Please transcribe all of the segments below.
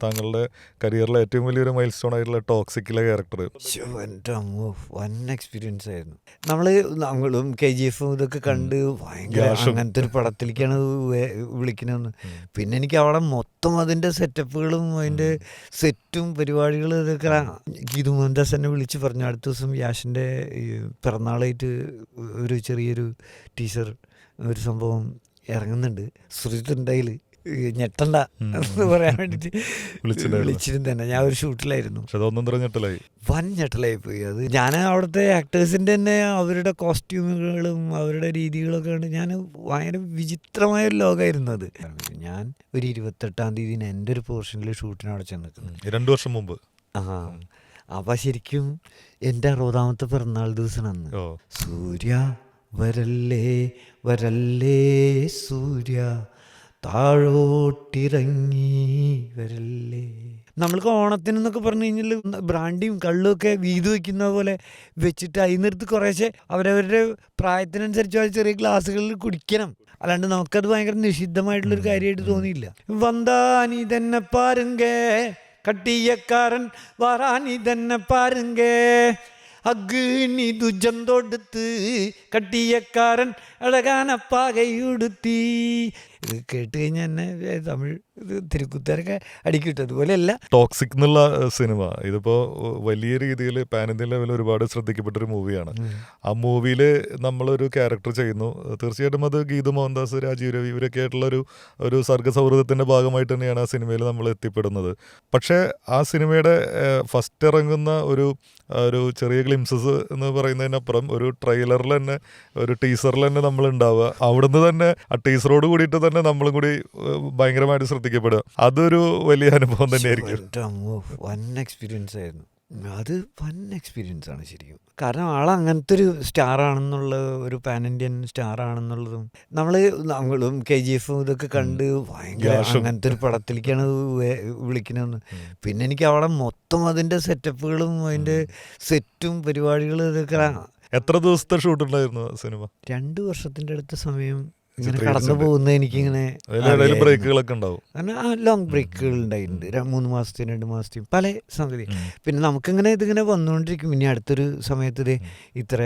താങ്കളുടെ കരിയറിലെ ഏറ്റവും വലിയൊരു മൈൽ സ്റ്റോൺ ആയിട്ടുള്ള ടോക്സിക്കിലെ ക്യാരക്ടർ. എൻ്റെ അമ്മോ വൻ എക്സ്പീരിയൻസ് ആയിരുന്നു. നമ്മളും KGF ഇതൊക്കെ കണ്ട് ഭയങ്കര അങ്ങനത്തെ ഒരു പടത്തിലേക്കാണ് വിളിക്കണമെന്ന്. പിന്നെ എനിക്ക് അവിടെ മൊത്തം അതിൻ്റെ സെറ്റപ്പുകളും അതിൻ്റെ സെറ്റും പരിപാടികളും ഇതൊക്കെ ഗീതു മോഹൻദാസ് എന്നെ വിളിച്ച് പറഞ്ഞു, അടുത്ത ദിവസം യാഷിൻ്റെ പിറന്നാളായിട്ട് ഒരു ചെറിയൊരു ടീസർ ഒരു സംഭവം ഇറങ്ങുന്നുണ്ട്, ശ്രുതിണ്ടായിൽ ഞെട്ടണ്ട എന്ന് പറയാൻ വേണ്ടിയിട്ട് വിളിച്ചിരുന്നു തന്നെ. ഞാൻ ഒരു ഷൂട്ടിലായിരുന്നു. വൻ ഞെട്ടലായി പോയി അത്. ഞാൻ അവിടുത്തെ ആക്ടേഴ്സിൻ്റെ തന്നെ അവരുടെ കോസ്റ്റ്യൂമുകളും അവരുടെ രീതികളൊക്കെ കണ്ട് ഞാൻ ഭയങ്കര വിചിത്രമായൊരു ലോകമായിരുന്നു അത്. ഞാൻ ഒരു 28-ാം തീയതി എൻ്റെ ഒരു പോർഷനിൽ ഷൂട്ടിന് അവിടെ ചെന്നിട്ടുണ്ട് 2 വർഷം മുമ്പ്. അപ്പം ശരിക്കും എൻ്റെ 60ാമത്തെ പിറന്നാൾ ദിവസം അന്ന്. സൂര്യ വരല്ലേ വരല്ലേ സൂര്യ താഴോട്ടിറങ്ങി വരല്ലേ. നമ്മൾക്ക് ഓണത്തിനെന്നൊക്കെ പറഞ്ഞു കഴിഞ്ഞാൽ ബ്രാൻഡിയും കള്ളുമൊക്കെ വീത് വയ്ക്കുന്ന പോലെ വെച്ചിട്ട് അതിനടുത്ത് കുറേശ്ശെ അവരവരുടെ പ്രായത്തിനനുസരിച്ച് ചെറിയ ഗ്ലാസ്സുകളിൽ കുടിക്കണം. അല്ലാണ്ട് നമുക്കത് ഭയങ്കര നിഷിദ്ധമായിട്ടുള്ളൊരു കാര്യമായിട്ട് തോന്നിയില്ല. വന്താനി തന്നെ പാരുങ്കേ കട്ടിയക്കാരൻ വറാനി തന്നെ പാരുങ്കേ അഗ്നി ദുജം തൊടുത്ത് കട്ടിയക്കാരൻ അഴകാനപ്പാകയുടുത്തി. ഇത് കേട്ട് കഴിഞ്ഞാൽ എന്നെ തമിഴ് തിരുക്കുത്താരൊക്കെ അടിക്കിട്ടു. അതുപോലെയല്ല ടോക്സിക് എന്നുള്ള സിനിമ ഇതിപ്പോൾ വലിയ രീതിയിൽ പാൻ ഇന്ത്യൻ ലെവലിൽ ഒരുപാട് ശ്രദ്ധിക്കപ്പെട്ടൊരു മൂവിയാണ്. ആ മൂവിയിൽ നമ്മളൊരു ക്യാരക്ടർ ചെയ്യുന്നു. തീർച്ചയായിട്ടും അത് ഗീതു മോഹൻദാസ്, രാജീവ് രവി ഇവരൊക്കെ ആയിട്ടുള്ള ഒരു സർഗസൗഹൃദത്തിൻ്റെ ഭാഗമായിട്ട് തന്നെയാണ് ആ സിനിമയിൽ നമ്മൾ എത്തിപ്പെടുന്നത്. പക്ഷേ ആ സിനിമയുടെ ഫസ്റ്റ് ഇറങ്ങുന്ന ഒരു ചെറിയ ഗ്ലിംസസ് എന്ന് പറയുന്നതിനപ്പുറം ഒരു ട്രെയിലറിൽ തന്നെ ഒരു ടീസറിൽ തന്നെ നമ്മൾ ഉണ്ടാവുക. അവിടുന്ന് തന്നെ ആ ടീസറോട് കൂടിയിട്ട് തന്നെ നമ്മളും കൂടി ഭയങ്കരമായിട്ട് ശ്രദ്ധിക്കപ്പെടുക. അതൊരു വലിയ അനുഭവം തന്നെയായിരിക്കും. വൻ എക്സ്പീരിയൻസ് ആയിരുന്നു അത്. വൻ എക്സ്പീരിയൻസ് ആണ് ശരിക്കും. കാരണം ആളങ്ങനത്തെ ഒരു സ്റ്റാറാണെന്നുള്ള, ഒരു പാൻ ഇന്ത്യൻ സ്റ്റാറാണെന്നുള്ളതും നമ്മളും KGF ഇതൊക്കെ കണ്ട് ഭയങ്കര അങ്ങനത്തെ ഒരു പടത്തിലേക്കാണ് വിളിക്കണമെന്ന്. പിന്നെ എനിക്ക് അവിടെ മൊത്തം അതിൻ്റെ സെറ്റപ്പുകളും അതിൻ്റെ സെറ്റും പരിപാടികളും ഇതൊക്കെ. എത്ര ദിവസത്തെ ഷൂട്ട് ഉണ്ടായിരുന്നു സിനിമ? 2 വർഷത്തിൻ്റെ അടുത്ത സമയം ഇങ്ങനെ കടന്നു പോകുന്ന എനിക്കിങ്ങനെ ബ്രേക്കുകളൊക്കെ ഉണ്ടാവും. കാരണം ലോങ് ബ്രേക്കുകൾ ഉണ്ടായിട്ടുണ്ട്, 3 മാസത്തെയും 2 മാസത്തെയും പല സംഗതി. പിന്നെ നമുക്കിങ്ങനെ ഇതിങ്ങനെ വന്നുകൊണ്ടിരിക്കും. ഇനി അടുത്തൊരു സമയത്ത് ഇത്ര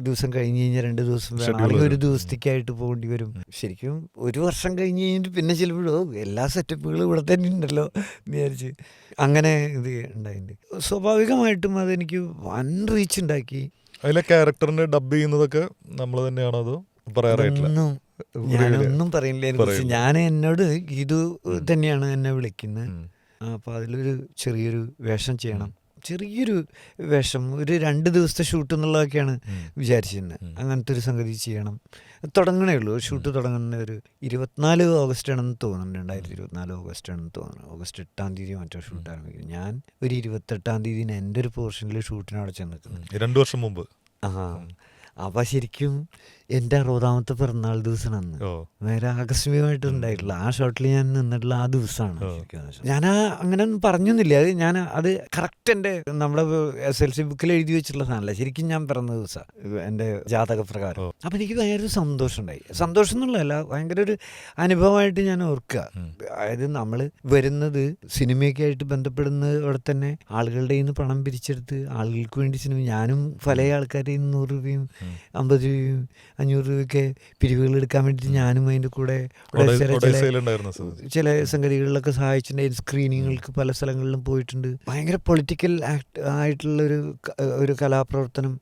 ദിവസം കഴിഞ്ഞ് കഴിഞ്ഞാൽ 2 ദിവസം വേണം, അല്ലെങ്കിൽ 1 ദിവസത്തേക്കായിട്ട് പോകേണ്ടി വരും. ശരിക്കും 1 വർഷം കഴിഞ്ഞ് കഴിഞ്ഞിട്ട് പിന്നെ ചിലപ്പോഴോ എല്ലാ സെറ്റപ്പുകളും ഇവിടെ തന്നെ ഉണ്ടല്ലോ എന്ന് വിചാരിച്ച് അങ്ങനെ ഇത് ഉണ്ടായിട്ടുണ്ട്. സ്വാഭാവികമായിട്ടും അതെനിക്ക് വൻ റീച്ച് ഉണ്ടാക്കി. അതിലെ ക്യാരക്ടറിനെ ഡബ് ചെയ്യുന്നതൊക്കെ നമ്മൾ തന്നെയാണോ അതോ പറയാറായിട്ടില്ല? ഞാനൊന്നും പറയില്ല. ഞാൻ എന്നോട് ഗീതു തന്നെയാണ് എന്നെ വിളിക്കുന്നത്. അപ്പോൾ അതിലൊരു ചെറിയൊരു വേഷം ചെയ്യണം, ചെറിയൊരു വേഷം, ഒരു 2 ദിവസത്തെ ഷൂട്ട് എന്നുള്ളതൊക്കെയാണ് വിചാരിച്ചിരുന്നത്. അങ്ങനത്തെ ഒരു സംഗതി ചെയ്യണം. തുടങ്ങണേ ഉള്ളൂ, ഷൂട്ട് തുടങ്ങുന്ന ഒരു 24 ഓഗസ്റ്റ് ആണെന്ന് തോന്നുന്നുണ്ട്, 2024 ഓഗസ്റ്റ് ആണെന്ന് തോന്നുന്നു. ഓഗസ്റ്റ് 8-ാം തീയതി മറ്റോ ഷൂട്ട് ആരംഭിക്കും. ഞാൻ ഒരു 28-ാം തീയതി എൻ്റെ ഒരു പോർഷനിൽ ഷൂട്ടിന് അവിടെ ചെന്നിട്ടുണ്ട് 2 വർഷം മുമ്പ്. അപ്പം ശരിക്കും എൻ്റെ 60ാമത്തെ പിറന്നാൾ ദിവസം അന്ന് വേറെ ആകസ്മികമായിട്ട് ഉണ്ടായിട്ടുള്ള ആ ഷോട്ടിൽ ഞാൻ നിന്നിട്ടുള്ള ആ ദിവസമാണ്. ഞാൻ അങ്ങനെ ഒന്നും പറഞ്ഞൊന്നുമില്ല. ഞാൻ അത് കറക്റ്റ് എൻ്റെ നമ്മുടെ SLC ബുക്കിൽ എഴുതി വെച്ചിട്ടുള്ള സാധനമല്ല, ശരിക്കും ഞാൻ പിറന്ന ദിവസമാണ് എൻ്റെ ജാതക പ്രകാരം. അപ്പം എനിക്ക് ഭയങ്കര ഒരു സന്തോഷം ഉണ്ടായി. സന്തോഷം എന്നുള്ളതല്ല, ഭയങ്കര ഒരു അനുഭവമായിട്ട് ഞാൻ ഓർക്കുക. അതായത് നമ്മൾ വരുന്നത് സിനിമയൊക്കെ ആയിട്ട് ബന്ധപ്പെടുന്നത് അവിടെ തന്നെ ആളുകളുടെ കയ്യിൽ നിന്ന് പണം പിരിച്ചെടുത്ത് ആളുകൾക്ക് വേണ്ടി സിനിമ, ഞാനും പല ആൾക്കാരുടെ 100 രൂപയും 50 രൂപയും 500 രൂപയൊക്കെ പിരിവുകൾ എടുക്കാൻ വേണ്ടിയിട്ട് ഞാനും അതിൻ്റെ കൂടെ ചില സംഗതികളിലൊക്കെ സഹായിച്ചിട്ടുണ്ടായിരുന്നു. സ്ക്രീനിങ്ങുകൾക്ക് പല സ്ഥലങ്ങളിലും പോയിട്ടുണ്ട്. ഭയങ്കര പൊളിറ്റിക്കൽ ഒരു കലാപ്രവർത്തനം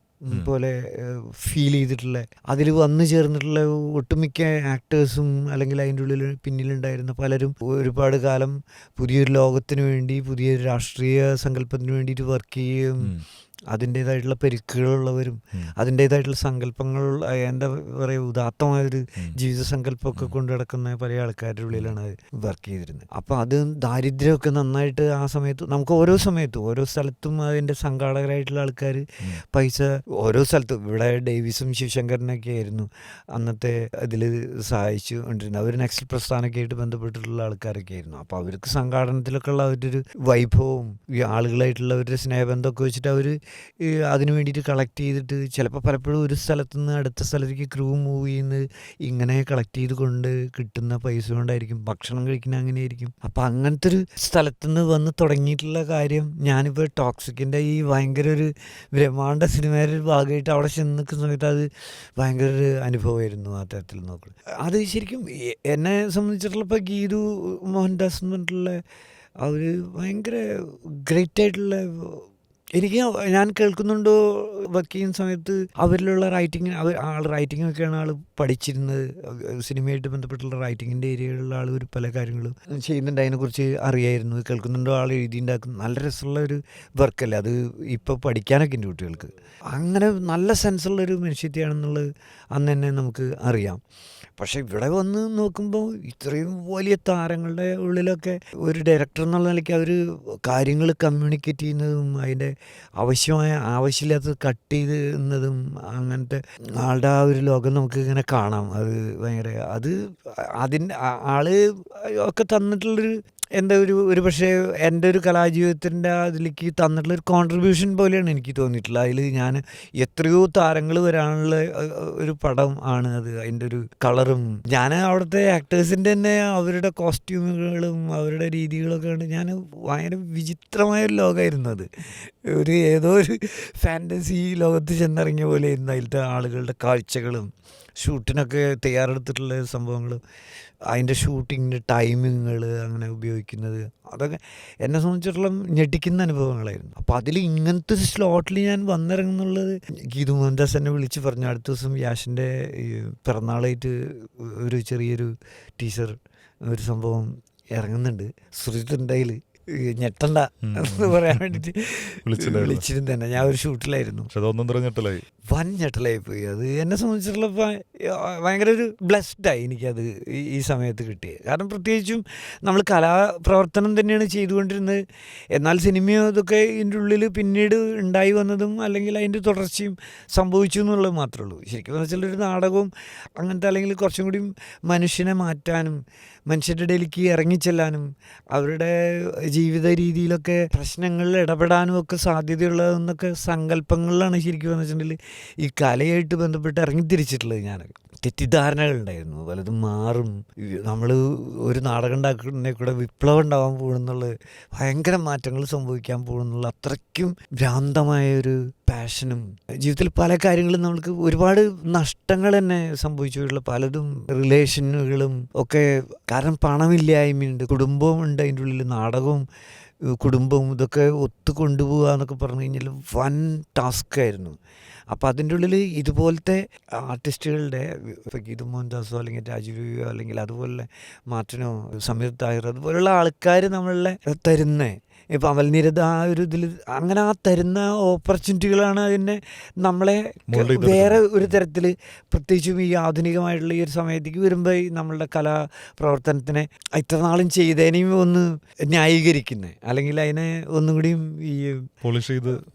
പോലെ ഫീൽ ചെയ്തിട്ടുള്ള, അതിൽ വന്നു ചേർന്നിട്ടുള്ള ഒട്ടുമിക്ക ആക്ടേഴ്സും അല്ലെങ്കിൽ അതിൻ്റെ ഉള്ളിൽ പിന്നിലുണ്ടായിരുന്ന പലരും ഒരുപാട് കാലം പുതിയൊരു ലോകത്തിന് വേണ്ടി, പുതിയൊരു രാഷ്ട്രീയ സങ്കല്പത്തിന് വേണ്ടിയിട്ട് വർക്ക് ചെയ്യുകയും അതിൻ്റേതായിട്ടുള്ള പരിക്കുകളുള്ളവരും അതിൻ്റേതായിട്ടുള്ള സങ്കല്പങ്ങൾ, എന്താ പറയുക, ഉദാത്തമായൊരു ജീവിത സങ്കല്പമൊക്കെ കൊണ്ടു നടക്കുന്ന പല ആൾക്കാരുടെ ഉള്ളിലാണ് വർക്ക് ചെയ്തിരുന്നത്. അപ്പോൾ അത് ദാരിദ്ര്യമൊക്കെ നന്നായിട്ട് ആ സമയത്ത് നമുക്ക് ഓരോ സ്ഥലത്തും അതിൻ്റെ സംഘാടകരായിട്ടുള്ള ആൾക്കാർ പൈസ ഓരോ സ്ഥലത്തും, ഇവിടെ ഡേവിസും ശിവശങ്കരനൊക്കെ ആയിരുന്നു അന്നത്തെ ഇതിൽ സഹായിച്ചു കൊണ്ടിരുന്നത്. അവർ നക്സൽ പ്രസ്ഥാനമൊക്കെ ആയിട്ട് ബന്ധപ്പെട്ടിട്ടുള്ള ആൾക്കാരൊക്കെ ആയിരുന്നു. അപ്പോൾ അവർക്ക് സംഘാടനത്തിലൊക്കെ ഉള്ള അവരുടെ ഒരു വൈഭവവും ഈ ആളുകളായിട്ടുള്ള അവരുടെ സ്നേഹബന്ധമൊക്കെ വെച്ചിട്ട് അവർ അതിന് വേണ്ടിയിട്ട് കളക്ട് ചെയ്തിട്ട് ചിലപ്പോൾ പലപ്പോഴും ഒരു സ്ഥലത്തു നിന്ന് അടുത്ത സ്ഥലത്തേക്ക് ക്രൂ മൂവ് ചെയ്യുന്നത് ഇങ്ങനെ കളക്ട് ചെയ്ത് കൊണ്ട് കിട്ടുന്ന പൈസ കൊണ്ടായിരിക്കും. ഭക്ഷണം കഴിക്കുന്ന അങ്ങനെയായിരിക്കും. അപ്പം അങ്ങനത്തെ ഒരു സ്ഥലത്തുനിന്ന് വന്ന് തുടങ്ങിയിട്ടുള്ള കാര്യം ഞാനിപ്പോൾ ടോക്സിക്കിൻ്റെ ഈ ഭയങ്കര ഒരു ബ്രഹ്മാണ്ഡ സിനിമയുടെ ഒരു ഭാഗമായിട്ട് അവിടെ ചെന്ന് നിൽക്കുന്ന സമയത്ത് അത് ഭയങ്കര ഒരു അനുഭവമായിരുന്നു ആ തരത്തിൽ നോക്കുന്നത്. അത് ശരിക്കും എന്നെ സംബന്ധിച്ചിട്ടുള്ള ഇപ്പോൾ ഗീതു മോഹൻദാസ് എന്ന് പറഞ്ഞിട്ടുള്ള ആ ഒരു ഭയങ്കര ഗ്രേറ്റ് ആയിട്ടുള്ള, എനിക്ക് ഞാൻ കേൾക്കുന്നുണ്ടോ വർക്ക് ചെയ്യുന്ന സമയത്ത് അവരിലുള്ള റൈറ്റിങ്, റൈറ്റിംഗ് ഒക്കെയാണ് ആൾ പഠിച്ചിരുന്നത്. സിനിമയായിട്ട് ബന്ധപ്പെട്ടുള്ള റൈറ്റിങ്ങിൻ്റെ ഏരിയയിലുള്ള ആൾ ഒരു പല കാര്യങ്ങളും ചെയ്യുന്നുണ്ട്, അതിനെക്കുറിച്ച് അറിയായിരുന്നു. കേൾക്കുന്നുണ്ടോ ആൾ എഴുതിയുണ്ടാക്കുന്ന നല്ല രസമുള്ള ഒരു വർക്കല്ലേ അത്. ഇപ്പോൾ പഠിക്കാനൊക്കെ ഉണ്ട് കുട്ടികൾക്ക്. അങ്ങനെ നല്ല സെൻസുള്ളൊരു മനുഷ്യത്തെയാണെന്നുള്ളത് അന്ന് തന്നെ നമുക്ക് അറിയാം. പക്ഷേ ഇവിടെ വന്ന് നോക്കുമ്പോൾ ഇത്രയും വലിയ താരങ്ങളുടെ ഉള്ളിലൊക്കെ ഒരു ഡയറക്ടർ എന്നുള്ള നിലയ്ക്ക് അവർ കാര്യങ്ങൾ കമ്മ്യൂണിക്കേറ്റ് ചെയ്യുന്നതും അതിൻ്റെ ആവശ്യമില്ലാത്തത് കട്ട് ചെയ്തുന്നതും അങ്ങനത്തെ ആളുടെ ആ ഒരു ലോകം നമുക്ക് ഇങ്ങനെ കാണാം. അത് ഭയങ്കര അതിൻ്റെ ആള് ഒക്കെ തന്നിട്ടുള്ളൊരു എൻ്റെ ഒരു പക്ഷേ എൻ്റെ ഒരു കലാജീവിതത്തിൻ്റെ അതിലേക്ക് തന്നിട്ടുള്ളൊരു കോൺട്രിബ്യൂഷൻ പോലെയാണ് എനിക്ക് തോന്നിയിട്ടുള്ളത്. അതിൽ ഞാൻ എത്രയോ താരങ്ങൾ വരാനുള്ള ഒരു പടം ആണ് അത്. അതിൻ്റെ ഒരു കളറും ഞാൻ അവിടുത്തെ ആക്ടേഴ്സിൻ്റെ തന്നെ അവരുടെ കോസ്റ്റ്യൂമുകളും അവരുടെ രീതികളൊക്കെ ഉണ്ട്. ഞാൻ ഭയങ്കര വിചിത്രമായൊരു ലോകമായിരുന്നു അത്. ഏതോ ഒരു ഫാൻറ്റസി ലോകത്ത് ചെന്നിറങ്ങിയ പോലെ ആയിരുന്നു അതിലത്തെ ആളുകളുടെ കാഴ്ചകളും ഷൂട്ടിനൊക്കെ തയ്യാറെടുത്തിട്ടുള്ള സംഭവങ്ങളും അതിൻ്റെ ഷൂട്ടിങ്ങിൻ്റെ ടൈമിങ്ങൾ അങ്ങനെ ഉപയോഗിക്കുന്നത് അതൊക്കെ എന്നെ സംബന്ധിച്ചിടത്തോളം ഞെട്ടിക്കുന്ന അനുഭവങ്ങളായിരുന്നു. അപ്പോൾ അതിൽ ഇങ്ങനത്തെ ഒരു സ്ലോട്ടിൽ ഞാൻ വന്നിറങ്ങുന്നുള്ളത് ഗീതു മോഹൻദാസ് എന്നെ വിളിച്ച് പറഞ്ഞു, അടുത്ത ദിവസം യാഷിൻ്റെ പിറന്നാളായിട്ട് ഒരു ചെറിയൊരു ടീച്ചർ ഒരു സംഭവം ഇറങ്ങുന്നുണ്ട്, ശ്രുതിണ്ടായിൽ ഞെട്ടണ്ട എന്ന് പറയാൻ വേണ്ടിയിട്ട് വിളിച്ചിരുന്നു തന്നെ. ഞാൻ ഒരു ഷൂട്ടിലായിരുന്നു. വൻ ഞെട്ടലായി പോയി. അത് എന്നെ സംബന്ധിച്ചിടത്തോളം ഭയങ്കര ഒരു ബ്ലെസ്ഡായി എനിക്കത് ഈ സമയത്ത് കിട്ടിയത്. കാരണം പ്രത്യേകിച്ചും നമ്മൾ കലാപ്രവർത്തനം തന്നെയാണ് ചെയ്തുകൊണ്ടിരുന്നത്. എന്നാൽ സിനിമയോ ഇതൊക്കെ ഇതിൻ്റെ ഉള്ളിൽ പിന്നീട് ഉണ്ടായി വന്നതും അല്ലെങ്കിൽ അതിൻ്റെ തുടർച്ചയും സംഭവിച്ചു എന്നുള്ളത് മാത്രമേ ഉള്ളൂ. ശരിക്കും വെച്ചാൽ ഒരു നാടകവും അങ്ങനത്തെ അല്ലെങ്കിൽ കുറച്ചും കൂടി മനുഷ്യനെ മാറ്റാനും മനുഷ്യരുടെ ഇടയിലേക്ക് ഇറങ്ങിച്ചെല്ലാനും അവരുടെ ജീവിത രീതിയിലൊക്കെ പ്രശ്നങ്ങളിൽ ഇടപെടാനും ഒക്കെ സാധ്യതയുള്ളതെന്നൊക്കെ സങ്കല്പങ്ങളിലാണ് ശരിക്കും വെച്ചിട്ടുണ്ടെങ്കിൽ ഈ കലയായിട്ട് ബന്ധപ്പെട്ട് ഇറങ്ങിത്തിരിച്ചിട്ടുള്ളത്. ഞാൻ തെറ്റിദ്ധാരണകളുണ്ടായിരുന്നു, പലതും മാറും, നമ്മൾ ഒരു നാടകം ഉണ്ടാക്കുന്നതിനെ കൂടെ വിപ്ലവം ഉണ്ടാകാൻ പോകുന്നുള്ളത്, ഭയങ്കര മാറ്റങ്ങൾ സംഭവിക്കാൻ പോകുന്നുള്ള അത്രയ്ക്കും ഭ്രാന്തമായൊരു പാഷനും ജീവിതത്തിൽ പല കാര്യങ്ങളും നമ്മൾക്ക് ഒരുപാട് നഷ്ടങ്ങൾ തന്നെ സംഭവിച്ചിട്ടുള്ള പലതും റിലേഷനുകളും ഒക്കെ. കാരണം പണമില്ലായ്മയുണ്ട്, കുടുംബവും ഉണ്ട് അതിൻ്റെ ഉള്ളിൽ, നാടകവും കുടുംബവും ഇതൊക്കെ ഒത്തു കൊണ്ടുപോകുക എന്നൊക്കെ പറഞ്ഞു കഴിഞ്ഞാൽ വൻ ടാസ്ക്കായിരുന്നു. അപ്പോൾ അതിൻ്റെ ഉള്ളിൽ ഇതുപോലത്തെ ആർട്ടിസ്റ്റുകളുടെ ഇപ്പോൾ ഗീതു മോഹൻദാസോ അല്ലെങ്കിൽ രാജീവോ അല്ലെങ്കിൽ അതുപോലെ മാർട്ടിനോ സമീർ താഹിർ അതുപോലുള്ള ആൾക്കാർ നമ്മളെ തരുന്നേ, ഇപ്പോൾ അമൽനീരദ് ആ ഒരു ഇതിൽ അങ്ങനെ ആ തരുന്ന ഓപ്പർച്യൂണിറ്റികളാണ് അതിനെ നമ്മളെ വേറെ ഒരു തരത്തിൽ പ്രത്യേകിച്ചും ഈ ആധുനികമായിട്ടുള്ള ഈ ഒരു സമയത്തേക്ക് വരുമ്പോൾ ഈ നമ്മളുടെ കലാപ്രവർത്തനത്തിനെ ഇത്ര നാളും ചെയ്തതിനെയും ഒന്ന് ന്യായീകരിക്കുന്നത് അല്ലെങ്കിൽ അതിനെ ഒന്നും കൂടിയും ഈ പോളിഷ്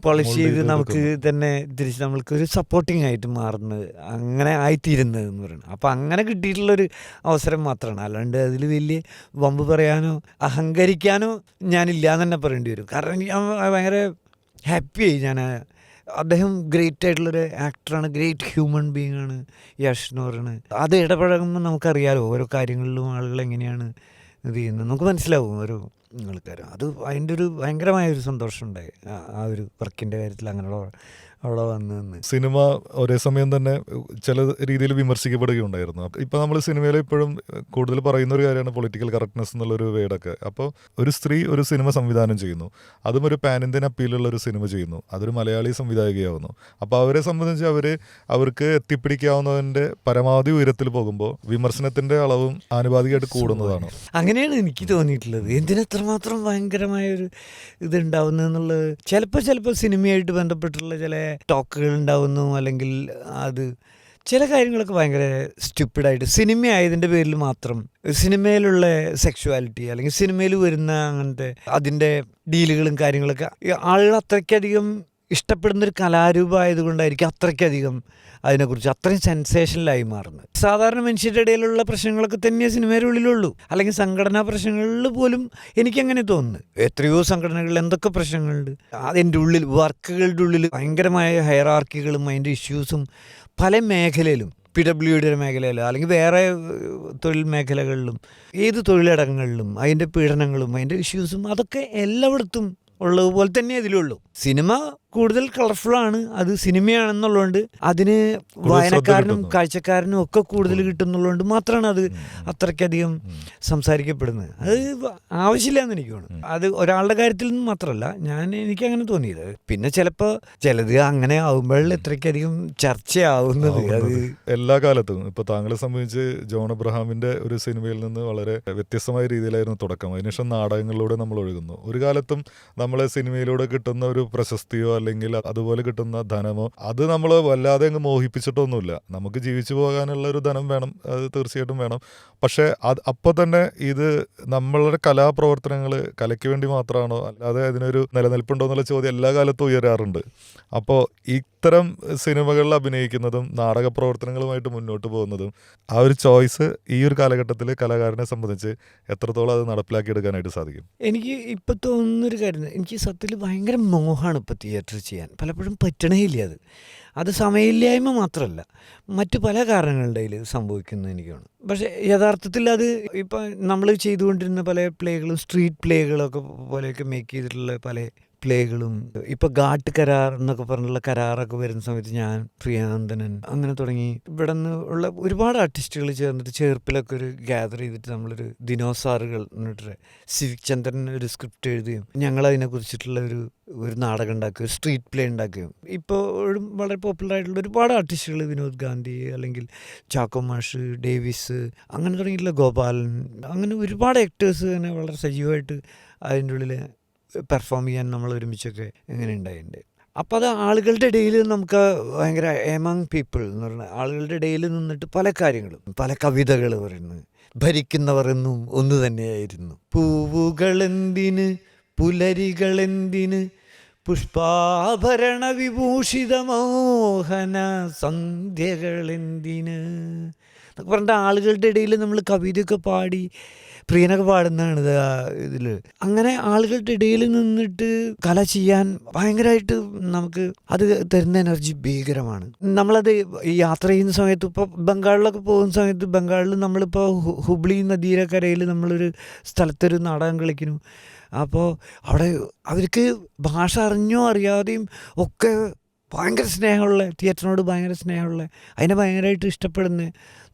ചെയ്ത് നമുക്ക് തന്നെ തിരിച്ച് നമ്മൾക്കൊരു സപ്പോർട്ടിങ് ആയിട്ട് മാറുന്നത്, അങ്ങനെ ആയിത്തീരുന്നത് എന്ന് പറയുന്നത്. അപ്പോൾ അങ്ങനെ കിട്ടിയിട്ടുള്ളൊരു അവസരം മാത്രമാണ്. അല്ലാണ്ട് അതിൽ വലിയ വമ്പ് പറയാനോ അഹങ്കരിക്കാനോ ഞാനില്ല എന്ന് തന്നെ പറയേണ്ടി വരും. കാരണം ഞാൻ ഭയങ്കര ഹാപ്പിയായി. ഞാൻ അദ്ദേഹം ഗ്രേറ്റ് ആയിട്ടുള്ളൊരു ആക്ടറാണ്, ഗ്രേറ്റ് ഹ്യൂമൻ ബീങ് ആണ് യഷ് എന്ന് പറയുന്നത്. അത് ഇടപഴകുമ്പോൾ നമുക്കറിയാലോ ഓരോ കാര്യങ്ങളിലും ആളുകൾ എങ്ങനെയാണ് ഇത് ചെയ്യുന്നത്, നമുക്ക് മനസ്സിലാവും ഓരോ ആൾക്കാരും. അത് അതിൻ്റെ ഒരു ഭയങ്കരമായൊരു സന്തോഷം ഉണ്ടായി ആ ഒരു വർക്കിൻ്റെ കാര്യത്തിൽ അങ്ങനെ അവിടെ വന്ന്. സിനിമ ഒരേ സമയം തന്നെ ചില രീതിയിൽ വിമർശിക്കപ്പെടുകയുണ്ടായിരുന്നു. ഇപ്പം നമ്മൾ സിനിമയിൽ ഇപ്പോഴും കൂടുതൽ പറയുന്ന ഒരു കാര്യമാണ് പൊളിറ്റിക്കൽ കറക്റ്റ്നെസ് എന്നുള്ളൊരു വേർഡൊക്കെ. അപ്പോൾ ഒരു സ്ത്രീ ഒരു സിനിമ സംവിധാനം ചെയ്യുന്നു, അതും ഒരു പാൻ ഇന്ത്യൻ അപ്പീലുള്ള ഒരു സിനിമ ചെയ്യുന്നു, അതൊരു മലയാളി സംവിധായികയാവുന്നു. അപ്പോൾ അവരെ സംബന്ധിച്ച് അവർക്ക് എത്തിപ്പിടിക്കാവുന്നതിൻ്റെ പരമാവധി ഉയരത്തിൽ പോകുമ്പോൾ വിമർശനത്തിൻ്റെ അളവും ആനുപാതികമായിട്ട് കൂടുന്നതാണ്. അങ്ങനെയാണ് എനിക്ക് തോന്നിയിട്ടുള്ളത്. എന്തിനെത്രമാത്രം ഭയങ്കരമായൊരു ഇതുണ്ടാവുന്നതെന്നുള്ളത് ചിലപ്പോൾ സിനിമയായിട്ട് ബന്ധപ്പെട്ടുള്ള ചില ടോക്കുകൾ ഉണ്ടാവുന്നു, അല്ലെങ്കിൽ അത് ചില കാര്യങ്ങളൊക്കെ ഭയങ്കര സ്റ്റുപ്പിഡായിട്ട് സിനിമ ആയതിൻ്റെ പേരിൽ മാത്രം സിനിമയിലുള്ള സെക്ഷ്വാലിറ്റി അല്ലെങ്കിൽ സിനിമയിൽ വരുന്ന അങ്ങനത്തെ അതിൻ്റെ ഡീലുകളും കാര്യങ്ങളൊക്കെ ആളുകൾ അത്രയ്ക്കധികം ഇഷ്ടപ്പെടുന്നൊരു കലാരൂപമായതുകൊണ്ടായിരിക്കും അത്രയ്ക്കധികം അതിനെക്കുറിച്ച് അത്രയും സെൻസേഷനിലായി മാറുന്നത്. സാധാരണ മനുഷ്യരുടെ ഇടയിലുള്ള പ്രശ്നങ്ങളൊക്കെ തന്നെ സിനിമയുടെ ഉള്ളിലുള്ളൂ. അല്ലെങ്കിൽ സംഘടനാ പ്രശ്നങ്ങളിൽ പോലും എനിക്കങ്ങനെ തോന്നുന്നു. എത്രയോ സംഘടനകളിൽ എന്തൊക്കെ പ്രശ്നങ്ങളുണ്ട്. അതിൻ്റെ ഉള്ളിൽ വർക്കുകളുടെ ഉള്ളിൽ ഭയങ്കരമായ ഹയറാർക്കികളും അതിൻ്റെ ഇഷ്യൂസും പല മേഖലയിലും, PWD മേഖലയിലും അല്ലെങ്കിൽ വേറെ തൊഴിൽ മേഖലകളിലും ഏത് തൊഴിലിടങ്ങളിലും അതിൻ്റെ പീഡനങ്ങളും അതിൻ്റെ ഇഷ്യൂസും അതൊക്കെ എല്ലായിടത്തും ഉള്ളതുപോലെ തന്നെ ഇതിലുള്ളൂ. സിനിമ കൂടുതൽ കളർഫുള്ളാണ്, അത് സിനിമയാണെന്നുള്ളതുകൊണ്ട് അതിന് വായനക്കാരനും കാഴ്ചക്കാരനും ഒക്കെ കൂടുതൽ കിട്ടുന്നുള്ളതുകൊണ്ട് മാത്രമാണ് അത് അത്രയ്ക്കധികം സംസാരിക്കപ്പെടുന്നത്. അത് ആവശ്യമില്ല എന്ന് എനിക്ക് തോന്നുന്നു. അത് ഒരാളുടെ കാര്യത്തിൽ നിന്ന് മാത്രമല്ല, എനിക്കങ്ങനെ തോന്നിയത്. പിന്നെ ചിലപ്പോൾ ചിലത് അങ്ങനെ ആവുമ്പോഴേ ഇത്രയ്ക്കധികം ചർച്ചയാവുന്നത്. അത് എല്ലാ കാലത്തും ഇപ്പോൾ താങ്കളെ സംബന്ധിച്ച് ജോൺ അബ്രഹാമിന്റെ ഒരു സിനിമയിൽ നിന്ന് വളരെ വ്യത്യസ്തമായ രീതിയിലായിരുന്നു തുടക്കം. അതിനുശേഷം നാടകങ്ങളിലൂടെ നമ്മൾ ഒഴുകുന്നു. ഒരു കാലത്തും നമ്മളെ സിനിമയിലൂടെ കിട്ടുന്ന ഒരു പ്രശസ്തിയോ അല്ലെങ്കിൽ അതുപോലെ കിട്ടുന്ന ധനമോ അത് നമ്മൾ വല്ലാതെ അങ്ങ് മോഹിപ്പിച്ചിട്ടൊന്നുമില്ല. നമുക്ക് ജീവിച്ചു പോകാനുള്ള ഒരു ധനം വേണം, അത് തീർച്ചയായിട്ടും വേണം. പക്ഷേ അപ്പോൾ തന്നെ ഇത് നമ്മളുടെ കലാപ്രവർത്തനങ്ങൾ കലയ്ക്ക് വേണ്ടി മാത്രമാണോ, അല്ലാതെ അതിനൊരു നിലനിൽപ്പുണ്ടോ എന്നുള്ള ചോദ്യം എല്ലാ കാലത്തും ഉയരാറുണ്ട്. അപ്പോൾ ഇത്തരം സിനിമകളിൽ അഭിനയിക്കുന്നതും നാടക പ്രവർത്തനങ്ങളുമായിട്ട് മുന്നോട്ട് പോകുന്നതും ആ ഒരു ചോയ്സ് ഈ ഒരു കാലഘട്ടത്തിൽ കലാകാരനെ സംബന്ധിച്ച് എത്രത്തോളം അത് നടപ്പിലാക്കിയെടുക്കാനായിട്ട് സാധിക്കും? എനിക്ക് ഇപ്പം തോന്നുന്നൊരു കാര്യം, എനിക്ക് സത്യത്തിൽ ഭയങ്കര മോഹമാണ് ഇപ്പോൾ തിയേറ്റർ ചെയ്യാൻ. പലപ്പോഴും പറ്റണേ ഇല്ല. അത് സമയമില്ലായ്മ മാത്രമല്ല, മറ്റു പല കാരണങ്ങളുടെ സംഭവിക്കുന്നത് എനിക്ക് തോന്നുന്നു. പക്ഷേ യഥാർത്ഥത്തിൽ അത് ഇപ്പം നമ്മൾ ചെയ്തുകൊണ്ടിരുന്ന പല പ്ലേകളും സ്ട്രീറ്റ് പ്ലേകളൊക്കെ പോലെയൊക്കെ മേക്ക് ചെയ്തിട്ടുള്ള പല പ്ലേകളും ഇപ്പോൾ ഘാട്ട് കരാർ എന്നൊക്കെ പറഞ്ഞുള്ള കരാറൊക്കെ വരുന്ന സമയത്ത് ഞാൻ, പ്രിയാനന്ദനൻ, അങ്ങനെ തുടങ്ങി ഇവിടെ നിന്ന് ഉള്ള ഒരുപാട് ആർട്ടിസ്റ്റുകൾ ചേർന്നിട്ട് ചേർപ്പിലൊക്കെ ഒരു ഗ്യാദർ ചെയ്തിട്ട് നമ്മളൊരു ദിനോസാറുകൾ എന്നിട്ട് സിവിക് ചന്ദ്രൻ ഒരു സ്ക്രിപ്റ്റ് എഴുതുകയും ഞങ്ങളതിനെക്കുറിച്ചിട്ടുള്ള ഒരു നാടകം ഉണ്ടാക്കുകയും സ്ട്രീറ്റ് പ്ലേ ഉണ്ടാക്കുകയും ഇപ്പോൾ വളരെ പോപ്പുലർ ആയിട്ടുള്ള ഒരുപാട് ആർട്ടിസ്റ്റുകൾ, വിനോദ് ഗാന്ധി അല്ലെങ്കിൽ ചാക്കോ മാഷ്, ഡേവിസ്, അങ്ങനെ തുടങ്ങിയിട്ടുള്ള ഗോപാലൻ, അങ്ങനെ ഒരുപാട് ആക്ടേഴ്സ് തന്നെ വളരെ സജീവമായിട്ട് അതിൻ്റെ ഉള്ളിൽ പെർഫോം ചെയ്യാൻ നമ്മൾ ഒരുമിച്ചൊക്കെ എങ്ങനെ ഉണ്ടായിട്ടുണ്ട്. അപ്പോൾ അത് ആളുകളുടെ ഇടയിൽ നമുക്ക് ഭയങ്കര എമംഗ് പീപ്പിൾ എന്ന് പറഞ്ഞാൽ ആളുകളുടെ ഇടയിൽ നിന്നിട്ട് പല കാര്യങ്ങളും, പല കവിതകൾ പറയുന്നത്, ഭരിക്കുന്നവർ എന്നും ഒന്ന് തന്നെയായിരുന്നു, പൂവുകളെന്തിന് പുലരികളെന്തിന് പുഷ്പാഭരണ വിഭൂഷിത മോഹന സന്ധ്യകളെന്തിന് എന്നൊക്കെ പറഞ്ഞിട്ട് ആളുകളുടെ ഇടയിൽ നമ്മൾ കവിതയൊക്കെ പാടി, പ്രിയനൊക്കെ പാടുന്നതാണ് ഇതിൽ. അങ്ങനെ ആളുകളുടെ ഇടയിൽ നിന്നിട്ട് കല ചെയ്യാൻ ഭയങ്കരമായിട്ട് നമുക്ക് അത് തരുന്ന എനർജി ഭീകരമാണ്. നമ്മളത് യാത്ര ചെയ്യുന്ന സമയത്ത്, ഇപ്പോൾ ബംഗാളിലൊക്കെ പോകുന്ന സമയത്ത്, ബംഗാളിൽ നമ്മളിപ്പോൾ ഹുബ്ലി നദിയുടെ കരയിൽ നമ്മളൊരു സ്ഥലത്തൊരു നാടകം കളിക്കുന്നു. അപ്പോൾ അവിടെ അവർക്ക് ഭാഷ അറിഞ്ഞോ അറിയാതെയും ഒക്കെ ഭയങ്കര സ്നേഹമുള്ള, തിയേറ്ററിനോട് ഭയങ്കര സ്നേഹമുള്ള, അതിനെ ഭയങ്കരമായിട്ട് ഇഷ്ടപ്പെടുന്ന,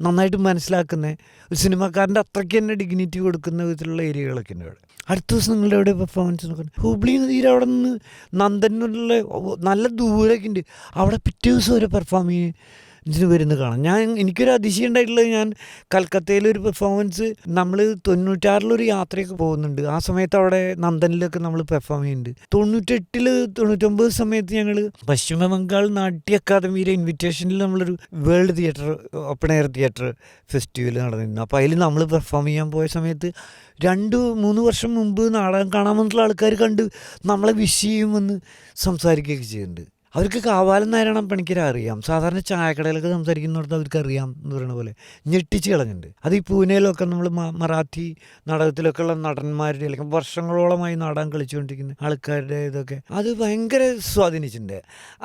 നന്നായിട്ട് മനസ്സിലാക്കുന്ന ഒരു സിനിമാക്കാരൻ്റെ അത്രയ്ക്ക് തന്നെ ഡിഗ്നിറ്റി കൊടുക്കുന്ന വിധത്തിലുള്ള ഏരിയകളൊക്കെ ഉണ്ട് അവിടെ. അടുത്ത ദിവസം നിങ്ങളുടെ എവിടെ പെർഫോമൻസ് നോക്കണം, ഹുബ്ലി നദിയിൽ അവിടെ നിന്ന് നന്ദനുള്ള നല്ല ദൂരമൊക്കെ ഉണ്ട്, അവിടെ പിറ്റേ ദിവസം ഒരു പെർഫോമിങ് വരുന്നത് കാണാം. എനിക്കൊരു അതിശയം ഉണ്ടായിട്ടുള്ളത്, ഞാൻ കൽക്കത്തയിലൊരു പെർഫോമൻസ്, നമ്മൾ 96 യാത്രയൊക്കെ പോകുന്നുണ്ട്. ആ സമയത്ത് അവിടെ നന്ദനിലൊക്കെ നമ്മൾ പെർഫോം ചെയ്യുന്നുണ്ട്. 98 99 സമയത്ത് ഞങ്ങൾ പശ്ചിമ ബംഗാൾ നാട്യ അക്കാദമിയുടെ ഇൻവിറ്റേഷനിൽ നമ്മളൊരു world theatre, open air theatre festival നടന്നിരുന്നു. അപ്പോൾ അതിൽ നമ്മൾ പെർഫോം ചെയ്യാൻ പോയ സമയത്ത് 2-3 വർഷം മുമ്പ് നാടകം കാണാൻ വന്നിട്ടുള്ള ആൾക്കാർ കണ്ട് നമ്മളെ വിഷ് ചെയ്യുമെന്ന് സംസാരിക്കുകയൊക്കെ ചെയ്യുന്നുണ്ട്. അവർക്ക് കാവാലം നാരായണ പണിക്കരെ അറിയാം, സാധാരണ ചായക്കടയിലൊക്കെ സംസാരിക്കുന്നിടത്ത് അവർക്ക് അറിയാം എന്ന് പറയുന്ന പോലെ ഞെട്ടിച്ച് കളഞ്ഞിട്ടുണ്ട്. അത് ഈ പൂനെയിലൊക്കെ നമ്മൾ മറാഠി നാടകത്തിലൊക്കെ ഉള്ള നടന്മാരുടെ അല്ലെങ്കിൽ വർഷങ്ങളോളമായി നാടകം കളിച്ചുകൊണ്ടിരിക്കുന്ന ആൾക്കാരുടെ ഇതൊക്കെ അത് ഭയങ്കര സ്വാധീനിച്ചിട്ടുണ്ട്.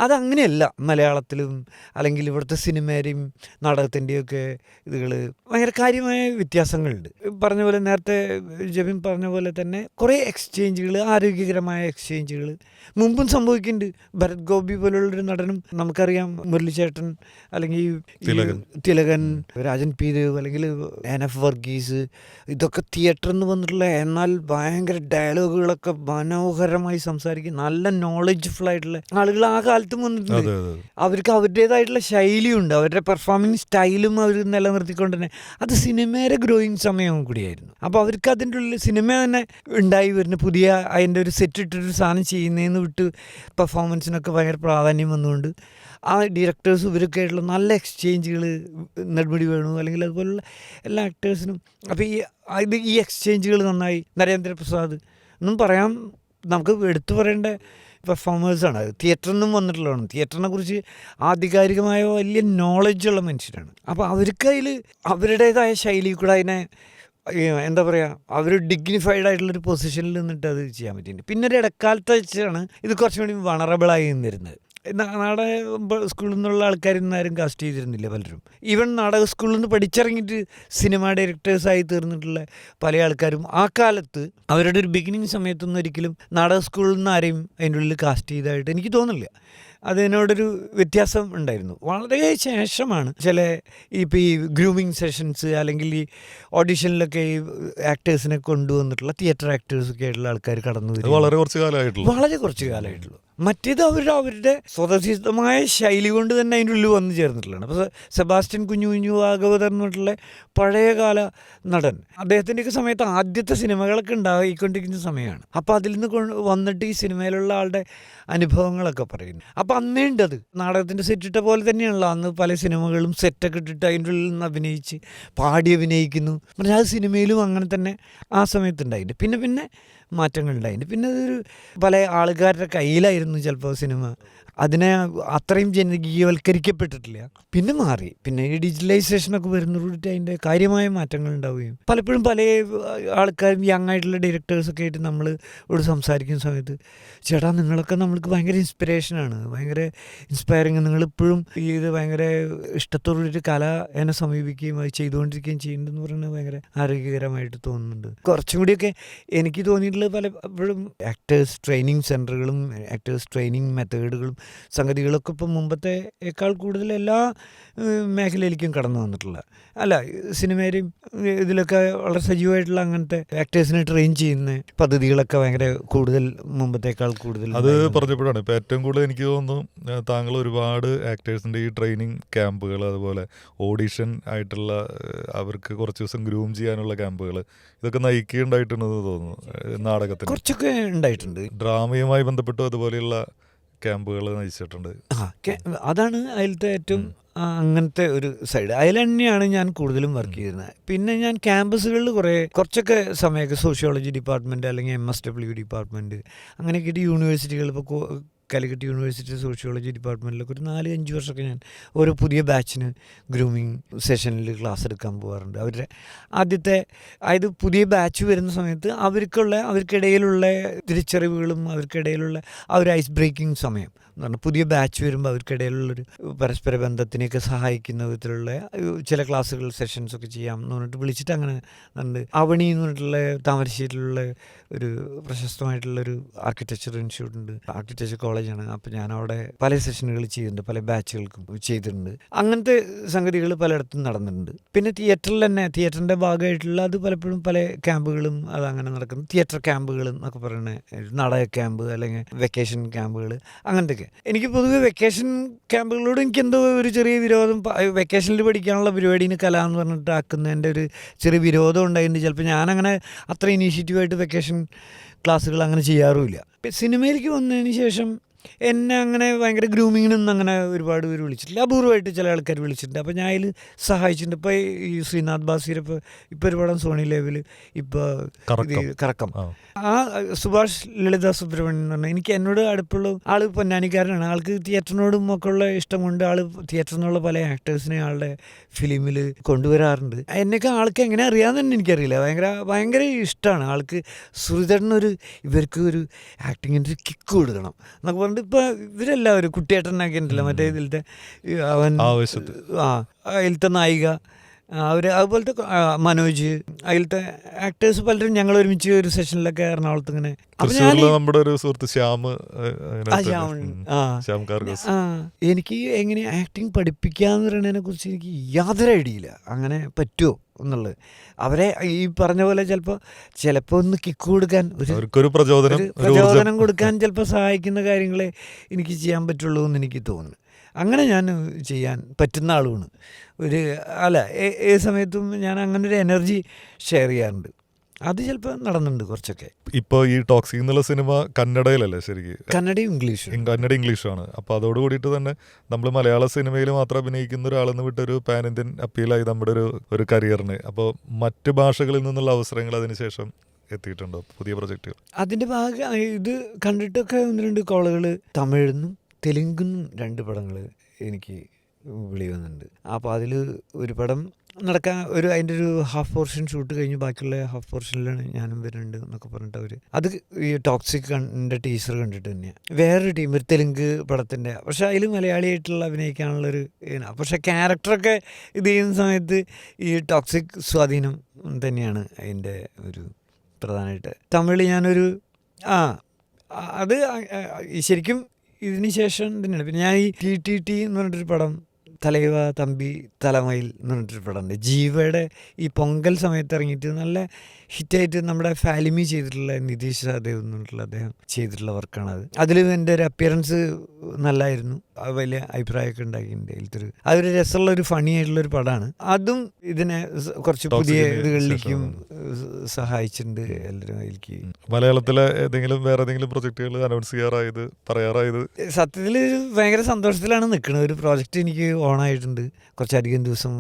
അതങ്ങനെയല്ല മലയാളത്തിലും അല്ലെങ്കിൽ ഇവിടുത്തെ സിനിമയുടെയും നാടകത്തിൻ്റെയൊക്കെ ഇതുകൾ ഭയങ്കര കാര്യമായ വ്യത്യാസങ്ങളുണ്ട്. പറഞ്ഞ പോലെ നേരത്തെ ജബിൻ പറഞ്ഞ പോലെ തന്നെ കുറേ എക്സ്ചേഞ്ചുകൾ, ആരോഗ്യകരമായ എക്സ്ചേഞ്ചുകൾ മുമ്പും സംഭവിക്കുന്നുണ്ട്. ഭരത് ഗോപി പോലുള്ളൊരു നടനും നമുക്കറിയാം, മുരളിച്ചേട്ടൻ അല്ലെങ്കിൽ തിലകൻ, രാജൻ പി ദേവ് അല്ലെങ്കിൽ NF വർഗീസ്, ഇതൊക്കെ തിയേറ്ററിൽ നിന്ന് വന്നിട്ടുള്ള എന്നാൽ ഭയങ്കര ഡയലോഗുകളൊക്കെ മനോഹരമായി സംസാരിക്കും, നല്ല നോളജ്ഫുൾ ആയിട്ടുള്ള ആളുകൾ ആ കാലത്തും വന്നിട്ടുണ്ട്. അവർക്ക് അവരുടേതായിട്ടുള്ള ശൈലിയുണ്ട്, അവരുടെ പെർഫോമിങ് സ്റ്റൈലും അവർ നിലനിർത്തിക്കൊണ്ട് തന്നെ അത് സിനിമയുടെ ഗ്രോയിങ് സമയവും കൂടിയായിരുന്നു. അപ്പോൾ അവർക്ക് അതിൻ്റെ ഉള്ളിൽ സിനിമ തന്നെ ഉണ്ടായി വരുന്ന പുതിയ അതിൻ്റെ ഒരു സെറ്റ് ഇട്ടിട്ടൊരു സാധനം ചെയ്യുന്നതെന്ന് വിട്ട് പെർഫോമൻസിനൊക്കെ ഭയങ്കര പ്രാധാന്യം വന്നുകൊണ്ട് ആ ഡയറക്ടേഴ്സും ഇവരൊക്കെ ആയിട്ടുള്ള നല്ല എക്സ്ചേഞ്ചുകൾ, നെടുമുടി വേണു അല്ലെങ്കിൽ അതുപോലുള്ള എല്ലാ ആക്ടേഴ്സിനും. അപ്പോൾ ഈ എക്സ്ചേഞ്ചുകൾ നന്നായി. നരേന്ദ്രപ്രസാദ് എന്നും പറയാം, നമുക്ക് എടുത്തു പറയേണ്ട പെർഫോമേഴ്സാണ്. അത് തിയേറ്ററിൽ നിന്നും വന്നിട്ടുള്ളതാണ്. തിയേറ്ററിനെ കുറിച്ച് ആധികാരികമായ വലിയ നോളജുള്ള മനുഷ്യരാണ്. അപ്പോൾ അവർക്ക് അതിൽ അവരുടേതായ ശൈലി കൂടെ അതിനെ എന്താ പറയുക, അവർ ഡിഗ്നിഫൈഡ് ആയിട്ടുള്ളൊരു പൊസിഷനിൽ നിന്നിട്ട് അത് ചെയ്യാൻ പറ്റിയിട്ടുണ്ട്. പിന്നെ ഒരു ഇടക്കാലത്ത് വെച്ചാണ് ഇത് കുറച്ചും കൂടി വണറബിളായി നിന്നിരുന്നത്. നാടക സ്കൂളിൽ നിന്നുള്ള ആൾക്കാരൊന്നും ആരും കാസ്റ്റ് ചെയ്തിരുന്നില്ല പലരും. ഈവൻ നാടക സ്കൂളിൽ നിന്ന് പഠിച്ചിറങ്ങിയിട്ട് സിനിമ ഡയറക്ടേഴ്സായി തീർന്നിട്ടുള്ള പല ആൾക്കാരും ആ കാലത്ത് അവരുടെ ഒരു ബിഗിനിങ് സമയത്തൊന്നും ഒരിക്കലും നാടക സ്കൂളിൽ നിന്ന് ആരെയും അതിൻ്റെ ഉള്ളിൽ കാസ്റ്റ് ചെയ്തതായിട്ട് എനിക്ക് തോന്നുന്നില്ല. അതിനോടൊരു വ്യത്യാസം ഉണ്ടായിരുന്നു. വളരെ ശേഷമാണ് ചില ഇപ്പോൾ ഈ ഗ്രൂമിങ് സെഷൻസ് അല്ലെങ്കിൽ ഈ ഓഡിഷനിലൊക്കെ ഈ ആക്ടേഴ്സിനെ കൊണ്ടുവന്നിട്ടുള്ള തിയേറ്റർ ആക്ടേഴ്സൊക്കെ ആയിട്ടുള്ള ആൾക്കാർ കടന്നു വരും. വളരെ കുറച്ച് കാലമായിട്ടുള്ളൂ. മറ്റേത് അവരുടെ സ്വതസിദ്ധമായ ശൈലി കൊണ്ട് തന്നെ അതിൻ്റെ ഉള്ളിൽ വന്നു ചേർന്നിട്ടുള്ളതാണ്. അപ്പോൾ സെബാസ്റ്റ്യൻ കുഞ്ഞു ഭാഗവതർ എന്നിട്ടുള്ള പഴയകാല നടൻ, അദ്ദേഹത്തിൻ്റെയൊക്കെ സമയത്ത് ആദ്യത്തെ സിനിമകളൊക്കെ ഉണ്ടായിക്കൊണ്ടിരിക്കുന്ന സമയമാണ്. അപ്പോൾ അതിൽ നിന്ന് വന്നിട്ട് ഈ സിനിമയിലുള്ള ആളുടെ അനുഭവങ്ങളൊക്കെ പറയുന്നു. അപ്പോൾ അന്നേ ഉണ്ടത് നാടകത്തിൻ്റെ സെറ്റിട്ട പോലെ തന്നെയാണല്ലോ അന്ന് പല സിനിമകളും സെറ്റൊക്കെ ഇട്ടിട്ട് അതിൻ്റെ ഉള്ളിൽ നിന്ന് അഭിനയിച്ച് പാടി അഭിനയിക്കുന്നു. പറഞ്ഞാൽ അത് സിനിമയിലും അങ്ങനെ തന്നെ ആ സമയത്തുണ്ടായിട്ടുണ്ട്. പിന്നെ മാറ്റങ്ങളുണ്ടായിട്ടുണ്ട്. പിന്നെ അതൊരു പല ആൾക്കാരുടെ കയ്യിലായിരുന്നു ചിലപ്പോൾ സിനിമ. അതിനെ അത്രയും ജനകീയവൽക്കരിക്കപ്പെട്ടിട്ടില്ല. പിന്നെ മാറി. പിന്നെ ഈ ഡിജിറ്റലൈസേഷനൊക്കെ വരുന്നതോടുകൂടി അതിൻ്റെ കാര്യമായ മാറ്റങ്ങൾ ഉണ്ടാവുകയും പലപ്പോഴും പല ആൾക്കാരും യങ് ആയിട്ടുള്ള ഡയറക്ടേഴ്സൊക്കെ ആയിട്ട് നമ്മൾ ഇവിടെ സംസാരിക്കുന്ന സമയത്ത്, ചേട്ടാ നിങ്ങളൊക്കെ നമ്മൾക്ക് ഭയങ്കര ഇൻസ്പിറേഷനാണ്, ഭയങ്കര ഇൻസ്പയറിങ്, നിങ്ങളിപ്പോഴും ഇത് ഭയങ്കര ഇഷ്ടത്തോടുകൂടി കല എന്നെ സമീപിക്കുകയും അത് ചെയ്തുകൊണ്ടിരിക്കുകയും ചെയ്യുന്നുണ്ടെന്ന് പറയുന്നത് ഭയങ്കര ആരോഗ്യകരമായിട്ട് തോന്നുന്നുണ്ട്. കുറച്ചും കൂടിയൊക്കെ എനിക്ക് തോന്നിയിട്ടുള്ളത് പലപ്പോഴും ആക്ടേഴ്സ് ട്രെയിനിങ് സെൻറ്ററുകളും ആക്ടേഴ്സ് ട്രെയിനിങ് മെത്തേഡുകളും സംഗതികളൊക്കെ ഇപ്പം മുമ്പത്തേക്കാൾ കൂടുതൽ എല്ലാ മേഖലയിലേക്കും കടന്നു വന്നിട്ടുള്ള, അല്ല സിനിമയിലും ഇതിലൊക്കെ വളരെ സജീവമായിട്ടുള്ള അങ്ങനത്തെ ആക്ടേഴ്സിനെ ട്രെയിൻ ചെയ്യുന്ന പദ്ധതികളൊക്കെ ഭയങ്കര കൂടുതൽ മുമ്പത്തേക്കാൾ കൂടുതൽ. അത് പറഞ്ഞപ്പോഴാണ് ഇപ്പം ഏറ്റവും കൂടുതൽ എനിക്ക് തോന്നുന്നു താങ്കൾ ഒരുപാട് ആക്ടേഴ്സിൻ്റെ ഈ ട്രെയിനിങ് ക്യാമ്പുകൾ, അതുപോലെ ഓഡിഷൻ ആയിട്ടുള്ള അവർക്ക് കുറച്ച് ദിവസം ഗ്രൂം ചെയ്യാനുള്ള ക്യാമ്പുകൾ, ഇതൊക്കെ നയിക്കുകയുണ്ടായിട്ടുണ്ടെന്ന് തോന്നുന്നു നാടകത്തിന്. കുറച്ചൊക്കെ ഉണ്ടായിട്ടുണ്ട്. ഡ്രാമയുമായി ബന്ധപ്പെട്ടും അതുപോലെയുള്ള ക്യാമ്പുകൾ നയിച്ചിട്ടുണ്ട്. അതാണ് അതിലത്തെ ഏറ്റവും അങ്ങനത്തെ ഒരു സൈഡ്. അതിൽ തന്നെയാണ് ഞാൻ കൂടുതലും വർക്ക് ചെയ്തിരുന്നത്. പിന്നെ ഞാൻ ക്യാമ്പസുകളിൽ കുറച്ചൊക്കെ സമയമൊക്കെ സോഷ്യോളജി ഡിപ്പാർട്ട്മെൻറ്റ് അല്ലെങ്കിൽ MSW ഡിപ്പാർട്ട്മെൻറ്റ് അങ്ങനെയൊക്കെ യൂണിവേഴ്സിറ്റികൾ, ഇപ്പോൾ കാലിക്കറ്റ് യൂണിവേഴ്സിറ്റി സോഷ്യോളജി ഡിപ്പാർട്ട്മെൻറ്റിലൊക്കെ ഒരു 4-5 വർഷമൊക്കെ ഞാൻ ഓരോ പുതിയ ബാച്ചിന് ഗ്രൂമിങ് സെഷനിൽ ക്ലാസ് എടുക്കാൻ പോകാറുണ്ട്. അവരുടെ ആദ്യത്തെ അതായത് പുതിയ ബാച്ച് വരുന്ന സമയത്ത് അവർക്കിടയിലുള്ള തിരിച്ചറിവുകളും അവർക്കിടയിലുള്ള ആ ഒരു ഐസ് ബ്രേക്കിംഗ് സമയം എന്ന് പറഞ്ഞാൽ പുതിയ ബാച്ച് വരുമ്പോൾ അവർക്കിടയിലുള്ളൊരു പരസ്പര ബന്ധത്തിനെയൊക്കെ സഹായിക്കുന്ന വിധത്തിലുള്ള ചില ക്ലാസ്സുകൾ സെഷൻസൊക്കെ ചെയ്യാം എന്ന് പറഞ്ഞിട്ട് വിളിച്ചിട്ട് അങ്ങനെ ഉണ്ട്. അവണി എന്ന് പറഞ്ഞിട്ടുള്ള താമരശ്ശേരിയിലുള്ള ഒരു പ്രശസ്തമായിട്ടുള്ളൊരു ആർക്കിടെക്ചർ ഇൻസ്റ്റിറ്റ്യൂട്ട് ഉണ്ട്, ആർക്കിടെക്ചർ കോളേജാണ്. അപ്പോൾ ഞാൻ അവിടെ പല സെഷനുകൾ ചെയ്യുന്നുണ്ട്, പല ബാച്ചുകൾക്കും ചെയ്തിട്ടുണ്ട്. അങ്ങനത്തെ സംഗതികൾ പലയിടത്തും നടന്നിട്ടുണ്ട്. പിന്നെ തിയേറ്ററിൽ തന്നെ തിയേറ്ററിൻ്റെ ഭാഗമായിട്ടുള്ള അത് പലപ്പോഴും പല ക്യാമ്പുകളും അതങ്ങനെ നടക്കുന്നു. തിയേറ്റർ ക്യാമ്പുകൾ എന്നൊക്കെ പറയുന്നത് നാടക ക്യാമ്പ് അല്ലെങ്കിൽ വെക്കേഷൻ ക്യാമ്പുകൾ അങ്ങനത്തെ. എനിക്ക് പൊതുവെ വെക്കേഷൻ ക്യാമ്പുകളോട് എനിക്ക് എന്തോ ഒരു ചെറിയ വിരോധം, വെക്കേഷനിൽ പഠിക്കാനുള്ള പരിപാടിന് കല എന്ന് പറഞ്ഞിട്ട് ആക്കുന്നതിൻ്റെ ഒരു ചെറിയ വിരോധം ഉണ്ടായിട്ടുണ്ട്. ചിലപ്പോൾ ഞാനങ്ങനെ അത്ര ഇനീഷ്യേറ്റീവായിട്ട് വെക്കേഷൻ ക്ലാസ്സുകൾ അങ്ങനെ ചെയ്യാറുമില്ല. സിനിമയിലേക്ക് വന്നതിന് ശേഷം എന്നെ അങ്ങനെ ഭയങ്കര ഗ്രൂമിങ്ങിനൊന്നും അങ്ങനെ ഒരുപാട് പേര് വിളിച്ചിട്ടില്ല. അപൂർവമായിട്ട് ചില ആൾക്കാർ വിളിച്ചിട്ടുണ്ട്. അപ്പോൾ ഞാൻ അതിൽ സഹായിച്ചിട്ടുണ്ട്. ഇപ്പോൾ ഈ ശ്രീനാഥ് ബാസിയുടെ ഇപ്പോൾ ഒരു പടം സോണി ലേവിൽ ഇപ്പോൾ കറക്കം, ആ സുഭാഷ് ലളിത സുബ്രഹ്മണ്യൻ എന്ന് പറഞ്ഞാൽ എനിക്ക് എന്നോട് അടുപ്പുള്ള ആൾ പൊന്നാനിക്കാരനാണ്. ആൾക്ക് തിയേറ്ററിനോടും ഒക്കെ ഉള്ള ഇഷ്ടമുണ്ട്. ആൾ തിയേറ്ററിൽ നിന്നുള്ള പല ആക്ടേഴ്സിനെ ആളുടെ ഫിലിമിൽ കൊണ്ടുവരാറുണ്ട്. എന്നൊക്കെ ആൾക്ക് എങ്ങനെ അറിയാമെന്ന് തന്നെ എനിക്കറിയില്ല. ഭയങ്കര ഇഷ്ടമാണ് ആൾക്ക്. സുഹൃത്തേട്ടനൊരു ഇവർക്ക് ഒരു ആക്ടിങ്ങിൻ്റെ ഒരു കിക്ക് കൊടുക്കണം എന്നൊക്കെ പറഞ്ഞിട്ട് ഇപ്പോൾ ഇവരെല്ലാവരും കുട്ടിയേട്ടനൊക്കെ ഉണ്ടല്ലോ മറ്റേ ഇതിലത്തെ അവൻ അതിലത്തെ നായിക അതുപോലത്തെ മനോജ്, അതിലത്തെ ആക്ടേഴ്സ് പലരും ഞങ്ങൾ ഒരുമിച്ച് ഒരു സെഷനിലൊക്കെ എറണാകുളത്ത് ഇങ്ങനെ. നമ്മുടെ ഒരു സുഹൃത്ത് എനിക്ക് എങ്ങനെ ആക്ടിങ് പഠിപ്പിക്കാന്ന് പറയുന്നതിനെ കുറിച്ച് എനിക്ക് യാതൊരു ഐഡിയ ഇല്ല. അങ്ങനെ പറ്റുമോ എന്നുള്ളത് അവരെ ഈ പറഞ്ഞ പോലെ ചിലപ്പോൾ ഒന്ന് കിക്ക് കൊടുക്കാൻ ഒരു പ്രചോദനം കൊടുക്കാൻ ചിലപ്പോൾ സഹായിക്കുന്ന കാര്യങ്ങളെ എനിക്ക് ചെയ്യാൻ പറ്റുള്ളൂ എന്ന് എനിക്ക് തോന്നുന്നു. അങ്ങനെ ഞാൻ ചെയ്യാൻ പറ്റുന്ന ആളുമാണ്. ഏത് സമയത്തും ഞാൻ അങ്ങനെ ഒരു എനർജി ഷെയർ ചെയ്യാറുണ്ട്. അത് ചിലപ്പോൾ നടന്നുണ്ട് കുറച്ചൊക്കെ. ഇപ്പോൾ ഈ ടോക്സിക് എന്നുള്ള സിനിമ കന്നഡയിലല്ലേ ശരിക്കും? കന്നഡയും ഇംഗ്ലീഷുമാണ്. അപ്പോൾ അതോട് കൂടിയിട്ട് തന്നെ നമ്മൾ മലയാള സിനിമയിൽ മാത്രം അഭിനയിക്കുന്ന ഒരാളെന്ന് വിട്ടൊരു പാൻ ഇന്ത്യൻ അപ്പീലായി നമ്മുടെ ഒരു കരിയറിന്. അപ്പോൾ മറ്റ് ഭാഷകളിൽ നിന്നുള്ള അവസരങ്ങൾ അതിനുശേഷം എത്തിയിട്ടുണ്ടോ പുതിയ പ്രൊജക്റ്റുകൾ? അതിൻ്റെ ഭാഗം ഇത് കണ്ടിട്ടൊക്കെ 1-2 കോളുകൾ തമിഴിന്നും തെലുങ്കുന്നും 2 പടങ്ങൾ എനിക്ക് വിളി വന്നിട്ടുണ്ട്. അപ്പോൾ അതിൽ ഒരു പടം നടക്കാൻ അതിൻ്റെ ഒരു ഹാഫ് പോർഷൻ ഷൂട്ട് കഴിഞ്ഞ് ബാക്കിയുള്ള ഹാഫ് പോർഷനിലാണ് ഞാനും വരുന്നുണ്ട് എന്നൊക്കെ പറഞ്ഞിട്ട് അവർ അത് ഈ ടോക്സിക് ടീസർ കണ്ടിട്ട് തന്നെയാണ്. വേറൊരു ടീം ഒരു തെലുങ്ക് പടത്തിൻ്റെ, പക്ഷേ അതിൽ മലയാളിയായിട്ടുള്ള അഭിനയിക്കാനുള്ളൊരു പക്ഷേ ക്യാരക്ടറൊക്കെ ഇത് ചെയ്യുന്ന സമയത്ത് ഈ ടോക്സിക് സ്വാധീനം തന്നെയാണ് അതിൻ്റെ ഒരു പ്രധാനമായിട്ട്. തമിഴ് ഞാനൊരു അത് ശരിക്കും ഇതിന് ശേഷം തന്നെയാണ്. പിന്നെ ഞാൻ ഈ ടി എന്ന് പറഞ്ഞിട്ടൊരു പടം, തലൈവ തമ്പി തലമയിൽ എന്ന് പറഞ്ഞിട്ടൊരു പടമുണ്ട്, ജീവയുടെ ഈ പൊങ്കൽ സമയത്ത് ഇറങ്ങിയിട്ട് നല്ല ഹിറ്റായിട്ട് നമ്മുടെ ഫാലിമി ചെയ്തിട്ടുള്ള നിതീഷ് സഹദേവ് എന്നിട്ടുള്ള അദ്ദേഹം ചെയ്തിട്ടുള്ള വർക്കാണത്. അതിലും എൻ്റെ ഒരു അപ്പിയറൻസ് നല്ലതായിരുന്നു, വലിയ അഭിപ്രായമൊക്കെ ഉണ്ടാക്കിയിട്ടുണ്ട്. അതിലത്തൊരു അതൊരു രസമുള്ളൊരു ഫണി ആയിട്ടുള്ളൊരു പടമാണ്. അതും ഇതിനെ കുറച്ച് പുതിയ ഇതുകളിലേക്കും സഹായിച്ചിട്ടുണ്ട് എല്ലാവരും. അതിലേക്ക് മലയാളത്തിലെ വേറെ ഏതെങ്കിലും പ്രൊജക്ടുകൾ അനൗൺസ് പറയാറായത്? സത്യത്തിൽ ഭയങ്കര സന്തോഷത്തിലാണ് നിൽക്കുന്നത്. ഒരു പ്രോജക്റ്റ് എനിക്ക് ഓണായിട്ടുണ്ട്, കുറച്ചധികം ദിവസം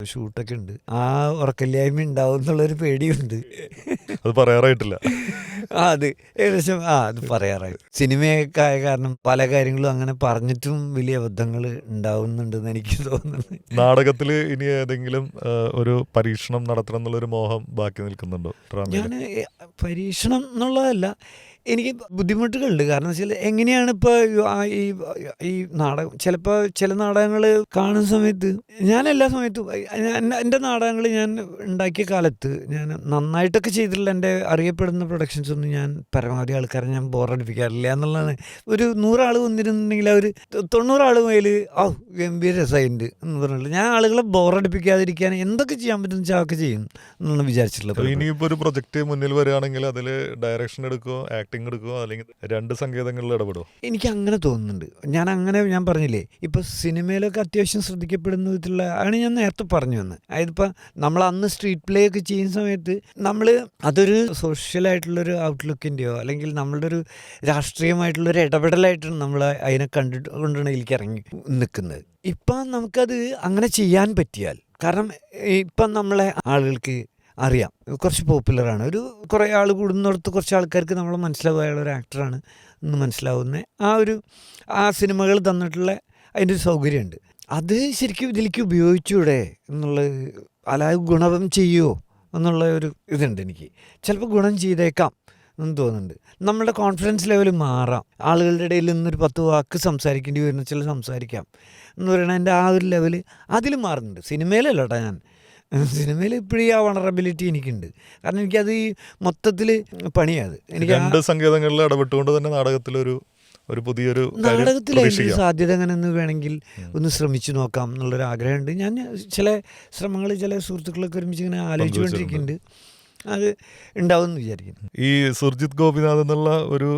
ഷൂട്ടൊക്കെ ഉണ്ട്. ആ ഉറക്കല്ലായ്മ ഉണ്ടാവും എന്നുള്ളൊരു പേടിയുണ്ട്. അത് പറയാറായിട്ടില്ല. അത് ഏകദേശം അത് പറയാറായി. സിനിമയൊക്കെ ആയ കാരണം പല കാര്യങ്ങളും അങ്ങനെ പറഞ്ഞിട്ടും വലിയ അബദ്ധങ്ങൾ ഉണ്ടാവുന്നുണ്ടെന്ന് എനിക്ക് തോന്നുന്നു. നാടകത്തിൽ ഇനി ഏതെങ്കിലും ഒരു പരീക്ഷണം നടത്തണം എന്നുള്ളൊരു മോഹം ബാക്കി നിൽക്കുന്നുണ്ടോ? ഞാൻ പരീക്ഷണം എന്നുള്ളതല്ല, എനിക്ക് ബുദ്ധിമുട്ടുകളുണ്ട്. കാരണം വെച്ചാൽ എങ്ങനെയാണ് ഇപ്പോൾ ഈ നാടകം ചില നാടകങ്ങൾ കാണുന്ന സമയത്ത് ഞാൻ എല്ലാ സമയത്തും എൻ്റെ നാടകങ്ങൾ ഞാൻ ഉണ്ടാക്കിയ കാലത്ത് ഞാൻ നന്നായിട്ടൊക്കെ ചെയ്തിട്ടുള്ള എൻ്റെ അറിയപ്പെടുന്ന പ്രൊഡക്ഷൻസ് ഒന്നും ഞാൻ പരമാവധി ആൾക്കാരെ ഞാൻ ബോറടിപ്പിക്കാറില്ല എന്നുള്ളതാണ്. ഒരു 100 ആൾ വന്നിരുന്നുണ്ടെങ്കിൽ അവർ 90 ആൾ മേൽ ഗംഭീര രസമായിട്ടുണ്ട് എന്ന് പറഞ്ഞില്ല. ഞാൻ ആളുകളെ ബോറടിപ്പിക്കാതിരിക്കാൻ എന്തൊക്കെ ചെയ്യാൻ പറ്റുന്ന വെച്ചാൽ അതൊക്കെ ചെയ്യും എന്നാണ് വിചാരിച്ചിട്ടുള്ളത്. ഇനിയിപ്പോൾ ഒരു പ്രൊജക്റ്റ് മുന്നിൽ വരികയാണെങ്കിൽ അതിൽ ഡയറക്ഷൻ എടുക്കുമോ, ആക്ടിങ് എടുക്കുമോ, അല്ലെങ്കിൽ 2 സങ്കേതങ്ങളിൽ ഇടപെടുമോ? എനിക്ക് അങ്ങനെ തോന്നുന്നുണ്ട്. ഞാൻ പറഞ്ഞില്ലേ, ഇപ്പോൾ സിനിമയിലൊക്കെ അത്യാവശ്യം ശ്രദ്ധിക്കപ്പെടുന്ന വിധത്തിലുള്ള ആണ് ഞാൻ നേരത്തെ പറഞ്ഞു വന്നത്. അതിപ്പോൾ നമ്മൾ അന്ന് സ്ട്രീറ്റ് പ്ലേ ഒക്കെ ചെയ്യുന്ന സമയത്ത് നമ്മൾ അതൊരു സോഷ്യലായിട്ടുള്ളൊരു ഔട്ട്ലുക്കിൻ്റെയോ അല്ലെങ്കിൽ നമ്മളുടെ ഒരു രാഷ്ട്രീയമായിട്ടുള്ളൊരു ഇടപെടലായിട്ടാണ് നമ്മൾ അതിനെ കൊണ്ടാണ് ഇതിലേക്ക് ഇറങ്ങി നിൽക്കുന്നത്. ഇപ്പം നമുക്കത് അങ്ങനെ ചെയ്യാൻ പറ്റിയാൽ, കാരണം ഇപ്പം നമ്മളെ ആളുകൾക്ക് അറിയാം, കുറച്ച് പോപ്പുലറാണ്, ഒരു കുറേ ആൾ കൂടുന്നിടത്ത് കുറച്ച് ആൾക്കാർക്ക് നമ്മൾ മനസ്സിലാവുകയുള്ള ഒരു ആക്ടറാണ് എന്ന് മനസ്സിലാവുന്ന ആ സിനിമകൾ തന്നിട്ടുള്ള അതിൻ്റെ ഒരു സൗകര്യമുണ്ട്. അത് ശരിക്കും ഇതിലേക്ക് ഉപയോഗിച്ചൂടെ എന്നുള്ളത്, അല്ലാതെ ഗുണം ചെയ്യുമോ എന്നുള്ള ഒരു ഇതുണ്ട് എനിക്ക്. ചിലപ്പോൾ ഗുണം ചെയ്തേക്കാം എന്ന് തോന്നുന്നുണ്ട്. നമ്മളുടെ കോൺഫിഡൻസ് ലെവൽ മാറാം. ആളുകളുടെ ഇടയിൽ നിന്നൊരു 10 വാക്ക് സംസാരിക്കേണ്ടി വരുന്ന ചില സംസാരിക്കാം എന്ന് പറയുന്നത് എൻ്റെ ആ ഒരു ലെവൽ അതിൽ മാറുന്നുണ്ട്. സിനിമയിലല്ല കേട്ടോ, സിനിമയിൽ ഇപ്പോഴും ആ വണറബിലിറ്റി എനിക്കുണ്ട്. കാരണം എനിക്കത് ഈ മൊത്തത്തിൽ പണിയാത്. എനിക്ക് 2 സങ്കേതങ്ങളിൽ ഇടപെട്ടുകൊണ്ട് തന്നെ നാടകത്തിലൊരു പുതിയൊരു നാടകത്തിൽ അതിൻ്റെ സാധ്യത അങ്ങനെ ഒന്ന് വേണമെങ്കിൽ ഒന്ന് ശ്രമിച്ചു നോക്കാം എന്നുള്ളൊരു ആഗ്രഹമുണ്ട്. ഞാൻ ചില ശ്രമങ്ങൾ ചില സുഹൃത്തുക്കളൊക്കെ ഒരുമിച്ച് ഇങ്ങനെ ആലോചിച്ചുകൊണ്ടിരിക്കുന്നുണ്ട്. അത് ഉണ്ടാവുമെന്ന് വിചാരിക്കുന്നു. ഈ സുർജിത് ഗോപിനാഥ് എന്നുള്ള ഒരു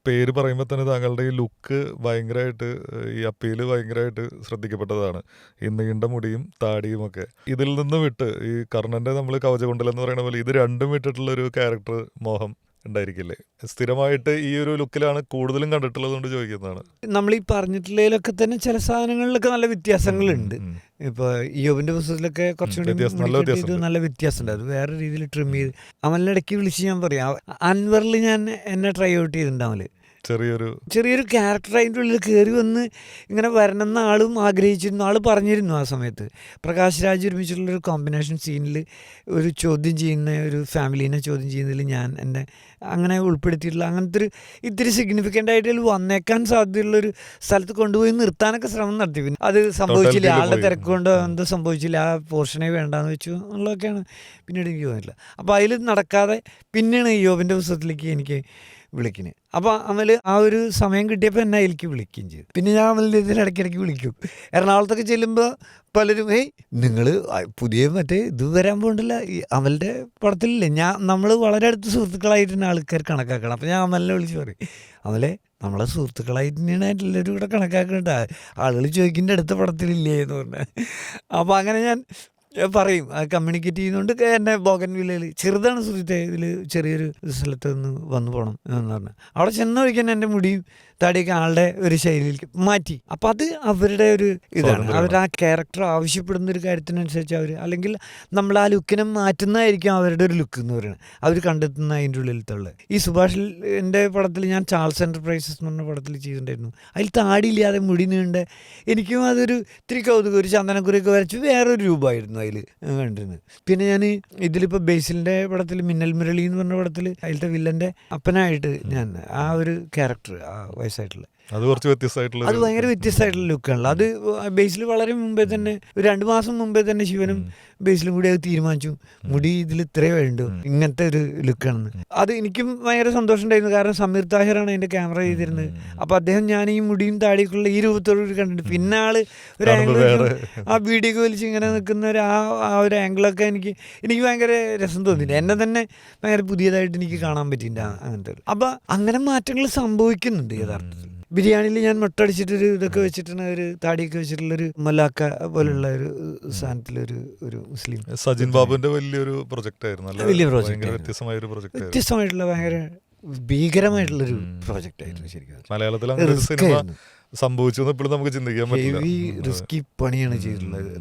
പേര് പറയുമ്പോൾ തന്നെ താങ്കളുടെ ഈ ലുക്ക് ഭയങ്കരമായിട്ട്, ഈ അപ്പീൽ ഭയങ്കരമായിട്ട് ശ്രദ്ധിക്കപ്പെട്ടതാണ്. ഈ നീണ്ട മുടിയും താടിയും ഒക്കെ. ഇതിൽ നിന്ന് വിട്ട് ഈ കർണൻ്റെ നമ്മൾ കവചകുണ്ടലെന്ന് പറയുന്ന പോലെ ഇത് രണ്ടും വിട്ടിട്ടുള്ളൊരു ക്യാരക്ടർ മോഹം ഉണ്ടായിരിക്കില്ലേ? സ്ഥിരമായിട്ട് ഈ ഒരു ലുക്കിലാണ് കൂടുതലും കണ്ടിട്ടുള്ളത് കൊണ്ട് ചോദിക്കുന്നതാണ്. നമ്മൾ ഈ പറഞ്ഞിട്ടുള്ളതിലൊക്കെ തന്നെ ചില സാധനങ്ങളിലൊക്കെ നല്ല വ്യത്യാസങ്ങളുണ്ട്. ഇപ്പോൾ യോബിൻ്റെ പുസ്തകത്തിലൊക്കെ കുറച്ചുകൂടി നല്ല വ്യത്യാസമുണ്ട്. അത് വേറെ രീതിയിൽ ട്രിം ചെയ്ത് അമലിൻ്റെ ഇടയ്ക്ക് വിളിച്ച് ഞാൻ പറയാം, അൻവറിൽ ഞാൻ എന്നെ ട്രൈ ഔട്ട് ചെയ്തിട്ടുണ്ട്. അമൽ ചെറിയൊരു ക്യാരക്ടർ അതിൻ്റെ ഉള്ളിൽ കയറി വന്ന് ഇങ്ങനെ വരണമെന്ന ആളും ആഗ്രഹിച്ചിരുന്നു, ആൾ പറഞ്ഞിരുന്നു. ആ സമയത്ത് പ്രകാശ് രാജ് ഒരുമിച്ചുള്ളൊരു കോമ്പിനേഷൻ സീനിൽ ഒരു ചോദ്യം ചെയ്യുന്ന ഒരു ഫാമിലീനെ ചോദ്യം ചെയ്യുന്നതിൽ ഞാൻ എന്നെ അങ്ങനെ ഉൾപ്പെടുത്തിയിട്ടുള്ള അങ്ങനത്തെ ഇത്തിരി സിഗ്നിഫിക്കൻ്റ് ആയിട്ട് വന്നേക്കാൻ സാധ്യതയുള്ളൊരു സ്ഥലത്ത് കൊണ്ടുപോയി നിർത്താനൊക്കെ ശ്രമം നടത്തി. പിന്നെ അത് സംഭവിച്ചില്ല, ആളുടെ തിരക്ക് കൊണ്ടോ എന്തോ സംഭവിച്ചില്ല, ആ പോർഷനെ വേണ്ടാന്ന് വെച്ചു എന്നുള്ളതൊക്കെയാണ് പിന്നീട് എനിക്ക് തോന്നിയില്ല. അപ്പോൾ അതിൽ നടക്കാതെ പിന്നെയാണ് യോബിൻ്റെ പുസ്തകത്തിലേക്ക് എനിക്ക് വിളിക്കുന്നത്. അപ്പോൾ അമൽ ആ ഒരു സമയം കിട്ടിയപ്പോൾ എന്നെ അതിലേക്ക് വിളിക്കുകയും ചെയ്തു. പിന്നെ ഞാൻ അമലിൻ്റെ ഇതിന് ഇടയ്ക്കിടയ്ക്ക് വിളിക്കും. എറണാകുളത്തൊക്കെ ചെല്ലുമ്പോൾ പലരും നിങ്ങൾ പുതിയ മറ്റേ ഇത് വരാൻ പോകണ്ടല്ല, ഈ അമലിൻ്റെ പടത്തിലില്ലേ, നമ്മൾ വളരെ അടുത്ത സുഹൃത്തുക്കളായിട്ട് തന്നെ ആൾക്കാർ കണക്കാക്കണം. അപ്പോൾ ഞാൻ അമലിനെ വിളിച്ച് പറയും, അമലെ നമ്മളെ സുഹൃത്തുക്കളായിട്ട് തന്നെയാണ് എല്ലാവരും കൂടെ കണക്കാക്കേണ്ട, ആളുകൾ ചോദിക്കേണ്ട അടുത്ത പടത്തിലില്ലേ എന്ന് പറഞ്ഞാൽ. അപ്പോൾ അങ്ങനെ ഞാൻ പറയും കമ്മ്യൂണിക്കേറ്റ് ചെയ്യുന്നതുകൊണ്ട് എന്നെ ബോഗൻവില്ലയിൽ ചെറുതാണ് സുഹൃത്തെ ഇതിൽ ചെറിയൊരു സ്ഥലത്ത് നിന്ന് വന്നു പോകണം എന്ന് പറഞ്ഞു. അവിടെ ചെന്ന വഴിക്കാൻ എൻ്റെ മുടിയും താടിയൊക്കെ ആളുടെ ഒരു ശൈലിയിലേക്ക് മാറ്റി. അപ്പം അത് അവരുടെ ഒരു ഇതാണ്, അവർ ആ ക്യാരക്ടർ ആവശ്യപ്പെടുന്ന ഒരു കാര്യത്തിനനുസരിച്ച് അവർ, അല്ലെങ്കിൽ നമ്മൾ ആ ലുക്കിനെ മാറ്റുന്നതായിരിക്കും അവരുടെ ഒരു ലുക്ക് എന്ന് പറയുന്നത്, അവർ കണ്ടെത്തുന്ന അതിൻ്റെ ഉള്ളിലത്തുള്ള. ഈ സുഭാഷിൻ്റെ പടത്തിൽ ഞാൻ ചാൾസ് എൻ്റർപ്രൈസസ് എന്ന് പറഞ്ഞ പടത്തിൽ ചെയ്തിട്ടുണ്ടായിരുന്നു. അതിൽ താടിയില്ലാതെ മുടി നീണ്ട, എനിക്കും അതൊരു ഇത്തിരി കൗതുകം, ഒരു ചന്ദനക്കുറിയൊക്കെ വരച്ച് വേറൊരു രൂപമായിരുന്നു അതിൽ കണ്ടിരുന്നത്. പിന്നെ ഞാൻ ഇതിലിപ്പോൾ ബേസിലിൻ്റെ പടത്തിൽ മിന്നൽ മുരളി എന്ന് പറഞ്ഞ പടത്തിൽ അതിലത്തെ വില്ലൻ്റെ അപ്പനായിട്ട് ഞാൻ ആ ഒരു ക്യാരക്ടർ, ആ വയസ്സായിട്ടുള്ള, അത് കുറച്ച് വ്യത്യസ്തമായിട്ടുള്ള, അത് ഭയങ്കര വ്യത്യസ്തമായിട്ടുള്ള ലുക്കാണല്ലോ. അത് ബേസിൽ വളരെ മുമ്പേ തന്നെ, ഒരു 2 മാസം മുമ്പേ തന്നെ ശിവനും ബേസിലും കൂടി അത് തീരുമാനിച്ചു, മുടി ഇതിൽ ഇത്രേ വേണ്ടു, ഇങ്ങനത്തെ ഒരു ലുക്കാണെന്ന്. അത് എനിക്കും ഭയങ്കര സന്തോഷം ഉണ്ടായിരുന്നു. കാരണം സമീർ താഹിറാണ് അതിൻ്റെ ക്യാമറ ചെയ്തിരുന്നത്. അപ്പോൾ അദ്ദേഹം ഞാൻ ഈ മുടിയും താടിയൊക്കെയുള്ള ഈ രൂപത്തോട് കണ്ടിട്ട്, പിന്നെ ആള് ഒരു ആംഗിൾ, ആ വീഡിയോക്ക് വലിച്ച് ഇങ്ങനെ നിൽക്കുന്ന ഒരു ആ ഒരു ആംഗിളൊക്കെ എനിക്ക് ഭയങ്കര രസം തോന്നിയില്ല. എന്നെ തന്നെ ഭയങ്കര പുതിയതായിട്ട് എനിക്ക് കാണാൻ പറ്റിയില്ല അങ്ങനത്തെ. അപ്പം അങ്ങനെ മാറ്റങ്ങൾ സംഭവിക്കുന്നുണ്ട് യഥാർത്ഥത്തിൽ. ബിരിയാണിയിൽ ഞാൻ മുട്ടടിച്ചിട്ടൊരു ഇതൊക്കെ വെച്ചിട്ടാണ്, ഒരു താടിയൊക്കെ വെച്ചിട്ടുള്ളൊരു മലാക്ക പോലുള്ള ഒരു സാധനത്തിലൊരു ഒരു മുസ്ലിം സജിൻ ബാബുവിന്റെ വലിയൊരു പ്രൊജക്ട് ആയിരുന്നു. വലിയ പ്രോജക്റ്റ്, വ്യത്യസ്തമായിട്ടുള്ള ഭയങ്കര ഭീകരമായിട്ടുള്ളൊരു പ്രോജക്റ്റ് ആയിരുന്നു ശരിക്കും. മലയാളത്തിൽ അങ്ങനെ ഒരു സിനിമ സംഭവിച്ചു ഇപ്പോഴും നമുക്ക് ചിന്തിക്കാൻ പറ്റില്ല. ഹെവി റിസ്കി പണിയാണ് ചെയ്തിട്ടുള്ളത്.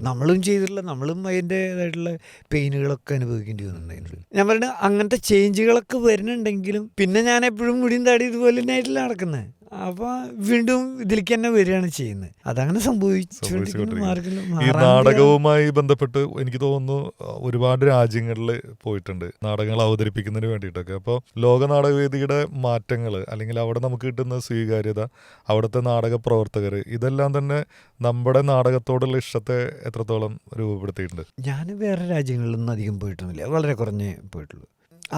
നമ്മളും അതിൻ്റെതായിട്ടുള്ള പെയിനുകളൊക്കെ അനുഭവിക്കേണ്ടി വന്നിട്ടുണ്ടായിരുന്നു. ഞാൻ പറഞ്ഞ അങ്ങനത്തെ ചേഞ്ചുകളൊക്കെ വരുന്നുണ്ടെങ്കിലും പിന്നെ ഞാൻ എപ്പോഴും മുടിയും താടി ഇതുപോലെ തന്നെ ആയിട്ടില്ല നടക്കുന്നത്. അപ്പൊ വീണ്ടും ഇതിലേക്ക് തന്നെ വരികയാണ് ചെയ്യുന്നത്. അതങ്ങനെ ഈ നാടകവുമായി ബന്ധപ്പെട്ട് എനിക്ക് തോന്നുന്നു ഒരുപാട് രാജ്യങ്ങളിൽ പോയിട്ടുണ്ട് നാടകങ്ങൾ അവതരിപ്പിക്കുന്നതിന് വേണ്ടിയിട്ടൊക്കെ. അപ്പോൾ ലോക നാടകവേദിയുടെ മാറ്റങ്ങൾ, അല്ലെങ്കിൽ അവിടെ നമുക്ക് കിട്ടുന്ന സ്വീകാര്യത, അവിടുത്തെ നാടക പ്രവർത്തകർ, ഇതെല്ലാം തന്നെ നമ്മുടെ നാടകത്തോടുള്ള ഇഷ്ടത്തെ എത്രത്തോളം രൂപപ്പെടുത്തിയിട്ടുണ്ട്? ഞാൻ വേറെ രാജ്യങ്ങളിലൊന്നും അധികം പോയിട്ടൊന്നുമില്ല, വളരെ കുറഞ്ഞേ പോയിട്ടുള്ളൂ.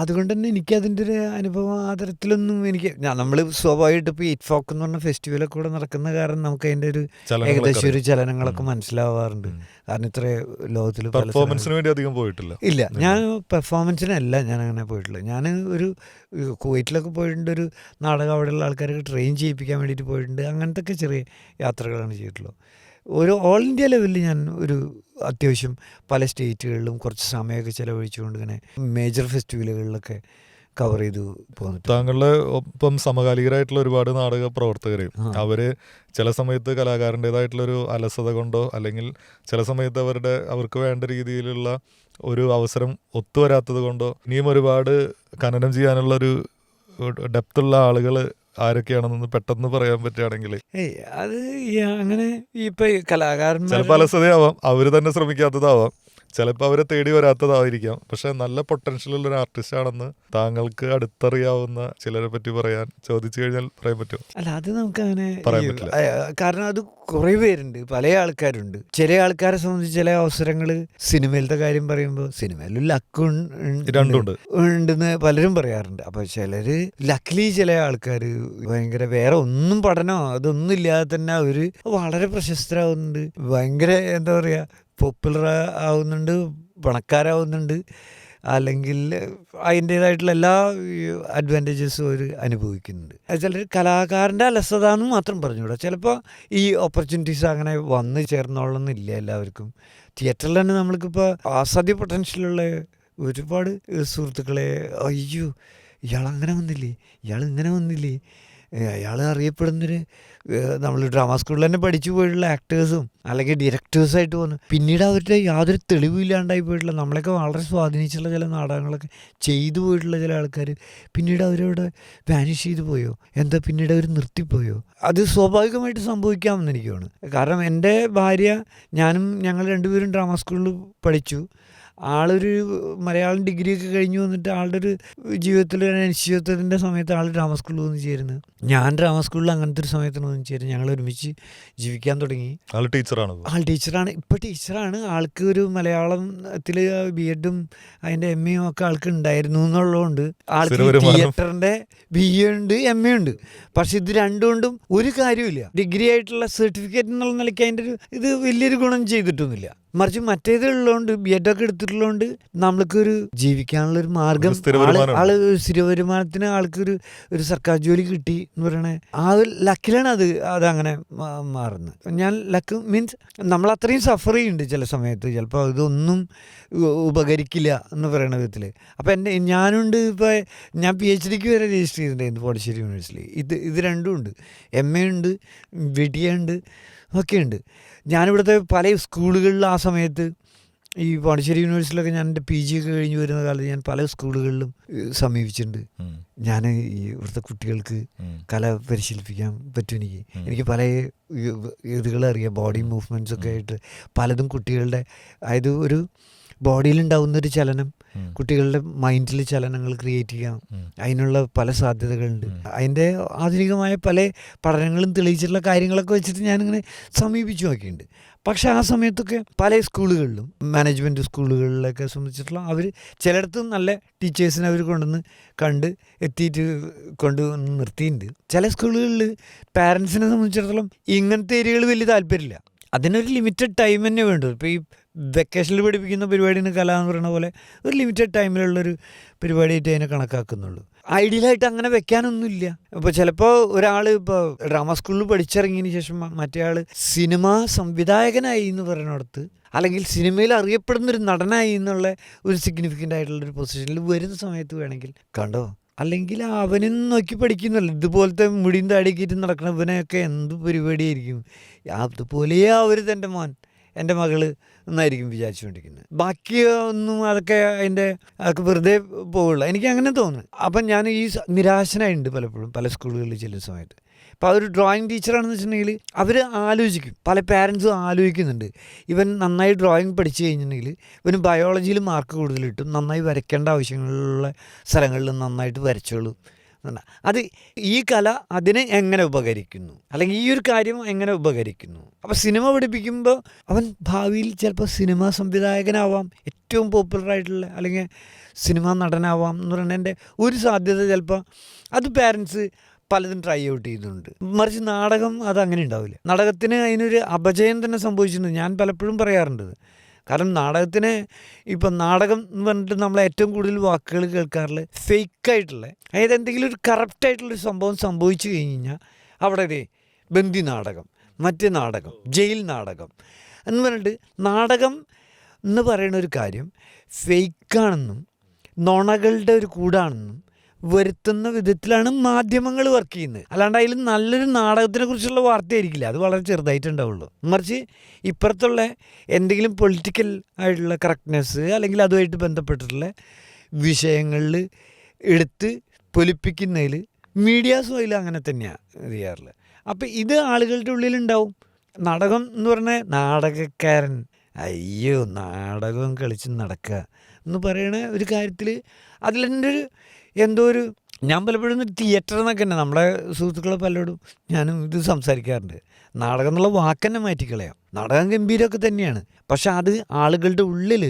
അതുകൊണ്ട് തന്നെ എനിക്കതിൻ്റെ ഒരു അനുഭവം ആ തരത്തിലൊന്നും നമ്മൾ സ്വാഭാവികമായിട്ട് ഇപ്പോൾ ഇറ്റ്ഫോക്ക് എന്ന് പറഞ്ഞ ഫെസ്റ്റിവലൊക്കെ കൂടെ നടക്കുന്ന കാരണം നമുക്ക് അതിൻ്റെ ഒരു ഏകദേശം ഒരു ചലനങ്ങളൊക്കെ മനസ്സിലാവാറുണ്ട്. കാരണം ഇത്ര ലോകത്തിൽ പെർഫോമൻസിന് വേണ്ടി അധികം പോയിട്ടില്ല. ഇല്ല, ഞാൻ പെർഫോമൻസിനല്ല ഞാൻ അങ്ങനെ പോയിട്ടുള്ളത്. ഞാൻ ഒരു കുവൈറ്റിലൊക്കെ പോയിട്ടുണ്ട്, ഒരു നാടകം അവിടെയുള്ള ആൾക്കാരൊക്കെ ട്രെയിൻ ചെയ്യിപ്പിക്കാൻ വേണ്ടിയിട്ട് പോയിട്ടുണ്ട്. അങ്ങനത്തെ ഒക്കെ ചെറിയ യാത്രകളാണ് ചെയ്തിട്ടുള്ളത്. ഒരു ഓൾ ഇന്ത്യ ലെവലിൽ ഞാൻ ഒരു അത്യാവശ്യം പല സ്റ്റേറ്റുകളിലും കുറച്ച് സമയമൊക്കെ ചിലവഴിച്ചുകൊണ്ട് ഇങ്ങനെ മേജർ ഫെസ്റ്റിവലുകളിലൊക്കെ കവർ ചെയ്തു പോകുന്നു. താങ്കളുടെ ഒപ്പം സമകാലികരായിട്ടുള്ള ഒരുപാട് നാടക പ്രവർത്തകർ, അവര് ചില സമയത്ത് കലാകാരൻ്റെതായിട്ടുള്ളൊരു അലസത കൊണ്ടോ, അല്ലെങ്കിൽ ചില സമയത്ത് അവർക്ക് വേണ്ട രീതിയിലുള്ള ഒരു അവസരം ഒത്തുവരാത്തത് കൊണ്ടോ ഇനിയും ഒരുപാട് ഖനനം ചെയ്യാനുള്ളൊരു ഡെപ്തുള്ള ആളുകൾ ആരൊക്കെയാണെന്ന് പെട്ടെന്ന് പറയാൻ പറ്റുകയാണെങ്കിൽ? അത് അങ്ങനെ ഇപ്പൊ കലാകാരന്മാർ ചിലപ്പോൾ അലസതയാവാം, അവര് തന്നെ ശ്രമിക്കാത്തതാവാം, ചിലപ്പോൾ അവരെ തേടി വരാത്തതായിരിക്കാം. പക്ഷെ നല്ല പൊട്ടൻഷ്യലുള്ള ഒരു ആർട്ടിസ്റ്റ് ആണെന്ന് താങ്കൾക്ക് അടുത്തറിയാവുന്ന ചിലരെ പറ്റി ചോദിച്ചു കഴിഞ്ഞാൽ പറയാൻ പറ്റുമോ? അല്ല, അത് നമുക്ക് അങ്ങനെ പറയാൻ പറ്റില്ല. കാരണം അത് കുറേ പേരുണ്ട്, പല ആൾക്കാരുണ്ട്. ചില ആൾക്കാരെ സംബന്ധിച്ച് ചില അവസരങ്ങൾ, സിനിമയിലത്തെ കാര്യം പറയുമ്പോൾ സിനിമയിൽ ലക്ക് ഉണ്ടെന്ന് പലരും പറയാറുണ്ട്. അപ്പൊ ചിലര് ലക്കിലി ചില ആൾക്കാർ ഭയങ്കര വേറെ ഒന്നും പഠനമോ അതൊന്നും ഇല്ലാതെ തന്നെ അവര് വളരെ പ്രശസ്തരാകുന്നുണ്ട്, ഭയങ്കര എന്താ പറയാ പോപ്പുലർ ആവുന്നുണ്ട്, പണക്കാരാവുന്നുണ്ട്, അല്ലെങ്കിൽ അതിൻ്റേതായിട്ടുള്ള എല്ലാ അഡ്വാൻറ്റേജസും അവർ അനുഭവിക്കുന്നുണ്ട്. ചിലർ കലാകാരൻ്റെ അലസത എന്ന് മാത്രം പറഞ്ഞുകൂടാ, ചിലപ്പോൾ ഈ ഓപ്പർച്യൂണിറ്റീസ് അങ്ങനെ വന്നു ചേർന്നോളന്നില്ല എല്ലാവർക്കും. തിയേറ്ററിൽ തന്നെ നമ്മൾക്കിപ്പോൾ അസാധ്യ പൊട്ടൻഷ്യലുള്ള ഒരുപാട് സുഹൃത്തുക്കളെ, അയ്യോ ഇയാളങ്ങനെ വന്നില്ലേ, ഇയാളിങ്ങനെ വന്നില്ലേ, അയാൾ അറിയപ്പെടുന്നൊരു നമ്മൾ ഡ്രാമ സ്കൂളിൽ തന്നെ പഠിച്ചു പോയിട്ടുള്ള ആക്ടേഴ്സും അല്ലെങ്കിൽ ഡയറക്ടേഴ്സായിട്ട് വന്നു, പിന്നീട് അവരുടെ യാതൊരു തെളിവില്ലാണ്ടായി പോയിട്ടുള്ള, നമ്മളെയൊക്കെ വളരെ സ്വാധീനിച്ചുള്ള ചില നാടകങ്ങളൊക്കെ ചെയ്തു പോയിട്ടുള്ള ചില ആൾക്കാർ പിന്നീട് അവരവിടെ വാനിഷ് ചെയ്തു പോയോ, എന്താ പിന്നീട് അവർ നിർത്തിപ്പോയോ? അത് സ്വാഭാവികമായിട്ട് സംഭവിക്കാമെന്ന് എനിക്ക് തോന്നുന്നു. കാരണം എൻ്റെ ഭാര്യ, ഞാനും, ഞങ്ങൾ രണ്ടുപേരും ഡ്രാമ സ്കൂളിൽ പഠിച്ചു. ആളൊരു മലയാളം ഡിഗ്രിയൊക്കെ കഴിഞ്ഞ് വന്നിട്ട് ആളുടെ ഒരു ജീവിതത്തിൽ അനിശ്ചിതത്വത്തിൻ്റെ സമയത്ത് ആൾ ഡ്രാമ സ്കൂളിൽ വന്ന് ചേരുന്നത്. ഞാൻ ഡ്രാമ സ്കൂളിൽ അങ്ങനത്തെ ഒരു സമയത്താണ് വന്ന് ചേരുന്നത്. ഞങ്ങൾ ഒരുമിച്ച് ജീവിക്കാൻ തുടങ്ങി. ആൾ ടീച്ചറാണ്, ഇപ്പോൾ ടീച്ചറാണ്. ആൾക്ക് ഒരു മലയാളത്തിൽ BEdും അതിൻ്റെ MA ഒക്കെ ആൾക്ക് ഉണ്ടായിരുന്നു എന്നുള്ളതുകൊണ്ട് ആൾക്ക് തിയേറ്ററിൻ്റെ BA ഉണ്ട്, MA ഉണ്ട്. പക്ഷെ ഇത് രണ്ടുകൊണ്ടും ഒരു കാര്യമില്ല. ഡിഗ്രി ആയിട്ടുള്ള സർട്ടിഫിക്കറ്റ് എന്നുള്ള നിലയ്ക്ക് അതിൻ്റെ ഇത് വലിയൊരു ഗുണം ചെയ്തിട്ടൊന്നുമില്ല. മറിച്ച് മറ്റേത് ഉള്ളതുകൊണ്ട് BEd ഒക്കെ എടുത്തിട്ടുള്ളതുകൊണ്ട് നമ്മൾക്കൊരു ജീവിക്കാനുള്ളൊരു മാർഗം, ഒരു സ്ഥിര വരുമാനം ആള് സ്ഥിര വരുമാനത്തിന് ആൾക്കൊരു ഒരു സർക്കാർ ജോലി കിട്ടി എന്ന് പറയണേ ആ ഒരു ലക്കിലാണ് അതങ്ങനെ മാറുന്നത്. ഞാൻ ലക്ക് മീൻസ് നമ്മൾ അത്രയും സഫർ ചെയ്യുന്നുണ്ട് ചില സമയത്ത്, ചിലപ്പോൾ ഇതൊന്നും ഉപകരിക്കില്ല എന്ന് പറയുന്ന വിധത്തിൽ. അപ്പം ഞാനുണ്ട്, ഇപ്പോൾ ഞാൻ PhD വരെ രജിസ്റ്റർ ചെയ്തിട്ടുണ്ടായിരുന്നു പോണ്ടിശ്ശേരി യൂണിവേഴ്സിറ്റിയിൽ. ഇത് രണ്ടും ഉണ്ട്, MA ഉണ്ട്, BDA ഉണ്ട്, ഒക്കെ ഉണ്ട്. ഞാനിവിടുത്തെ പല സ്കൂളുകളിൽ ആ സമയത്ത് ഈ പോണ്ടിശ്ശേരി യൂണിവേഴ്സിറ്റിയിലൊക്കെ ഞാൻ എൻ്റെ PG ഒക്കെ കഴിഞ്ഞ് വരുന്ന കാലത്ത് ഞാൻ പല സ്കൂളുകളിലും സമീപിച്ചിട്ടുണ്ട്. ഞാൻ ഈ ഇവിടുത്തെ കുട്ടികൾക്ക് കല പരിശീലിപ്പിക്കാൻ പറ്റും. എനിക്ക് പല ഇതുകളറിയാം, ബോഡി മൂവ്മെൻറ്റ്സ് ഒക്കെ ആയിട്ട് പലതും കുട്ടികളുടെ, അതായത് ഒരു ബോഡിയിലുണ്ടാവുന്നൊരു ചലനം കുട്ടികളുടെ മൈൻഡിൽ ചലനങ്ങൾ ക്രിയേറ്റ് ചെയ്യാം, അതിനുള്ള പല സാധ്യതകളുണ്ട്. അതിൻ്റെ ആധുനികമായ പല പഠനങ്ങളും തെളിയിച്ചിട്ടുള്ള കാര്യങ്ങളൊക്കെ വെച്ചിട്ട് ഞാനിങ്ങനെ സമീപിച്ചു നോക്കിയിട്ടുണ്ട്. പക്ഷേ ആ സമയത്തൊക്കെ പല സ്കൂളുകളിലും മാനേജ്മെൻറ്റ് സ്കൂളുകളിലൊക്കെ സംബന്ധിച്ചിട്ടുള്ള അവർ ചിലയിടത്തും നല്ല ടീച്ചേഴ്സിനെ അവർ കണ്ട് എത്തിയിട്ട് കൊണ്ടുവന്ന് നിർത്തിയിട്ടുണ്ട്. ചില സ്കൂളുകളിൽ പാരൻസിനെ സംബന്ധിച്ചിടത്തോളം ഇങ്ങനത്തെ ഏരിയകൾ വലിയ താല്പര്യമില്ല, അതിനൊരു ലിമിറ്റഡ് ടൈം തന്നെ വേണ്ടു. ഇപ്പോൾ ഈ വെക്കേഷനിൽ പഠിപ്പിക്കുന്ന പരിപാടിന് കല എന്ന് പറയുന്ന പോലെ ഒരു ലിമിറ്റഡ് ടൈമിലുള്ളൊരു പരിപാടിയായിട്ട് അതിനെ കണക്കാക്കുന്നുള്ളൂ. ഐഡിയലായിട്ട് അങ്ങനെ വെക്കാനൊന്നുമില്ല. ഇപ്പോൾ ചിലപ്പോൾ ഒരാൾ ഇപ്പോൾ ഡ്രാമ സ്കൂളിൽ പഠിച്ചിറങ്ങിയതിന് ശേഷം മറ്റേ ആൾ സിനിമാ സംവിധായകനായി എന്ന് പറയുന്നിടത്ത്, അല്ലെങ്കിൽ സിനിമയിൽ അറിയപ്പെടുന്നൊരു നടനായി എന്നുള്ള ഒരു സിഗ്നിഫിക്കൻ്റ് ആയിട്ടുള്ളൊരു പൊസിഷനിൽ വരുന്ന സമയത്ത് വേണമെങ്കിൽ കണ്ടോ, അല്ലെങ്കിൽ അവനും നോക്കി പഠിക്കുന്നില്ല. ഇതുപോലത്തെ മുടിയും താടിക്കിട്ട് നടക്കുന്നവനെയൊക്കെ എന്ത് പരിപാടിയായിരിക്കും, അതുപോലെയേ അവർ എൻ്റെ മകള് എന്നായിരിക്കും വിചാരിച്ചുകൊണ്ടിരിക്കുന്നത്. ബാക്കി ഒന്നും അതൊക്കെ വെറുതെ പോവുള്ളൂ, എനിക്ക് അങ്ങനെ തോന്നുന്നു. അപ്പം ഞാൻ ഈ നിരാശനായിട്ടുണ്ട് പലപ്പോഴും പല സ്കൂളുകളിൽ ചെല്ലുന്ന സമയത്ത്. ഇപ്പോൾ അതൊരു ഡ്രോയിങ് ടീച്ചറാണെന്ന് വെച്ചിട്ടുണ്ടെങ്കിൽ അവർ ആലോചിക്കും, പല പാരൻസും ആലോചിക്കുന്നുണ്ട്, ഇവൻ നന്നായി ഡ്രോയിങ് പഠിച്ചു കഴിഞ്ഞിട്ടുണ്ടെങ്കിൽ ഇവന് ബയോളജിയിൽ മാർക്ക് കൂടുതൽ കിട്ടും, നന്നായി വരയ്ക്കേണ്ട ആവശ്യങ്ങളുള്ള സ്ഥലങ്ങളിൽ നന്നായിട്ട് വരച്ചോളൂ. അത് ഈ കല അതിനെ എങ്ങനെ ഉപകരിക്കുന്നു, അല്ലെങ്കിൽ ഈ ഒരു കാര്യം എങ്ങനെ ഉപകരിക്കുന്നു. അപ്പോൾ സിനിമ പഠിപ്പിക്കുമ്പോൾ അവൻ ഭാവിയിൽ ചിലപ്പോൾ സിനിമാ സംവിധായകനാവാം, ഏറ്റവും പോപ്പുലറായിട്ടുള്ള, അല്ലെങ്കിൽ സിനിമാ നടനാവാം എന്ന് പറയുന്നതിൻ്റെ ഒരു സാധ്യത ചിലപ്പോൾ അത് പാരൻസ് പലതും ട്രൈ ഔട്ട് ചെയ്യുന്നുണ്ട്. മറിച്ച് നാടകം അതങ്ങനെ ഉണ്ടാവില്ല. നാടകത്തിന് അതിനൊരു അപജയം തന്നെ സംഭവിച്ചിട്ടുണ്ട്. ഞാൻ പലപ്പോഴും പറയാറുണ്ട്. കാരണം നാടകത്തിന് ഇപ്പം നാടകം എന്ന് പറഞ്ഞിട്ട് നമ്മൾ ഏറ്റവും കൂടുതൽ വാക്കുകൾ കേൾക്കാറുള്ള ഫേക്കായിട്ടുള്ള, അതായത് എന്തെങ്കിലും ഒരു കറപ്റ്റായിട്ടുള്ളൊരു സംഭവം സംഭവിച്ചു കഴിഞ്ഞ് കഴിഞ്ഞാൽ അവിടെ ബന്ദി നാടകം, മറ്റേ നാടകം, ജയിൽ നാടകം എന്ന് പറഞ്ഞിട്ട് നാടകം എന്ന് പറയുന്ന ഒരു കാര്യം ഫേക്കാണെന്നും നുണകളുടെ ഒരു കൂടാണെന്നും വരുത്തുന്ന വിധത്തിലാണ് മാധ്യമങ്ങൾ വർക്ക് ചെയ്യുന്നത്. അല്ലാണ്ട് അതിൽ നല്ലൊരു നാടകത്തിനെ കുറിച്ചുള്ള വാർത്തയായിരിക്കില്ല, അത് വളരെ ചെറുതായിട്ടുണ്ടാവുള്ളൂ. മറിച്ച് ഇപ്പുറത്തുള്ള എന്തെങ്കിലും പൊളിറ്റിക്കൽ ആയിട്ടുള്ള കറക്റ്റ്നെസ് അല്ലെങ്കിൽ അതുമായിട്ട് ബന്ധപ്പെട്ടിട്ടുള്ള വിഷയങ്ങളിൽ എടുത്ത് പൊലിപ്പിക്കുന്നതിൽ മീഡിയാസും അതിൽ അങ്ങനെ തന്നെയാണ് ചെയ്യാറുള്ളത്. അപ്പോൾ ഇത് ആളുകളുടെ ഉള്ളിലുണ്ടാവും. നാടകം എന്ന് പറഞ്ഞാൽ നാടകക്കാരൻ, അയ്യോ നാടകം കളിച്ച് നടക്കുക എന്ന് പറയണ ഒരു കാര്യത്തിൽ അതിലെൻ്റെ ഒരു ഞാൻ പലപ്പോഴും തിയേറ്റർ എന്നൊക്കെ തന്നെ നമ്മുടെ സുഹൃത്തുക്കളെ പലരോടും ഞാനും ഇത് സംസാരിക്കാറുണ്ട്. നാടകം എന്നുള്ള വാക്കന്നെ മാറ്റിക്കളയാം, നാടകം ഗംഭീരമൊക്കെ തന്നെയാണ്, പക്ഷെ അത് ആളുകളുടെ ഉള്ളിൽ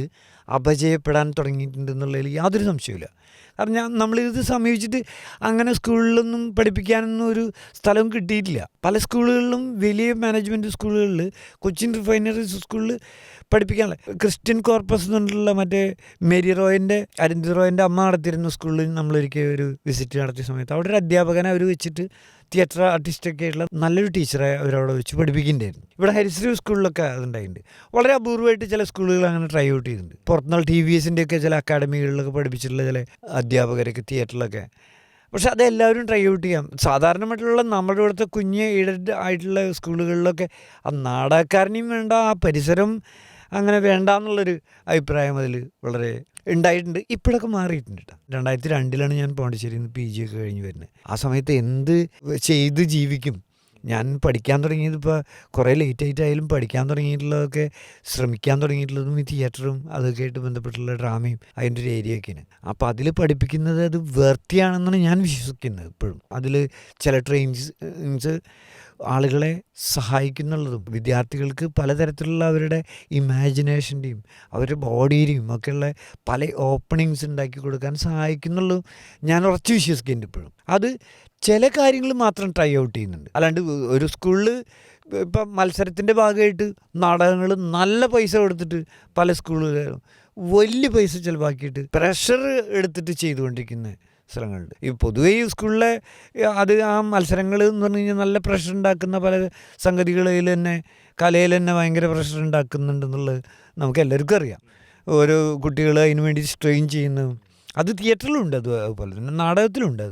അപജയപ്പെടാൻ തുടങ്ങിയിട്ടുണ്ടെന്നുള്ളതിൽ യാതൊരു സംശയമില്ല. കാരണം നമ്മളിത് സമീപിച്ചിട്ട് അങ്ങനെ സ്കൂളിലൊന്നും പഠിപ്പിക്കാനൊന്നും ഒരു സ്ഥലവും കിട്ടിയിട്ടില്ല. പല സ്കൂളുകളിലും വലിയ മാനേജ്മെൻറ്റ് സ്കൂളുകളിൽ, കൊച്ചിൻ റിഫൈനറി സ്കൂളിൽ പഠിപ്പിക്കാനുള്ള ക്രിസ്ത്യൻ കോർപ്പസ് എന്നുള്ള മറ്റേ മേരി റോയിൻ്റെ, അരുന്ധതി റോയിൻ്റെ അമ്മ നടത്തിയിരുന്ന സ്കൂളിൽ നമ്മളൊരിക്കൽ ഒരു വിസിറ്റ് നടത്തിയ സമയത്ത് അവിടെ ഒരു അധ്യാപകനെ അവർ വെച്ചിട്ട് തിയേറ്റർ ആർട്ടിസ്റ്റൊക്കെ ആയിട്ടുള്ള നല്ലൊരു ടീച്ചറെ അവരവിടെ വെച്ച് പഠിപ്പിക്കുന്നുണ്ടായിരുന്നു. ഇവിടെ ഹരിശ്രീ സ്കൂളിലൊക്കെ അതുണ്ടായിട്ടുണ്ട്. വളരെ അപൂർവമായിട്ട് ചില സ്കൂളുകൾ അങ്ങനെ ട്രൈ ഔട്ട് ചെയ്തിട്ടുണ്ട്. പുറത്തുനിന്നുള്ള TVSൻ്റെ ഒക്കെ ചില അക്കാഡമികളിലൊക്കെ പഠിപ്പിച്ചിട്ടുള്ള ചില അധ്യാപകരൊക്കെ തിയേറ്ററിലൊക്കെ. പക്ഷെ അതെല്ലാവരും ട്രൈ ഔട്ട് ചെയ്യാം. സാധാരണമായിട്ടുള്ള നമ്മുടെ ഇവിടുത്തെ കുഞ്ഞ് എയ്ഡഡ് ആയിട്ടുള്ള സ്കൂളുകളിലൊക്കെ ആ നാടകക്കാരനെയും വേണ്ട, ആ പരിസരം അങ്ങനെ വേണ്ട എന്നുള്ളൊരു അഭിപ്രായം അതിൽ വളരെ ഉണ്ടായിട്ടുണ്ട്. ഇപ്പോഴൊക്കെ മാറിയിട്ടുണ്ട് കേട്ടോ. 2002 ഞാൻ പോണ്ടിശ്ശേരിയിൽ നിന്ന് PG ഒക്കെ കഴിഞ്ഞ് വരുന്നത്. ആ സമയത്ത് എന്ത് ചെയ്ത് ജീവിക്കും, ഞാൻ പഠിക്കാൻ തുടങ്ങിയത് ഇപ്പോൾ കുറേ ലേറ്റായിട്ടായാലും പഠിക്കാൻ തുടങ്ങിയിട്ടുള്ളതൊക്കെ, ശ്രമിക്കാൻ തുടങ്ങിയിട്ടുള്ളതും ഈ തിയേറ്ററും അതൊക്കെ ആയിട്ട് ബന്ധപ്പെട്ടുള്ള ഡ്രാമയും അതിൻ്റെ ഒരു ഏരിയയൊക്കെയാണ്. അപ്പോൾ അതിൽ പഠിപ്പിക്കുന്നത് അത് വേർത്തിയാണെന്നാണ് ഞാൻ വിശ്വസിക്കുന്നത് ഇപ്പോഴും. അതിൽ ചില ട്രെയിനിങ്സ് ആളുകളെ സഹായിക്കുന്നുള്ളതും വിദ്യാർത്ഥികൾക്ക് പലതരത്തിലുള്ള അവരുടെ ഇമാജിനേഷൻ്റെയും അവരുടെ ബോഡിയുടെയും ഒക്കെയുള്ള പല ഓപ്പണിങ്സ് ഉണ്ടാക്കി കൊടുക്കാൻ സഹായിക്കുന്നുള്ളൂ ഞാൻ ഉറച്ചു വിശ്വസിക്കുന്നുണ്ട് ഇപ്പോഴും. അത് ചില കാര്യങ്ങൾ മാത്രം ട്രൈ ഔട്ട് ചെയ്യുന്നുണ്ട്. അല്ലാണ്ട് ഒരു സ്കൂളിൽ ഇപ്പം മത്സരത്തിൻ്റെ ഭാഗമായിട്ട് നാടകങ്ങൾ നല്ല പൈസ കൊടുത്തിട്ട് പല സ്കൂളുകളിലും വലിയ പൈസ ചിലവാക്കിയിട്ട് പ്രഷർ എടുത്തിട്ട് ചെയ്തുകൊണ്ടിരിക്കുന്ന സ്ഥലങ്ങളുണ്ട്. ഈ പൊതുവേ ഈ സ്കൂളിലെ അത് ആ മത്സരങ്ങൾ എന്ന് പറഞ്ഞു കഴിഞ്ഞാൽ നല്ല പ്രഷർ ഉണ്ടാക്കുന്ന പല സംഗതികളിൽ തന്നെ കലയിൽ തന്നെ ഭയങ്കര പ്രഷർ ഉണ്ടാക്കുന്നുണ്ടെന്നുള്ളത് നമുക്ക് എല്ലാവർക്കും അറിയാം. ഓരോ കുട്ടികൾ അതിന് വേണ്ടി സ്ട്രെയിൻ ചെയ്യുന്നതും അത് തിയേറ്ററിലുണ്ട്, അതുപോലെ തന്നെ നാടകത്തിലുണ്ട്.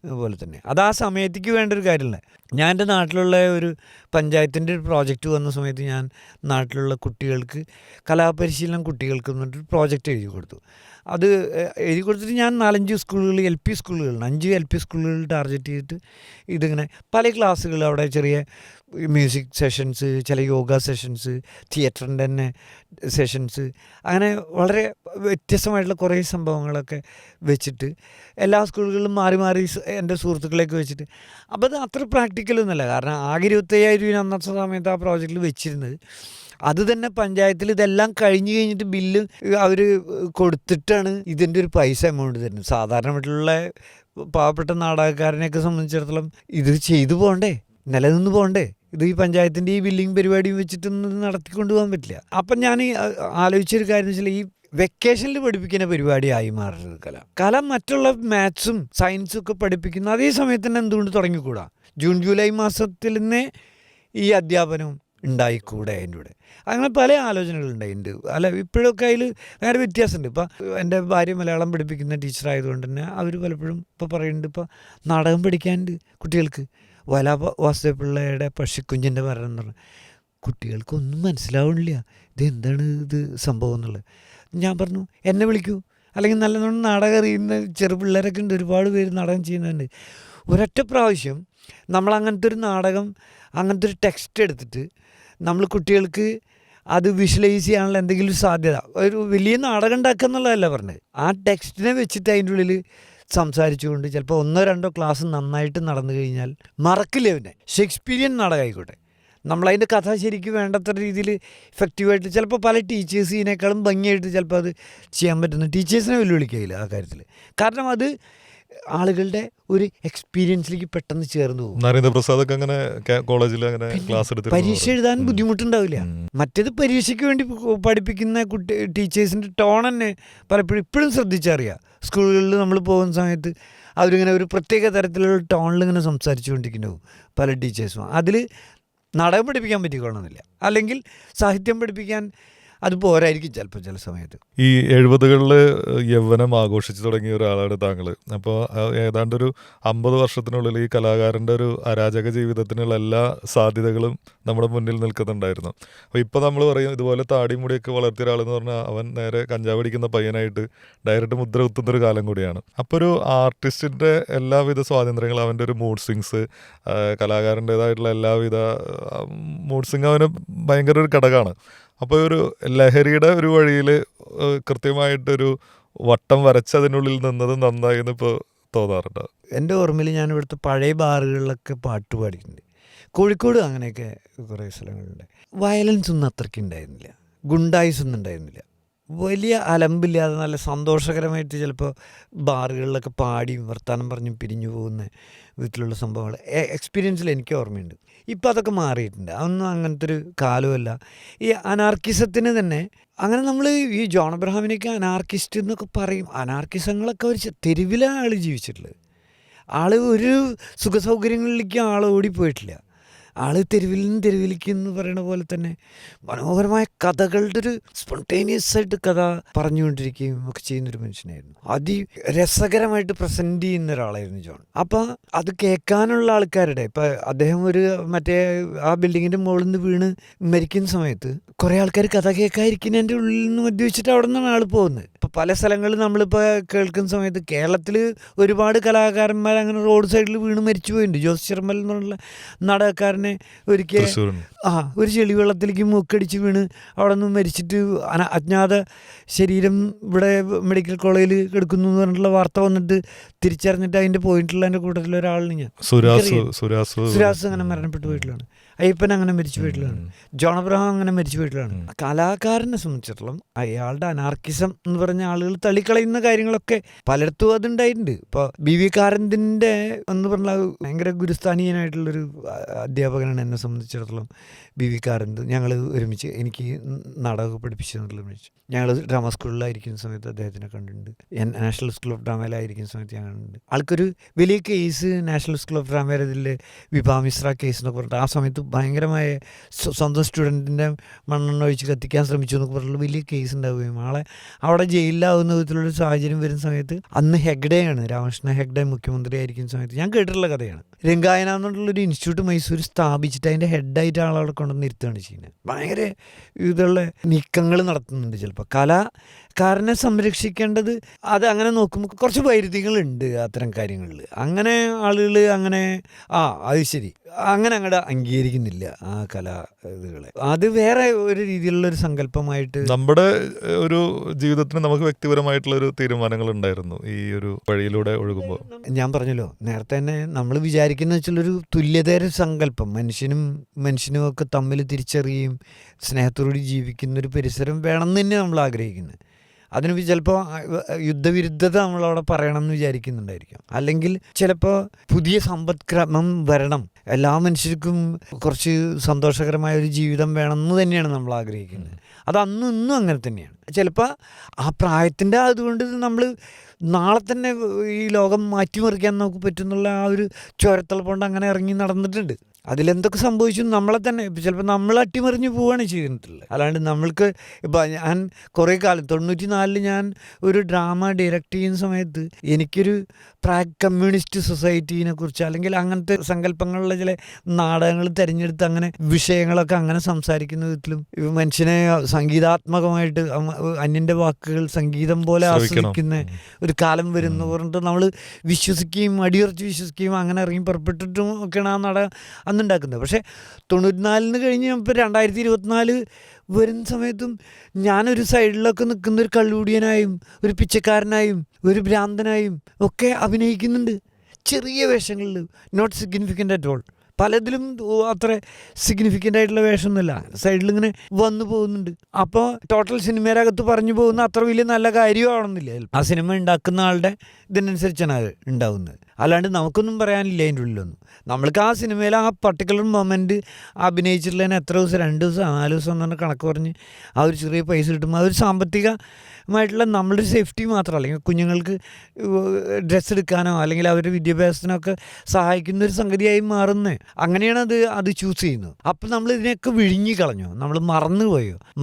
അതുപോലെ തന്നെ അത് ആ സമയത്തേക്ക് വേണ്ട ഒരു കാര്യമല്ല. ഞാൻ എൻ്റെ നാട്ടിലുള്ള ഒരു പഞ്ചായത്തിൻ്റെ ഒരു പ്രോജക്റ്റ് വന്ന സമയത്ത് ഞാൻ നാട്ടിലുള്ള കുട്ടികൾക്ക് കലാപരിശീലനം കുട്ടികൾക്ക് എന്നിട്ട് പ്രോജക്റ്റ് എഴുതി കൊടുത്തു. അത് എഴുതി കൊടുത്തിട്ട് ഞാൻ 4-5 സ്കൂളുകൾ LP സ്കൂളുകളുണ്ട്, 5 LP സ്കൂളുകൾ ടാർഗറ്റ് ചെയ്തിട്ട് ഇതിങ്ങനെ പല ക്ലാസ്സുകൾ അവിടെ ചെറിയ മ്യൂസിക് സെഷൻസ്, ചില യോഗ സെഷൻസ്, തിയേറ്ററിൻ്റെ തന്നെ സെഷൻസ്, അങ്ങനെ വളരെ വ്യത്യസ്തമായിട്ടുള്ള കുറേ സംഭവങ്ങളൊക്കെ വെച്ചിട്ട് എല്ലാ സ്കൂളുകളിലും മാറി മാറി എൻ്റെ സുഹൃത്തുക്കളെയൊക്കെ വെച്ചിട്ട്. അപ്പോൾ അത് അത്ര പ്രാക്ടിക്കലൊന്നുമല്ല. കാരണം ആകെ 25,000 രൂപ അന്നത്തെ സമയത്ത് ആ പ്രോജക്റ്റിൽ വെച്ചിരുന്നത്. അത് തന്നെ പഞ്ചായത്തിൽ ഇതെല്ലാം കഴിഞ്ഞ് കഴിഞ്ഞിട്ട് ബില്ല് അവർ കൊടുത്തിട്ടാണ് ഇതിൻ്റെ ഒരു പൈസ എമൗണ്ട് തരുന്നത്. സാധാരണമായിട്ടുള്ള പാവപ്പെട്ട നാടകക്കാരനെയൊക്കെ സംബന്ധിച്ചിടത്തോളം ഇത് ചെയ്തു പോകണ്ടേ, നിലനിന്ന് പോകണ്ടേ? ഇത് ഈ പഞ്ചായത്തിൻ്റെ ഈ ബില്ലിങ് പരിപാടിയും വെച്ചിട്ടൊന്നും നടത്തിക്കൊണ്ടു പോകാൻ പറ്റില്ല. അപ്പം ഞാൻ ആലോചിച്ചൊരു കാര്യം എന്ന് വെച്ചാൽ ഈ വെക്കേഷനിൽ പഠിപ്പിക്കുന്ന പരിപാടിയായി മാറുന്നത് കല മറ്റുള്ള മാത്സും സയൻസും ഒക്കെ പഠിപ്പിക്കുന്ന അതേ സമയത്ത് തന്നെ എന്തുകൊണ്ട് തുടങ്ങിക്കൂടാ? ജൂൺ ജൂലൈ മാസത്തിൽ തന്നെ ഈ അധ്യാപനം ഉണ്ടായിക്കൂടെ? അതിൻ്റെ കൂടെ അങ്ങനെ പല ആലോചനകളുണ്ടായിട്ടുണ്ട്. അല്ല ഇപ്പോഴൊക്കെ അതിൽ വേറെ വ്യത്യാസമുണ്ട്. ഇപ്പം എൻ്റെ ഭാര്യ മലയാളം പഠിപ്പിക്കുന്ന ടീച്ചറായതുകൊണ്ട് തന്നെ അവർ പലപ്പോഴും ഇപ്പോൾ പറയുന്നുണ്ട്, ഇപ്പോൾ നാടകം പഠിക്കാനുണ്ട് കുട്ടികൾക്ക്. വാസുദേവപിള്ളയുടെ പക്ഷിക്കുഞ്ഞിൻ്റെ മരണം എന്ന് പറഞ്ഞാൽ കുട്ടികൾക്കൊന്നും മനസ്സിലാവണില്ല ഇതെന്താണ് ഇത് സംഭവം എന്നുള്ളത്. ഞാൻ പറഞ്ഞു എന്നെ വിളിക്കൂ, അല്ലെങ്കിൽ നല്ലോണം നാടകം അറിയുന്ന ചെറു പിള്ളേരൊക്കെ ഉണ്ട്, ഒരുപാട് പേര് നാടകം ചെയ്യുന്നുണ്ട്. ഒരൊറ്റ പ്രാവശ്യം നമ്മൾ അങ്ങനത്തെ ഒരു നാടകം, അങ്ങനത്തെ ഒരു ടെക്സ്റ്റ് എടുത്തിട്ട് നമ്മൾ കുട്ടികൾക്ക് അത് വിഷ്വലൈസ് ചെയ്യാനുള്ള എന്തെങ്കിലും സാധ്യത, ഒരു വലിയ നാടകം ഉണ്ടാക്കുക എന്നുള്ളതല്ല പറഞ്ഞത്. ആ ടെക്സ്റ്റിനെ വെച്ചിട്ട് അതിൻ്റെ ഉള്ളിൽ സംസാരിച്ചുകൊണ്ട് ചിലപ്പോൾ 1-2 ക്ലാസ് നന്നായിട്ട് നടന്നു കഴിഞ്ഞാൽ മറക്കില്ല. പിന്നെ ഷേക്സ്പീരിയൻ നാടകം ആയിക്കോട്ടെ, നമ്മളതിൻ്റെ കഥ ശരിക്കും വേണ്ടത്ര രീതിയിൽ ഇഫക്റ്റീവായിട്ട് ചിലപ്പോൾ പല ടീച്ചേഴ്സിനേക്കാളും ഭംഗിയായിട്ട് ചിലപ്പോൾ അത് ചെയ്യാൻ പറ്റുന്ന ടീച്ചേഴ്സിനെ വെല്ലുവിളിക്കുകയില്ല ആ കാര്യത്തിൽ. കാരണം അത് ആളുകളുടെ ഒരു എക്സ്പീരിയൻസിലേക്ക് പെട്ടെന്ന് ചേർന്ന് പോകും. നരേന്ദ്രപ്രസാദൊക്കെ അങ്ങനെ കോളേജിൽ അങ്ങനെ ക്ലാസ് എടുത്ത് പരീക്ഷ എഴുതാൻ ബുദ്ധിമുട്ടുണ്ടാവില്ല. മറ്റേത് പരീക്ഷയ്ക്ക് വേണ്ടി പഠിപ്പിക്കുന്ന ടീച്ചേഴ്സിൻ്റെ ടോൺ തന്നെ പലപ്പോഴും ഇപ്പോഴും ശ്രദ്ധിച്ചറിയാം. സ്കൂളുകളിൽ നമ്മൾ പോകുന്ന സമയത്ത് അവരിങ്ങനെ ഒരു പ്രത്യേക തരത്തിലുള്ള ടോണിൽ ഇങ്ങനെ സംസാരിച്ചുകൊണ്ടിരിക്കുന്നുണ്ടാവും പല ടീച്ചേഴ്സും. അതിൽ നാടകം പഠിപ്പിക്കാൻ പറ്റിക്കൊള്ളണമെന്നില്ല, അല്ലെങ്കിൽ സാഹിത്യം പഠിപ്പിക്കാൻ അത് പോരായിരിക്കും ചിലപ്പോൾ ചില സമയത്ത്. ഈ 70കളിൽ യൗവനം ആഘോഷിച്ചു തുടങ്ങിയ ഒരാളാണ് താങ്കൾ. അപ്പോൾ ഏതാണ്ട് ഒരു 50 വർഷത്തിനുള്ളിൽ ഈ കലാകാരൻ്റെ ഒരു അരാജക ജീവിതത്തിനുള്ള എല്ലാ സാധ്യതകളും നമ്മുടെ മുന്നിൽ നിൽക്കുന്നുണ്ടായിരുന്നു. അപ്പോൾ ഇപ്പോൾ നമ്മൾ പറയും ഇതുപോലെ താടി മുടിയൊക്കെ വളർത്തിയ ഒരാളെന്ന് പറഞ്ഞാൽ അവൻ നേരെ കഞ്ചാവ് അടിക്കുന്ന പയ്യനായിട്ട് ഡയറക്റ്റ് മുദ്ര കുത്തുന്നൊരു കാലം കൂടിയാണ്. അപ്പോൾ ഒരു ആർട്ടിസ്റ്റിൻ്റെ എല്ലാവിധ സ്വാതന്ത്ര്യങ്ങളും, അവൻ്റെ ഒരു മൂഡ് സ്വിങ്സ്, കലാകാരൻ്റേതായിട്ടുള്ള എല്ലാവിധ മൂഡ് സ്വിങ് അവന് ഭയങ്കര ഒരു ഘടകമാണ്. അപ്പോൾ ഒരു ലഹരിയുടെ ഒരു വഴിയിൽ കൃത്യമായിട്ടൊരു വട്ടം വരച്ചതിനുള്ളിൽ നിന്നത് നന്നായി എന്ന് ഇപ്പോൾ തോന്നാറുണ്ട്. എൻ്റെ ഓർമ്മയിൽ ഞാൻ ഇവിടുത്തെ പഴയ ബാറുകളിലൊക്കെ പാട്ട് പാടിയിട്ടുണ്ട്. കോഴിക്കോട് അങ്ങനെയൊക്കെ കുറേ സ്ഥലങ്ങളുണ്ട്. വയലൻസ് ഒന്നും അത്രയ്ക്ക് ഉണ്ടായിരുന്നില്ല, ഗുണ്ടായിസ് ഒന്നും ഉണ്ടായിരുന്നില്ല. വലിയ അലമ്പില്ലാതെ നല്ല സന്തോഷകരമായിട്ട് ചിലപ്പോൾ ബാറുകളിലൊക്കെ പാടിയും വർത്താനം പറഞ്ഞും പിരിഞ്ഞു പോകുന്ന വീട്ടിലുള്ള സംഭവങ്ങൾ എക്സ്പീരിയൻസിൽ എനിക്ക് ഓർമ്മയുണ്ട്. ഇപ്പം അതൊക്കെ മാറിയിട്ടുണ്ട്. അതൊന്നും അങ്ങനത്തെ ഒരു കാലമല്ല. ഈ അനാർക്കിസത്തിന് തന്നെ അങ്ങനെ നമ്മൾ ഈ ജോൺ അബ്രഹാമിനെയൊക്കെ അനാർക്കിസ്റ്റ് എന്നൊക്കെ പറയും. അനാർക്കിസങ്ങളൊക്കെ ഒരു തെരുവിലാണ് ആൾ ജീവിച്ചിട്ടുള്ളത്. ആൾ ഒരു സുഖസൗകര്യങ്ങളിലേക്ക് ആൾ ഓടിപ്പോയിട്ടില്ല. ആൾ തെരുവിൽ നിന്ന് തെരുവിലേക്ക് എന്ന് പറയുന്ന പോലെ തന്നെ മനോഹരമായ കഥകളുടെ ഒരു സ്പോണ്ടേനിയസ് ആയിട്ട് കഥ പറഞ്ഞുകൊണ്ടിരിക്കുകയും ഒക്കെ ചെയ്യുന്നൊരു മനുഷ്യനായിരുന്നു. രസകരമായിട്ട് പ്രസൻറ്റ് ചെയ്യുന്ന ഒരാളായിരുന്നു ജോൺ. അപ്പം അത് കേൾക്കാനുള്ള ആൾക്കാരുടെ, ഇപ്പം അദ്ദേഹം ഒരു മറ്റേ ആ ബിൽഡിങ്ങിൻ്റെ മുകളിൽ നിന്ന് വീണ് മരിക്കുന്ന സമയത്ത് കുറേ ആൾക്കാർ കഥ കേൾക്കാതിരിക്കുന്നതിൻ്റെ ഉള്ളിൽ നിന്ന് മദ്യവെച്ചിട്ട് അവിടെ നിന്നാണ് ആൾ പോകുന്നത്. ഇപ്പം പല സ്ഥലങ്ങളിൽ നമ്മളിപ്പോൾ കേൾക്കുന്ന സമയത്ത് കേരളത്തിൽ ഒരുപാട് കലാകാരന്മാർ അങ്ങനെ റോഡ് സൈഡിൽ വീണ് മരിച്ചു പോയിട്ടുണ്ട്. ജോസ് ചെറുമൽ എന്നുള്ള നാടകക്കാരൻ ഒരിക്കൽ ഒരു ചെളിവെള്ളത്തിലേക്ക് മൂക്കടിച്ച് വീണ് അവിടെ നിന്ന് മരിച്ചിട്ട് അജ്ഞാത ശരീരം ഇവിടെ മെഡിക്കൽ കോളേജിൽ കിടക്കുന്നു എന്ന് പറഞ്ഞിട്ടുള്ള വാർത്ത വന്നിട്ട് തിരിച്ചറിഞ്ഞിട്ട് അതിൻ്റെ പോയിട്ടുള്ള എൻ്റെ കൂട്ടത്തിൽ ഒരാളിന് ഞാൻ സുരാസ് അങ്ങനെ മരണപ്പെട്ടു പോയിട്ടുള്ളതാണ്. അയ്യപ്പൻ അങ്ങനെ മരിച്ചു പോയിട്ടുള്ളതാണ്. ജോൺ അബ്രഹാം അങ്ങനെ മരിച്ചു പോയിട്ടുള്ളതാണ്. കലാകാരനെ സംബന്ധിച്ചിടത്തോളം അയാളുടെ അനാർക്കിസം എന്ന് പറഞ്ഞ ആളുകൾ തള്ളിക്കളയുന്ന കാര്യങ്ങളൊക്കെ പലയിടത്തും അതുണ്ടായിട്ടുണ്ട്. ഇപ്പോൾ BV കാരന്തിൻ്റെ എന്ന് പറഞ്ഞാൽ ഭയങ്കര ഗുരുസ്ഥാനീയനായിട്ടുള്ളൊരു അധ്യാപകൻ അധ്യാപകനാണ് എന്നെ സംബന്ധിച്ചിടത്തോളം BV കാരന്ത്. ഞങ്ങൾ ഒരുമിച്ച് എനിക്ക് നാടകമൊക്കെ പഠിപ്പിച്ചു തന്നിട്ട് ഞങ്ങൾ ഡ്രാമ സ്കൂളിലായിരിക്കുന്ന സമയത്ത് അദ്ദേഹത്തിനെ കണ്ടിട്ടുണ്ട്. നാഷണൽ സ്കൂൾ ഓഫ് ഡ്രാമയിലായിരിക്കുന്ന സമയത്ത് ഞാൻ കണ്ടിട്ടുണ്ട്. ആൾക്കൊരു വലിയ കേസ് നാഷണൽ സ്കൂൾ ഓഫ് ഡ്രാമയിൽ ഇതിൽ വിഭാ മിശ്ര കേസ് എന്നൊക്കെ പറഞ്ഞിട്ട് ആ സമയത്ത് ഭയങ്കരമായ സ്വന്തം സ്റ്റുഡൻറ്റിൻ്റെ മണ്ണെണ്ണ ഒഴിച്ച് കത്തിക്കാൻ ശ്രമിച്ചു എന്നൊക്കെ പറഞ്ഞിട്ടുള്ള വലിയ കേസ് ഉണ്ടാവുകയും ആളെ അവിടെ ജയിലിലാവുന്ന വിധത്തിലുള്ളൊരു സാഹചര്യം വരുന്ന സമയത്ത് അന്ന് ഹെഗ്ഡെയാണ്, രാമകൃഷ്ണ ഹെഗ്ഡെ മുഖ്യമന്ത്രി ആയിരിക്കുന്ന സമയത്ത് ഞാൻ കേട്ടിട്ടുള്ള കഥയാണ്. രംഗായന എന്നുള്ളൊരു ഇൻസ്റ്റിറ്റ്യൂട്ട് മൈസൂർ സ്ഥാപിച്ചിട്ട് അതിൻ്റെ ഹെഡായിട്ട് ആളവിടെ കൊണ്ടുവന്ന് ഇരുത്തുകയാണ് ചെയ്യുന്നത്. ഭയങ്കര ഇതുള്ള നീക്കങ്ങൾ നടത്തുന്നുണ്ട്. ചിലപ്പോൾ കലാകാരനെ സംരക്ഷിക്കേണ്ടത് അത് അങ്ങനെ നോക്കുമ്പോൾ കുറച്ച് വൈരുദ്ധ്യങ്ങളുണ്ട് അത്തരം കാര്യങ്ങളിൽ. അങ്ങനെ ആളുകൾ അങ്ങനെ അത് ശരി അങ്ങനെ അങ്ങോട്ട് അംഗീകരിക്കുന്നില്ല ആ കലാ ഇതുകളെ. അത് വേറെ ഒരു രീതിയിലുള്ളൊരു സങ്കല്പമായിട്ട് നമ്മുടെ ഒരു ജീവിതത്തിന് നമുക്ക് വ്യക്തിപരമായിട്ടുള്ള ഒരു തീരുമാനങ്ങൾ ഉണ്ടായിരുന്നു ഈ ഒരു വഴിയിലൂടെ ഒഴുകുമ്പോൾ. ഞാൻ പറഞ്ഞല്ലോ നേരത്തെ തന്നെ നമ്മൾ വിചാരിക്കുന്ന വെച്ചുള്ളൊരു തുല്യതയുടെ സങ്കല്പം മനുഷ്യനും ഒക്കെ തമ്മിൽ തിരിച്ചറിയുകയും സ്നേഹത്തോടുകൂടി ജീവിക്കുന്നൊരു പരിസരം വേണമെന്ന് തന്നെ നമ്മൾ ആഗ്രഹിക്കുന്നത്. അതിന് ചിലപ്പോൾ യുദ്ധവിരുദ്ധത നമ്മളവിടെ പറയണം എന്ന് വിചാരിക്കുന്നുണ്ടായിരിക്കും. അല്ലെങ്കിൽ ചിലപ്പോൾ പുതിയ സമ്പദ്ക്രമം വരണം, എല്ലാ മനുഷ്യർക്കും കുറച്ച് സന്തോഷകരമായ ഒരു ജീവിതം വേണമെന്ന് തന്നെയാണ് നമ്മൾ ആഗ്രഹിക്കുന്നത്. അത് അന്നും ഇന്നും അങ്ങനെ തന്നെയാണ്. ചിലപ്പോൾ ആ പ്രായത്തിൻ്റെ അതുകൊണ്ട് നമ്മൾ നാളെ തന്നെ ഈ ലോകം മാറ്റിമറിക്കാൻ നമുക്ക് പറ്റുന്നുള്ള ആ ഒരു ചുരത്തളപ്പുണ്ട് അങ്ങനെ ഇറങ്ങി നടന്നിട്ടുണ്ട്. അതിലെന്തൊക്കെ സംഭവിച്ചു നമ്മളെ തന്നെ ചിലപ്പോൾ നമ്മൾ അട്ടിമറിഞ്ഞ് പോവുകയാണ് ചെയ്തിട്ടുള്ളത്. അല്ലാണ്ട് നമ്മൾക്ക് ഇപ്പം ഞാൻ കുറേ കാലം 94 ഞാൻ ഒരു ഡ്രാമ ഡയറക്റ്റ് ചെയ്യുന്ന സമയത്ത് എനിക്കൊരു കമ്മ്യൂണിസ്റ്റ് സൊസൈറ്റീനെ കുറിച്ച് അല്ലെങ്കിൽ അങ്ങനത്തെ സങ്കല്പങ്ങളുള്ള ചില നാടകങ്ങൾ തിരഞ്ഞെടുത്ത് അങ്ങനെ വിഷയങ്ങളൊക്കെ അങ്ങനെ സംസാരിക്കുന്ന വിധത്തിലും മനുഷ്യനെ സംഗീതാത്മകമായിട്ട് അന്യൻ്റെ വാക്കുകൾ സംഗീതം പോലെ ആസ്വദിക്കുന്ന ഒരു കാലം വരുന്നു പറഞ്ഞിട്ട് നമ്മൾ വിശ്വസിക്കുകയും അടിയുറച്ച് വിശ്വസിക്കുകയും അങ്ങനെ ഇറങ്ങി പുറപ്പെട്ടിട്ടും ഒക്കെയാണ് ആ നാടകം അന്നുണ്ടാക്കുന്നത്. പക്ഷേ 94 കഴിഞ്ഞ് ഇപ്പോൾ 2024 വരുന്ന സമയത്തും ഞാനൊരു സൈഡിലൊക്കെ നിൽക്കുന്ന ഒരു കള്ളുകൂടിയനായും ഒരു പിച്ചക്കാരനായും ഒരു ഭ്രാന്തനായും ഒക്കെ അഭിനയിക്കുന്നുണ്ട്. ചെറിയ വേഷങ്ങളിൽ, നോട്ട് സിഗ്നിഫിക്കൻ്റ് അറ്റ് ഓൾ. പലതിലും അത്ര സിഗ്നിഫിക്കൻ്റ് ആയിട്ടുള്ള വേഷമൊന്നുമില്ല, സൈഡിലിങ്ങനെ വന്നു പോകുന്നുണ്ട്. അപ്പോൾ ടോട്ടൽ സിനിമയിലകത്ത് പറഞ്ഞു പോകുന്ന അത്ര വലിയ നല്ല കാര്യമാവണമെന്നില്ല. ആ സിനിമ ഉണ്ടാക്കുന്ന ആളുടെ ഇതിനനുസരിച്ചാണ് അത് ഉണ്ടാവുന്നത്. അല്ലാണ്ട് നമുക്കൊന്നും പറയാനില്ല അതിൻ്റെ ഉള്ളിലൊന്നും. നമ്മൾക്ക് ആ സിനിമയിൽ ആ പർട്ടിക്കുലർ മൊമെൻറ്റ് അഭിനയിച്ചിട്ടുള്ളതിന് എത്ര ദിവസം 2 ദിവസം 4 ദിവസം എന്ന് പറഞ്ഞാൽ കണക്ക് പറഞ്ഞ് ആ ഒരു ചെറിയ പൈസ കിട്ടുമ്പോൾ അതൊരു സാമ്പത്തികമായിട്ടുള്ള നമ്മളുടെ സേഫ്റ്റി മാത്രമല്ല, അല്ലെങ്കിൽ കുഞ്ഞുങ്ങൾക്ക് ഡ്രസ്സ് എടുക്കാനോ അല്ലെങ്കിൽ അവരുടെ വിദ്യാഭ്യാസത്തിനൊക്കെ സഹായിക്കുന്നൊരു സംഗതിയായി മാറുന്നത്. അങ്ങനെയാണ് അത് ചൂസ് ചെയ്യുന്നത്. അപ്പം നമ്മൾ ഇതിനെയൊക്കെ വിഴുങ്ങി കളഞ്ഞോ, നമ്മൾ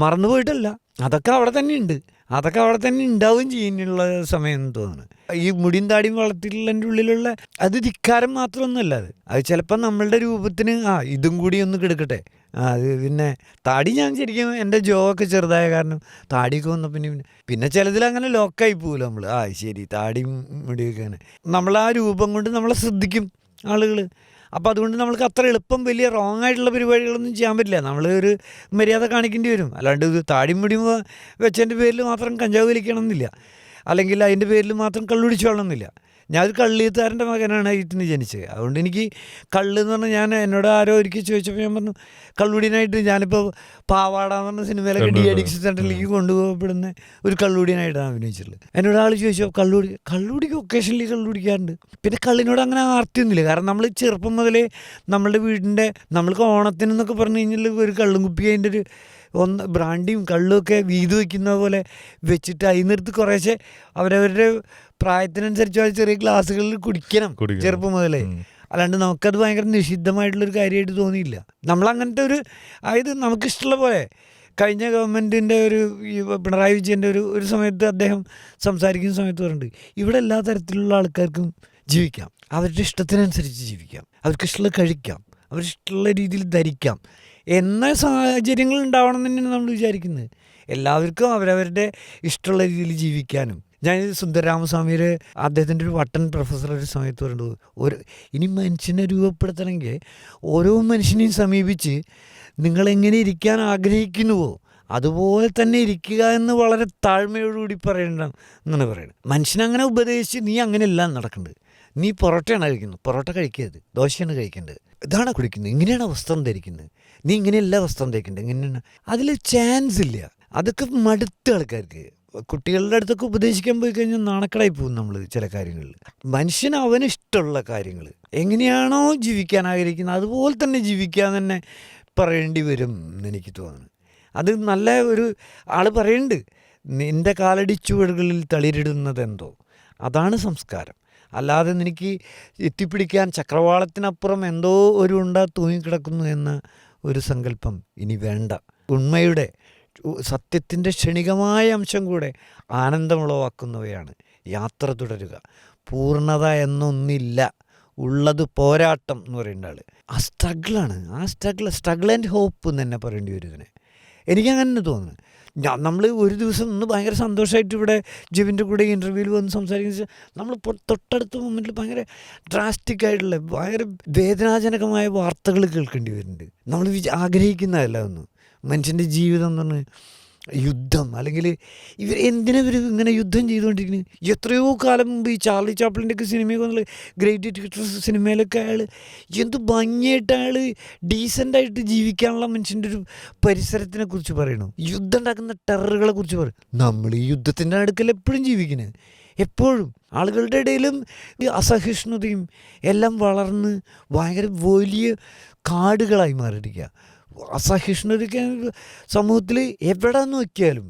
മറന്നുപോയിട്ടല്ല, അതൊക്കെ അവിടെ തന്നെ ഉണ്ട്, അതൊക്കെ അവിടെ തന്നെ ഉണ്ടാവുകയും ചെയ്യുന്നുള്ള സമയം എന്ന് തോന്നുന്നു. ഈ മുടിയും താടിയും വളർത്തിയിട്ടുള്ളതിൻ്റെ ഉള്ളിലുള്ള അത് ധിക്കാരം മാത്രമൊന്നുമല്ല. അത് ചിലപ്പോൾ നമ്മളുടെ രൂപത്തിന് ഇതും കൂടി ഒന്ന് കിടക്കട്ടെ. അത് പിന്നെ താടി ഞാൻ ശരിക്കും എൻ്റെ ജോയൊക്കെ ചെറുതായ കാരണം താടിയൊക്കെ വന്നപ്പോൾ പിന്നെ ചിലതിലങ്ങനെ ലോക്കായി പോകില്ല നമ്മൾ. ശരി താടിയും മുടിയൊക്കെയാണ് നമ്മൾ ആ രൂപം കൊണ്ട് നമ്മളെ ശ്രദ്ധിക്കും ആളുകൾ. അപ്പോൾ അതുകൊണ്ട് നമ്മൾക്ക് അത്ര എളുപ്പം വലിയ റോങ് ആയിട്ടുള്ള പരിപാടികളൊന്നും ചെയ്യാൻ പറ്റില്ല. നമ്മൾ ഒരു മര്യാദ കാണിക്കേണ്ടി വരും. അല്ലാണ്ട് ഇത് താടിയും മുടിയും വെച്ചതിൻ്റെ പേരിൽ മാത്രം കഞ്ചാവ് വലിക്കണം എന്നില്ല, അല്ലെങ്കിൽ അതിൻ്റെ പേരിൽ മാത്രം കള്ളുടിച്ചു കൊള്ളണമെന്നില്ല. ഞാനൊരു കള്ളിയത്താരൻ്റെ മകനാണ് ഇതിന് ജനിച്ചത്. അതുകൊണ്ട് എനിക്ക് കള്ള് എന്ന് പറഞ്ഞാൽ എന്നോട് ആരോ ഒരിക്കൽ ചോദിച്ചപ്പോൾ ഞാൻ പറഞ്ഞു കള്ളുടിയനായിട്ട് ഞാനിപ്പോൾ പാവാട എന്ന് പറഞ്ഞ സിനിമയിലൊക്കെ DADX സെൻറ്ററിലേക്ക് കൊണ്ടുപോകപ്പെടുന്ന ഒരു കള്ളുടിയനായിട്ടാണ് അഭിനയിച്ചിട്ടുള്ളത്. എന്നോട് ആൾ ചോദിച്ചോ കള്ളുടിക്ക് ഒക്കേഷനിൽ കള്ളുടിക്കാറുണ്ട്. പിന്നെ കള്ളിനോട് അങ്ങനെ ആർത്തിയൊന്നുമില്ല. കാരണം നമ്മൾ ചെറുപ്പം മുതലേ നമ്മളുടെ നമ്മൾക്ക് ഓണത്തിനെന്നൊക്കെ പറഞ്ഞു കഴിഞ്ഞാൽ ഒരു കള്ളും കുപ്പി അതിൻ്റെ ഒരു ബ്രാൻഡിയും കള്ളുമൊക്കെ വീത് വയ്ക്കുന്ന പോലെ വെച്ചിട്ട് അതിനടുത്ത് കുറേശ്ശെ അവരവരുടെ പ്രായത്തിനനുസരിച്ച് ചെറിയ ഗ്ലാസ്സുകളിൽ കുടിക്കണം ചെറുപ്പം മുതലേ. അല്ലാണ്ട് നമുക്കത് ഭയങ്കര നിഷിദ്ധമായിട്ടുള്ളൊരു കാര്യമായിട്ട് തോന്നിയില്ല. നമ്മളങ്ങനത്തെ അതായത് നമുക്കിഷ്ടമുള്ള പോലെ കഴിഞ്ഞ ഗവൺമെൻറ്റിൻ്റെ പിണറായി വിജയൻ്റെ ഒരു സമയത്ത് അദ്ദേഹം സംസാരിക്കുന്ന സമയത്ത് പറഞ്ഞിട്ടുണ്ട്, ഇവിടെ എല്ലാ തരത്തിലുള്ള ആൾക്കാർക്കും ജീവിക്കാം, അവരുടെ ഇഷ്ടത്തിനനുസരിച്ച് ജീവിക്കാം, അവർക്കിഷ്ടമുള്ള കഴിക്കാം, അവരിഷ്ടമുള്ള രീതിയിൽ ധരിക്കാം എന്ന സാഹചര്യങ്ങൾ ഉണ്ടാവണം എന്ന് തന്നെയാണ് നമ്മൾ വിചാരിക്കുന്നത്. എല്ലാവർക്കും അവരവരുടെ ഇഷ്ടമുള്ള രീതിയിൽ ജീവിക്കാനും. ഞാൻ സുന്ദരരാമസ്വാമിയുടെ അദ്ദേഹത്തിൻ്റെ ഒരു വട്ടൻ പ്രൊഫസർ ഒരു സമയത്ത് പറയുന്നത്, ഇനി മനുഷ്യനെ രൂപപ്പെടുത്തണമെങ്കിൽ ഓരോ മനുഷ്യനെയും സമീപിച്ച് നിങ്ങളെങ്ങനെ ഇരിക്കാൻ ആഗ്രഹിക്കുന്നുവോ അതുപോലെ തന്നെ ഇരിക്കുക എന്ന് വളരെ താഴ്മയോടുകൂടി പറയണ്ട എന്നാണ് പറയുന്നത്. മനുഷ്യനങ്ങനെ ഉപദേശിച്ച് നീ അങ്ങനെയല്ല നടക്കേണ്ടത്, നീ പൊറോട്ടയാണ് കഴിക്കുന്നത്, പൊറോട്ട കഴിക്കരുത്, ദോശയാണ് കഴിക്കേണ്ടത്, ഇതാണ് കുടിക്കുന്നത്, ഇങ്ങനെയാണ് വസ്ത്രം ധരിക്കുന്നത്, നീ ഇങ്ങനെയല്ല വസ്ത്രം ധരിക്കേണ്ടത്, ഇങ്ങനെയാണ്. അതിൽ ചാൻസ് ഇല്ല. അതൊക്കെ മടുത്ത ആൾക്കാർക്ക് കുട്ടികളുടെ അടുത്തൊക്കെ ഉപദേശിക്കാൻ പോയി കഴിഞ്ഞാൽ നാണക്കടായി പോകും നമ്മൾ ചില കാര്യങ്ങളിൽ. മനുഷ്യന് അവനിഷ്ടമുള്ള കാര്യങ്ങൾ എങ്ങനെയാണോ ജീവിക്കാൻ ആഗ്രഹിക്കുന്നത് അതുപോലെ തന്നെ ജീവിക്കാൻ തന്നെ പറയേണ്ടി വരും എന്നെനിക്ക് തോന്നുന്നു. അത് നല്ല ഒരു ആൾ പറയുന്നുണ്ട്, നിൻ്റെ കാലടി ചുവടുകളിൽ തളിരിടുന്നതെന്തോ അതാണ് സംസ്കാരം. അല്ലാതെ നിനക്ക് എത്തിപ്പിടിക്കാൻ ചക്രവാളത്തിനപ്പുറം എന്തോ ഒരു ഉണ്ട തൂങ്ങിക്കിടക്കുന്നു എന്ന ഒരു സങ്കല്പം ഇനി വേണ്ട. ഉണ്മയുടെ സത്യത്തിൻ്റെ ക്ഷണികമായ അംശം കൂടെ ആനന്ദമുളവാക്കുന്നവയാണ്. യാത്ര തുടരുക. പൂർണ്ണത എന്നൊന്നില്ല, ഉള്ളത് പോരാട്ടം എന്ന് പറയേണ്ട ആൾ. ആ സ്ട്രഗിളാണ്. ആ സ്ട്രഗിൾ ആൻഡ് ഹോപ്പ് എന്ന് തന്നെ പറയേണ്ടി വരും ഇതിനെ. എനിക്കങ്ങനെ തോന്നുന്നു. നമ്മൾ ഒരു ദിവസം ഒന്ന് ഭയങ്കര സന്തോഷമായിട്ട് ഇവിടെ ജിവിൻ്റെ കൂടെ ഇൻ്റർവ്യൂവിൽ വന്ന് സംസാരിക്കുന്ന നമ്മൾ തൊട്ടടുത്ത മൊമെൻറ്റിൽ ഭയങ്കര ഡ്രാസ്റ്റിക് ആയിട്ടുള്ള ഭയങ്കര വേദനാജനകമായ വാർത്തകൾ കേൾക്കേണ്ടി വരുന്നുണ്ട്. നമ്മൾ ആഗ്രഹിക്കുന്നതല്ല ഒന്നും. മനുഷ്യൻ്റെ ജീവിതം എന്ന് പറഞ്ഞാൽ യുദ്ധം, അല്ലെങ്കിൽ എന്തിനാ ഇവർ ഇങ്ങനെ യുദ്ധം ചെയ്തുകൊണ്ടിരിക്കുന്നത്? എത്രയോ കാലം മുമ്പ് ഈ ചാർലി ചാപ്ലിൻ്റെയൊക്കെ സിനിമയൊക്കെ വന്നുള്ള ഗ്രേറ്റ് ഡിറ്റക്ടേഴ്സ് സിനിമയിലൊക്കെ അയാൾ എന്ത് ഭംഗിയായിട്ട് അയാൾ ഡീസൻ്റായിട്ട് ജീവിക്കാനുള്ള മനുഷ്യൻ്റെ ഒരു പരിസരത്തിനെ കുറിച്ച് പറയണു. യുദ്ധം ഉണ്ടാക്കുന്ന ടെററുകളെ കുറിച്ച് പറയും. നമ്മൾ ഈ യുദ്ധത്തിൻ്റെ അടുക്കൽ എപ്പോഴും ജീവിക്കുന്നത്, എപ്പോഴും ആളുകളുടെ ഇടയിലും ഈ അസഹിഷ്ണുതയും എല്ലാം വളർന്ന് ഭയങ്കര വലിയ കാടുകളായി മാറിയിരിക്കുക. അസഹിഷ്ണുതയ്ക്ക് സമൂഹത്തിൽ എവിടെ നോക്കിയാലും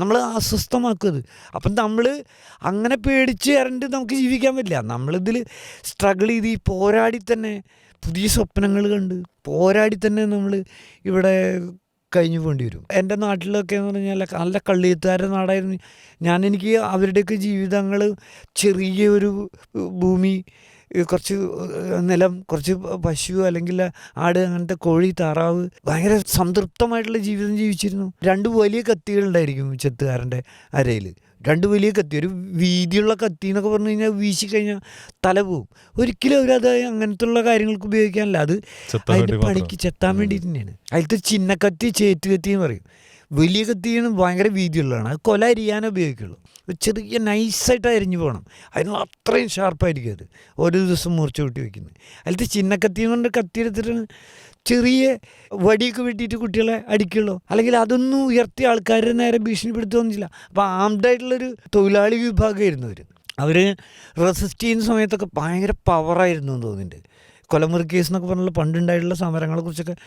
നമ്മളെ അസ്വസ്ഥമാക്കുന്നത്. അപ്പം നമ്മൾ അങ്ങനെ പേടിച്ച് ഇറണ്ട് നമുക്ക് ജീവിക്കാൻ പറ്റില്ല. നമ്മളിതിൽ സ്ട്രഗിൾ ചെയ്ത് ഈ പോരാടി തന്നെ പുതിയ സ്വപ്നങ്ങൾ കണ്ട് പോരാടി തന്നെ നമ്മൾ ഇവിടെ കഴിഞ്ഞു പോകേണ്ടി വരും. എൻ്റെ നാട്ടിലൊക്കെ എന്ന് പറഞ്ഞാൽ നല്ല കള്ളിയത്തുകാരുടെ നാടായിരുന്നു എനിക്ക് അവരുടെയൊക്കെ ജീവിതങ്ങൾ ചെറിയ ഒരു ഭൂമി, കുറച്ച് നിലം, കുറച്ച് പശു അല്ലെങ്കിൽ ആട്, അങ്ങനത്തെ കോഴി, താറാവ്, ഭയങ്കര സംതൃപ്തമായിട്ടുള്ള ജീവിതം ജീവിച്ചിരുന്നു. 2 വലിയ കത്തികളുണ്ടായിരിക്കും ചെത്തുകാരൻ്റെ അരയിൽ. 2 വലിയ കത്തി, ഒരു വീതിയുള്ള കത്തി എന്നൊക്കെ പറഞ്ഞു കഴിഞ്ഞാൽ വീശിക്കഴിഞ്ഞാൽ തല പോവും. ഒരിക്കലും അവരത് അങ്ങനത്തെ ഉള്ള കാര്യങ്ങൾക്ക് ഉപയോഗിക്കാനല്ല, അത് അതിൻ്റെ പണിക്ക് ചെത്താൻ വേണ്ടിയിട്ട് തന്നെയാണ്. അതിലത്തെ ചിന്നക്കത്തി, ചേറ്റുകത്തി എന്ന് പറയും. വലിയ കത്തിയാണ് ഭയങ്കര വീതിയുള്ളതാണ്, അത് കൊല അരിയാനേ ഉപയോഗിക്കുള്ളൂ. ചെറിയ നൈസായിട്ട് അരിഞ്ഞു പോകണം, അതിനുള്ള അത്രയും ഷാർപ്പായിരിക്കും അത്. ഓരോ ദിവസം മുറിച്ച് കൂട്ടി വയ്ക്കുന്നത്. അതിലത്തെ ചിന്നക്കത്തി എന്ന് പറഞ്ഞ കത്തി എടുത്തിട്ട് ചെറിയ വടിയൊക്കെ വെട്ടിയിട്ട് കുട്ടികളെ അടിക്കുള്ളൂ, അല്ലെങ്കിൽ അതൊന്നും ഉയർത്തിയ ആൾക്കാരെ നേരെ ഭീഷണിപ്പെടുത്തുകയൊന്നുമില്ല. അപ്പോൾ ആംഡായിട്ടുള്ളൊരു തൊഴിലാളി വിഭാഗമായിരുന്നു അവർ റെസിസ്റ്റ് ചെയ്യുന്ന സമയത്തൊക്കെ ഭയങ്കര പവറായിരുന്നു എന്ന് തോന്നുന്നുണ്ട്. കൊലമുറി കേസ് എന്നൊക്കെ പറഞ്ഞുള്ള പണ്ടുണ്ടായിട്ടുള്ള സമരങ്ങളെക്കുറിച്ചൊക്കെ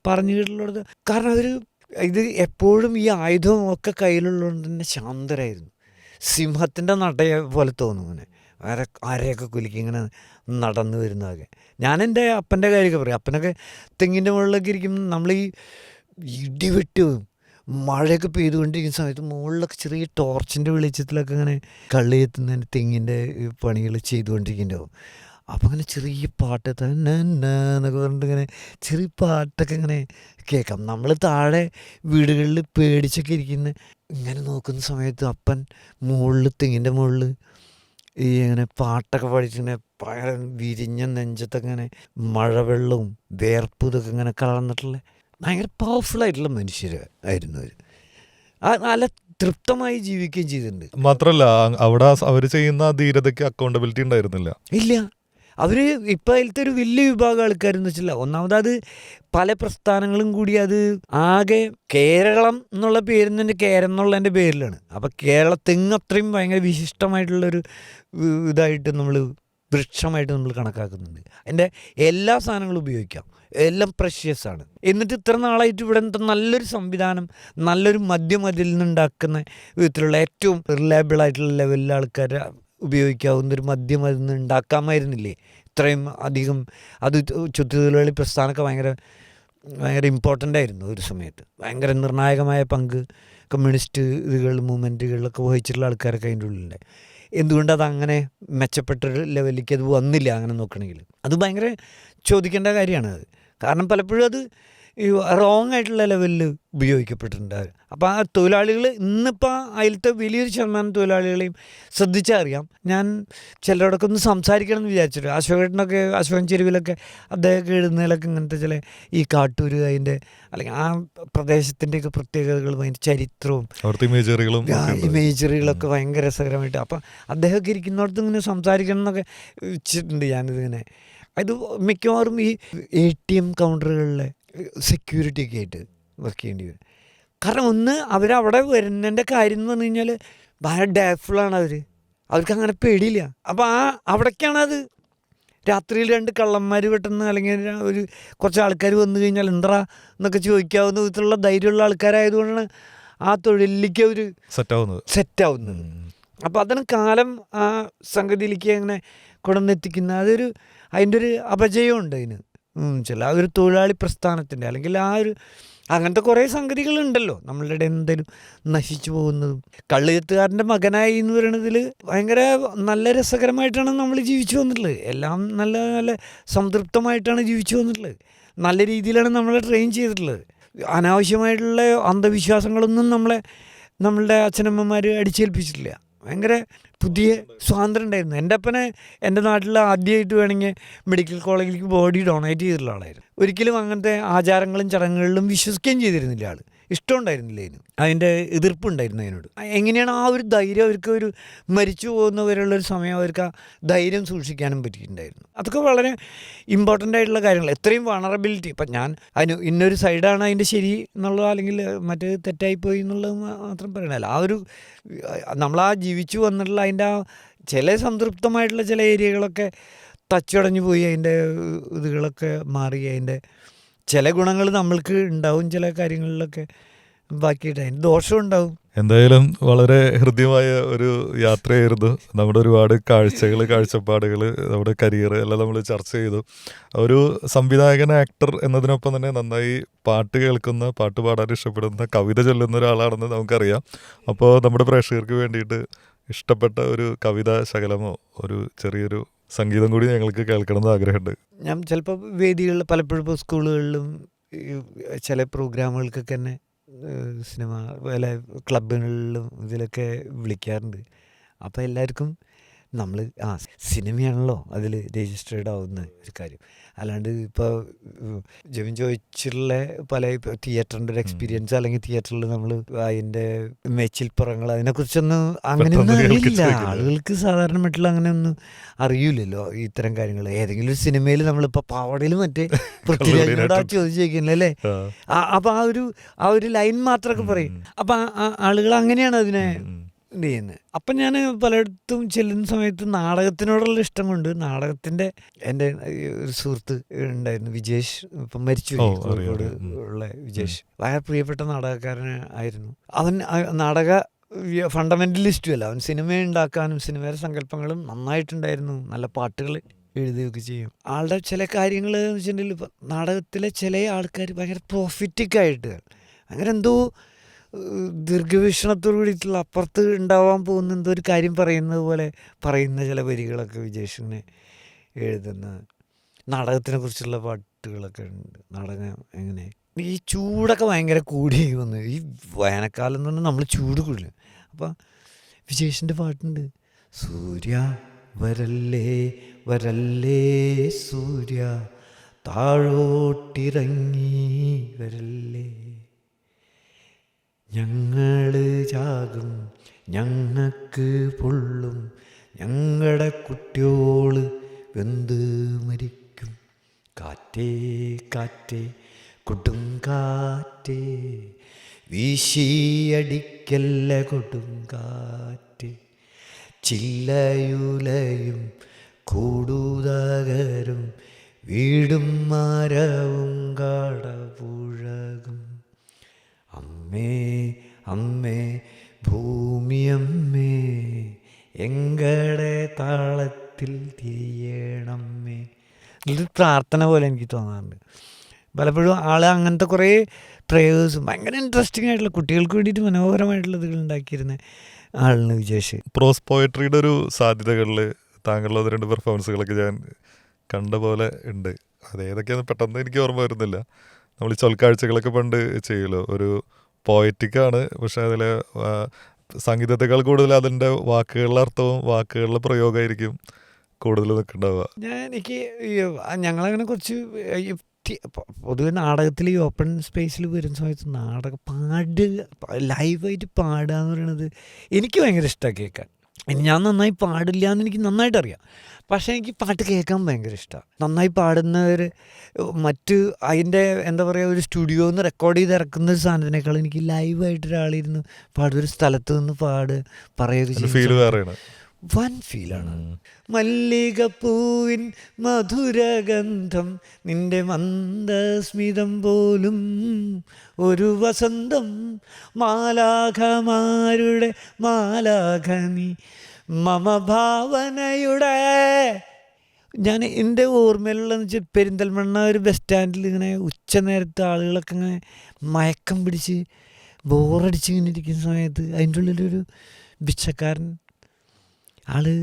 പറഞ്ഞു കേട്ടുള്ളത്. കാരണം ഇത് എപ്പോഴും ഈ ആയുധവും ഒക്കെ കയ്യിലുള്ളതുകൊണ്ട് തന്നെ ശാന്തരായിരുന്നു. സിംഹത്തിൻ്റെ നടയെ പോലെ തോന്നും. ഇങ്ങനെ ആരെയൊക്കെ കുലുക്കി ഇങ്ങനെ നടന്നു വരുന്നതൊക്കെ. ഞാൻ എൻ്റെ അപ്പൻ്റെ കാര്യമൊക്കെ പറയും. അപ്പനൊക്കെ തെങ്ങിൻ്റെ മുകളിലൊക്കെ ഇരിക്കുമ്പോൾ നമ്മൾ ഈ ഇടിവെട്ടും മഴയൊക്കെ പെയ്തുകൊണ്ടിരിക്കുന്ന സമയത്ത് മുകളിലൊക്കെ ചെറിയ ടോർച്ചിൻ്റെ വെളിച്ചത്തിലൊക്കെ ഇങ്ങനെ കള്ളി എത്തുന്നതിന് തെങ്ങിൻ്റെ പണികൾ ചെയ്തുകൊണ്ടിരിക്കുന്നുണ്ടാവും. അപ്പം അങ്ങനെ ചെറിയ പാട്ട് എന്നൊക്കെ പറഞ്ഞിട്ട് ഇങ്ങനെ ചെറിയ പാട്ടൊക്കെ ഇങ്ങനെ കേൾക്കാം. നമ്മൾ താഴെ വീടുകളിൽ പേടിച്ചൊക്കെ ഇങ്ങനെ നോക്കുന്ന സമയത്ത് അപ്പൻ മുകളിൽ തെങ്ങിൻ്റെ മുകളിൽ ഈ ഇങ്ങനെ പാട്ടൊക്കെ പാടിച്ചിങ്ങനെ ഭയങ്കര വിരിഞ്ഞ നെഞ്ചത്തൊക്കെ ഇങ്ങനെ മഴവെള്ളവും വേർപ്പും ഇതൊക്കെ ഇങ്ങനെ കലർന്നിട്ടുള്ള ഭയങ്കര പവർഫുള്ളായിട്ടുള്ള മനുഷ്യർ ആയിരുന്നു അവർ. നല്ല തൃപ്തമായി ജീവിക്കുകയും ചെയ്തിട്ടുണ്ട്. മാത്രമല്ല അവിടെ അവർ ചെയ്യുന്ന ധീരതയ്ക്ക് അക്കൗണ്ടബിലിറ്റി ഉണ്ടായിരുന്നില്ല. ഇല്ല, അവർ ഇപ്പം അതിലത്തെ ഒരു വലിയ വിഭാഗം ആൾക്കാരെന്ന് വെച്ചില്ല. ഒന്നാമത് അത് പല പ്രസ്ഥാനങ്ങളും കൂടി അത് ആകെ കേരളം എന്നുള്ള പേരിൽ തന്നെ കേരം എന്നുള്ളതിൻ്റെ പേരിലാണ്. അപ്പം തെങ്ങ് അത്രയും ഭയങ്കര വിശിഷ്ടമായിട്ടുള്ളൊരു ഇതായിട്ട് നമ്മൾ വൃക്ഷമായിട്ട് നമ്മൾ കണക്കാക്കുന്നുണ്ട്. അതിൻ്റെ എല്ലാ സാധനങ്ങളും ഉപയോഗിക്കാം, എല്ലാം പ്രഷ്യസ് ആണ്. എന്നിട്ട് ഇത്ര നാളായിട്ട് ഇവിടെ നല്ലൊരു സംവിധാനം, നല്ലൊരു മദ്യം അതിൽ നിന്നുണ്ടാക്കുന്ന വിധത്തിലുള്ള ഏറ്റവും റിലയബിളായിട്ടുള്ള ലെവലിൽ ആൾക്കാർ ഉപയോഗിക്കാവുന്നൊരു മദ്യം അതിൽ നിന്ന് ഉണ്ടാക്കാമായിരുന്നില്ലേ? ഇത്രയും അധികം അത് ചുറ്റുതൊഴിലാളി പ്രസ്ഥാനമൊക്കെ ഭയങ്കര ഇമ്പോർട്ടൻ്റ് ആയിരുന്നു ഒരു സമയത്ത്. ഭയങ്കര നിർണായകമായ പങ്ക് കമ്മ്യൂണിസ്റ്റ് മൂവ്മെൻറ്റുകളിലൊക്കെ വഹിച്ചിട്ടുള്ള ആൾക്കാരൊക്കെ അതിൻ്റെ ഉള്ളിലുണ്ട്. എന്തുകൊണ്ട് അതങ്ങനെ മെച്ചപ്പെട്ടൊരു ലെവലിലേക്ക് അത് വന്നില്ല? അങ്ങനെ നോക്കണമെങ്കിൽ അത് ഭയങ്കര ചോദിക്കേണ്ട കാര്യമാണ് അത്. കാരണം പലപ്പോഴും അത് ഈ റോങ് ആയിട്ടുള്ള ലെവലിൽ ഉപയോഗിക്കപ്പെട്ടിട്ടുണ്ട്. അപ്പോൾ ആ തൊഴിലാളികൾ ഇന്നിപ്പോൾ അതിലത്തെ വലിയൊരു ശതമാനം തൊഴിലാളികളെയും ശ്രദ്ധിച്ചാൽ അറിയാം. ഞാൻ ചിലരോടൊക്കെ ഒന്ന് സംസാരിക്കണം എന്ന് വിചാരിച്ചിട്ട്, അശോകൻ ചെരുവിലൊക്കെ അദ്ദേഹമൊക്കെ എഴുതുന്നതിലൊക്കെ ഇങ്ങനത്തെ ചില ഈ കാട്ടൂർ അതിൻ്റെ അല്ലെങ്കിൽ ആ പ്രദേശത്തിൻ്റെയൊക്കെ പ്രത്യേകതകളും അതിൻ്റെ ചരിത്രവും ഇമേജറികളൊക്കെ ഭയങ്കര രസകരമായിട്ട്. അപ്പം അദ്ദേഹമൊക്കെ ഇരിക്കുന്നിടത്ത് ഇങ്ങനെ സംസാരിക്കണം എന്നൊക്കെ വെച്ചിട്ടുണ്ട് ഞാനിതിങ്ങനെ. അത് മിക്കവാറും ഈ ATM കൗണ്ടറുകളിലെ സെക്യൂരിറ്റി ഒക്കെ ആയിട്ട് വർക്ക് ചെയ്യേണ്ടി വരും. കാരണം ഒന്ന് അവരവിടെ വരുന്നതിൻ്റെ കാര്യം എന്ന് പറഞ്ഞു കഴിഞ്ഞാൽ ഭയങ്കര ഡെയർഫുള്ളാണ് അവർക്ക് അങ്ങനെ പേടിയില്ല. അപ്പോൾ അവിടേക്കാണ് അത്. രാത്രിയിൽ 2 കള്ളന്മാർ പെട്ടെന്ന് അല്ലെങ്കിൽ ഒരു കുറച്ച് ആൾക്കാർ വന്നു കഴിഞ്ഞാൽ എന്താ എന്നൊക്കെ ചോദിക്കാവുന്ന വിധത്തിലുള്ള ധൈര്യമുള്ള ആൾക്കാരായതുകൊണ്ടാണ് ആ തൊഴിലിലേക്ക് അവർ സെറ്റാവുന്നത്. അപ്പോൾ അതാണ് കാലം ആ സംഗതിയിലേക്ക് അങ്ങനെ കൊണ്ടുവന്നെത്തിക്കുന്നത്. അതിൻ്റെ ഒരു അപജയമുണ്ട് അതിന് ചില ഒരു തൊഴിലാളി പ്രസ്ഥാനത്തിൻ്റെ അല്ലെങ്കിൽ അങ്ങനത്തെ കുറേ സംഗതികളുണ്ടല്ലോ നമ്മളുടെ ഇടയിൽ എന്തെങ്കിലും നശിച്ചു പോകുന്നതും. കള്ളുകെത്തുകാരൻ്റെ മകനായി എന്ന് പറയുന്നതിൽ ഭയങ്കര നല്ല രസകരമായിട്ടാണ് നമ്മൾ ജീവിച്ചു വന്നിട്ടുള്ളത്. എല്ലാം നല്ല നല്ല സംതൃപ്തമായിട്ടാണ് ജീവിച്ചു വന്നിട്ടുള്ളത്. നല്ല രീതിയിലാണ് നമ്മളെ ട്രെയിൻ ചെയ്തിട്ടുള്ളത്. അനാവശ്യമായിട്ടുള്ള അന്ധവിശ്വാസങ്ങളൊന്നും നമ്മളുടെ അച്ഛനമ്മമാർ അടിച്ചേൽപ്പിച്ചിട്ടില്ല. ഭയങ്കര പുതിയ സ്വാതന്ത്ര്യം ഉണ്ടായിരുന്നു. എൻ്റെ അപ്പനെ എൻ്റെ നാട്ടിൽ ആദ്യമായിട്ട് വേണമെങ്കിൽ മെഡിക്കൽ കോളേജിലേക്ക് ബോഡി ഡൊണേറ്റ് ചെയ്തിട്ടുള്ള ആളായിരുന്നു. ഒരിക്കലും അങ്ങനത്തെ ആചാരങ്ങളും ചടങ്ങുകളിലും വിശ്വസിക്കുകയും ചെയ്തിരുന്നില്ല ആൾ. ഇഷ്ടമുണ്ടായിരുന്നില്ല അതിൻ്റെ എതിർപ്പുണ്ടായിരുന്നു അതിനോട്. എങ്ങനെയാണ് ആ ഒരു ധൈര്യം അവർക്ക് മരിച്ചു പോകുന്നവരുള്ളൊരു സമയം അവർക്ക് ആ ധൈര്യം സൂക്ഷിക്കാനും പറ്റിയിട്ടുണ്ടായിരുന്നു. അതൊക്കെ വളരെ ഇമ്പോർട്ടൻ്റ് ആയിട്ടുള്ള കാര്യങ്ങൾ. എത്രയും വണറബിലിറ്റി. ഇപ്പം ഞാൻ ഇന്നൊരു സൈഡാണ് അതിൻ്റെ ശരി എന്നുള്ളത് അല്ലെങ്കിൽ മറ്റേത് തെറ്റായിപ്പോയി എന്നുള്ളത് മാത്രം പറയണമല്ല. നമ്മളാ ജീവിച്ചു വന്നിട്ടുള്ള അതിൻ്റെ ചില സംതൃപ്തമായിട്ടുള്ള ചില ഏരിയകളൊക്കെ തച്ചടഞ്ഞു പോയി, അതിൻ്റെ ഇതുകളൊക്കെ മാറി, അതിൻ്റെ ചില ഗുണങ്ങൾ നമ്മൾക്ക് ഉണ്ടാവും, ചില കാര്യങ്ങളിലൊക്കെ ബാക്കിയിട്ട് അതിന് ദോഷം ഉണ്ടാവും. എന്തായാലും വളരെ ഹൃദ്യമായ ഒരു യാത്രയായിരുന്നു. നമ്മുടെ ഒരുപാട് കാഴ്ചപ്പാടുകൾ, നമ്മുടെ കരിയർ എല്ലാം നമ്മൾ ചർച്ച ചെയ്തു. ഒരു സംവിധായകൻ, ആക്ടർ എന്നതിനൊപ്പം തന്നെ നന്നായി പാട്ട് കേൾക്കുന്ന, പാട്ട് പാടാൻ ഇഷ്ടപ്പെടുന്ന, കവിത ചൊല്ലുന്ന ഒരാളാണെന്ന് നമുക്കറിയാം. അപ്പോൾ നമ്മുടെ പ്രേക്ഷകർക്ക് വേണ്ടിയിട്ട് ഇഷ്ടപ്പെട്ട ഒരു കവിതാ ശകലമോ ഒരു ചെറിയൊരു സംഗീതം കൂടി ഞങ്ങൾക്ക് കേൾക്കണമെന്ന് ആഗ്രഹമുണ്ട്. ഞാൻ ചിലപ്പോൾ വേദികളിൽ പലപ്പോഴും ഇപ്പോൾ സ്കൂളുകളിലും ചില പ്രോഗ്രാമുകൾക്കൊക്കെ തന്നെ സിനിമ പല ക്ലബുകളിലും ഇതിലൊക്കെ വിളിക്കാറുണ്ട്. അപ്പോൾ എല്ലാവർക്കും നമ്മൾ സിനിമയാണല്ലോ അതിൽ രജിസ്റ്റേർഡ് ആവുന്ന ഒരു കാര്യം. അല്ലാണ്ട് ഇപ്പോൾ ജെവിൻ ചോദിച്ചിട്ടുള്ള പല ഇപ്പോൾ തിയേറ്ററിൻ്റെ ഒരു എക്സ്പീരിയൻസ് അല്ലെങ്കിൽ തിയേറ്ററിൽ നമ്മൾ അതിൻ്റെ മേച്ചിൽപ്പുറങ്ങൾ അതിനെക്കുറിച്ചൊന്നും അങ്ങനെയൊന്നും അറിയില്ല. ആളുകൾക്ക് സാധാരണമായിട്ടുള്ള അങ്ങനെയൊന്നും അറിയില്ലല്ലോ ഇത്തരം കാര്യങ്ങൾ. ഏതെങ്കിലും ഒരു സിനിമയിൽ നമ്മളിപ്പോൾ പാവടയിൽ മറ്റേ പൃഥ്വിരാജിനോട് ചോദിച്ചേക്കില്ലല്ലേ. അപ്പോൾ ആ ഒരു ലൈൻ മാത്രമൊക്കെ പറയും. അപ്പം ആളുകൾ അങ്ങനെയാണ് അതിനെ ഇത് ചെയ്യുന്നത്. അപ്പം ഞാൻ പലയിടത്തും ചെല്ലുന്ന സമയത്ത് നാടകത്തിനോടുള്ള ഇഷ്ടം കൊണ്ട് നാടകത്തിൻ്റെ എൻ്റെ ഒരു സുഹൃത്ത് ഉണ്ടായിരുന്നു, വിജേഷ്. ഇപ്പം മരിച്ചു, കോഴിക്കോട് ഉള്ള വിജേഷ്. വളരെ പ്രിയപ്പെട്ട നാടകക്കാരൻ ആയിരുന്നു. അവൻ നാടക ഫണ്ടമെൻ്റലിസ്റ്റും അല്ല, അവൻ സിനിമ ഉണ്ടാക്കാനും സിനിമയുടെ സങ്കല്പങ്ങളും നന്നായിട്ടുണ്ടായിരുന്നു. നല്ല പാട്ടുകൾ എഴുതുകയൊക്കെ ചെയ്യും. ആളുടെ ചില കാര്യങ്ങൾ എന്ന് വെച്ചിട്ടുണ്ടെങ്കിൽ ഇപ്പം നാടകത്തിലെ ചില ആൾക്കാർ ഭയങ്കര പ്രോഫിറ്റിക്കായിട്ട് ഭയങ്കര എന്തോ ദീർഘവീക്ഷണത്തോട് കൂടിയിട്ടുള്ള അപ്പുറത്ത് ഉണ്ടാവാൻ പോകുന്ന എന്തോ ഒരു കാര്യം പറയുന്നത് പോലെ പറയുന്ന ചില വരികളൊക്കെ വിജേഷിനെ എഴുതുന്ന നാടകത്തിനെ കുറിച്ചുള്ള പാട്ടുകളൊക്കെ ഉണ്ട്. നാടകം എങ്ങനെ ഈ ചൂടൊക്കെ ഭയങ്കര കൂടി വന്നു. ഈ വേനൽക്കാലം എന്ന് പറഞ്ഞാൽ നമ്മൾ ചൂട് കൂടില്ല. അപ്പം വിജേഷിൻ്റെ പാട്ടുണ്ട്, സൂര്യ വരല്ലേ വരല്ലേ സൂര്യ താഴോട്ടിറങ്ങി വരല്ലേ, ഞങ്ങൾ ചാകും ഞങ്ങൾക്ക് പൊള്ളും ഞങ്ങളുടെ കുട്ടിയോള് വെന്ത് മരിക്കും, കാറ്റേ കാറ്റേ കൊടും കാറ്റേ വീശിയടിക്കല്ല കൊടും കാറ്റ്, ചില്ലയുലയും കൂടുതകരും വീടും മരവും കാടപുഴകും, അമ്മേ അമ്മേ ഭൂമിയമ്മേ എങ്കടെ താളത്തിൽ തിരിയണമ്മേ. ഇതൊരു പ്രാർത്ഥന പോലെ എനിക്ക് തോന്നാറുണ്ട്. പലപ്പോഴും ആൾ അങ്ങനത്തെ കുറേ പ്രേയേഴ്സും ഭയങ്കര ഇൻട്രസ്റ്റിംഗ് ആയിട്ടുള്ള കുട്ടികൾക്ക് വേണ്ടിയിട്ട് മനോഹരമായിട്ടുള്ള ഇതുകൾ ഉണ്ടാക്കിയിരുന്ന ആളിന് വിജേഷ്. പ്രോസ് പോയട്രിയുടെ ഒരു സാധ്യതകളിൽ താങ്കളുടെ 2 പെർഫോമൻസുകളൊക്കെ ഞാൻ കണ്ട പോലെ ഉണ്ട്. അതേതൊക്കെയാണെന്ന് പെട്ടെന്ന് എനിക്ക് ഓർമ്മ വരുന്നില്ല. നമ്മൾ ഈ ചൊൽക്കാഴ്ചകളൊക്കെ പണ്ട് ചെയ്യുമല്ലോ, ഒരു പോയറ്റിക്കാണ്, പക്ഷെ അതിൽ സംഗീതത്തെക്കാൾ കൂടുതൽ അതിൻ്റെ വാക്കുകളുടെ അർത്ഥവും വാക്കുകളുടെ പ്രയോഗമായിരിക്കും കൂടുതൽ നിൽക്കുന്നുണ്ടാവുക. എനിക്ക് ഞങ്ങളങ്ങനെ കുറച്ച് പൊതുവെ നാടകത്തിൽ ഈ ഓപ്പൺ സ്പേസിൽ വരുന്ന സമയത്ത് ലൈവായിട്ട് പാടുക എന്ന് പറയുന്നത് എനിക്ക് ഭയങ്കര ഇഷ്ടമാണ് കേൾക്കാൻ. ഞാൻ നന്നായി പാടില്ല എന്ന് എനിക്ക് നന്നായിട്ട് അറിയാം. പക്ഷേ എനിക്ക് പാട്ട് കേൾക്കാൻ ഭയങ്കര ഇഷ്ടമാണ്. നന്നായി പാടുന്നവർ മറ്റ് അതിൻ്റെ എന്താ പറയുക, ഒരു സ്റ്റുഡിയോയിൽ നിന്ന് റെക്കോർഡ് ചെയ്ത് ഇറക്കുന്ന ഒരു സാധനത്തിനേക്കാൾ എനിക്ക് ലൈവായിട്ട് ഒരാളിരുന്ന് പാടുന്ന ഒരു സ്ഥലത്ത് നിന്ന് പറയുക ഫീൽ വേറെയാണ്. വൻ ഫീലാണ്. മല്ലികപ്പൂവിൻ മധുരഗന്ധം, നിന്റെ മന്ദസ്മിതം പോലും ഒരു വസന്തം, മാലാഖമാരുടെ മാലാഖനി മമ ഭാവനയുടെ. ഞാൻ എൻ്റെ ഓർമ്മയിലുള്ളതെന്ന് വെച്ചാൽ പെരിന്തൽമണ്ണ ഒരു ബസ് സ്റ്റാൻഡിൽ ഇങ്ങനെ ഉച്ച നേരത്തെ ആളുകളൊക്കെ ഇങ്ങനെ മയക്കം പിടിച്ച് ബോറടിച്ച് ഇങ്ങനെ ഇരിക്കുന്ന സമയത്ത് അതിൻ്റെ ഉള്ളിലൊരു ഭിക്ഷക്കാരൻ ആള്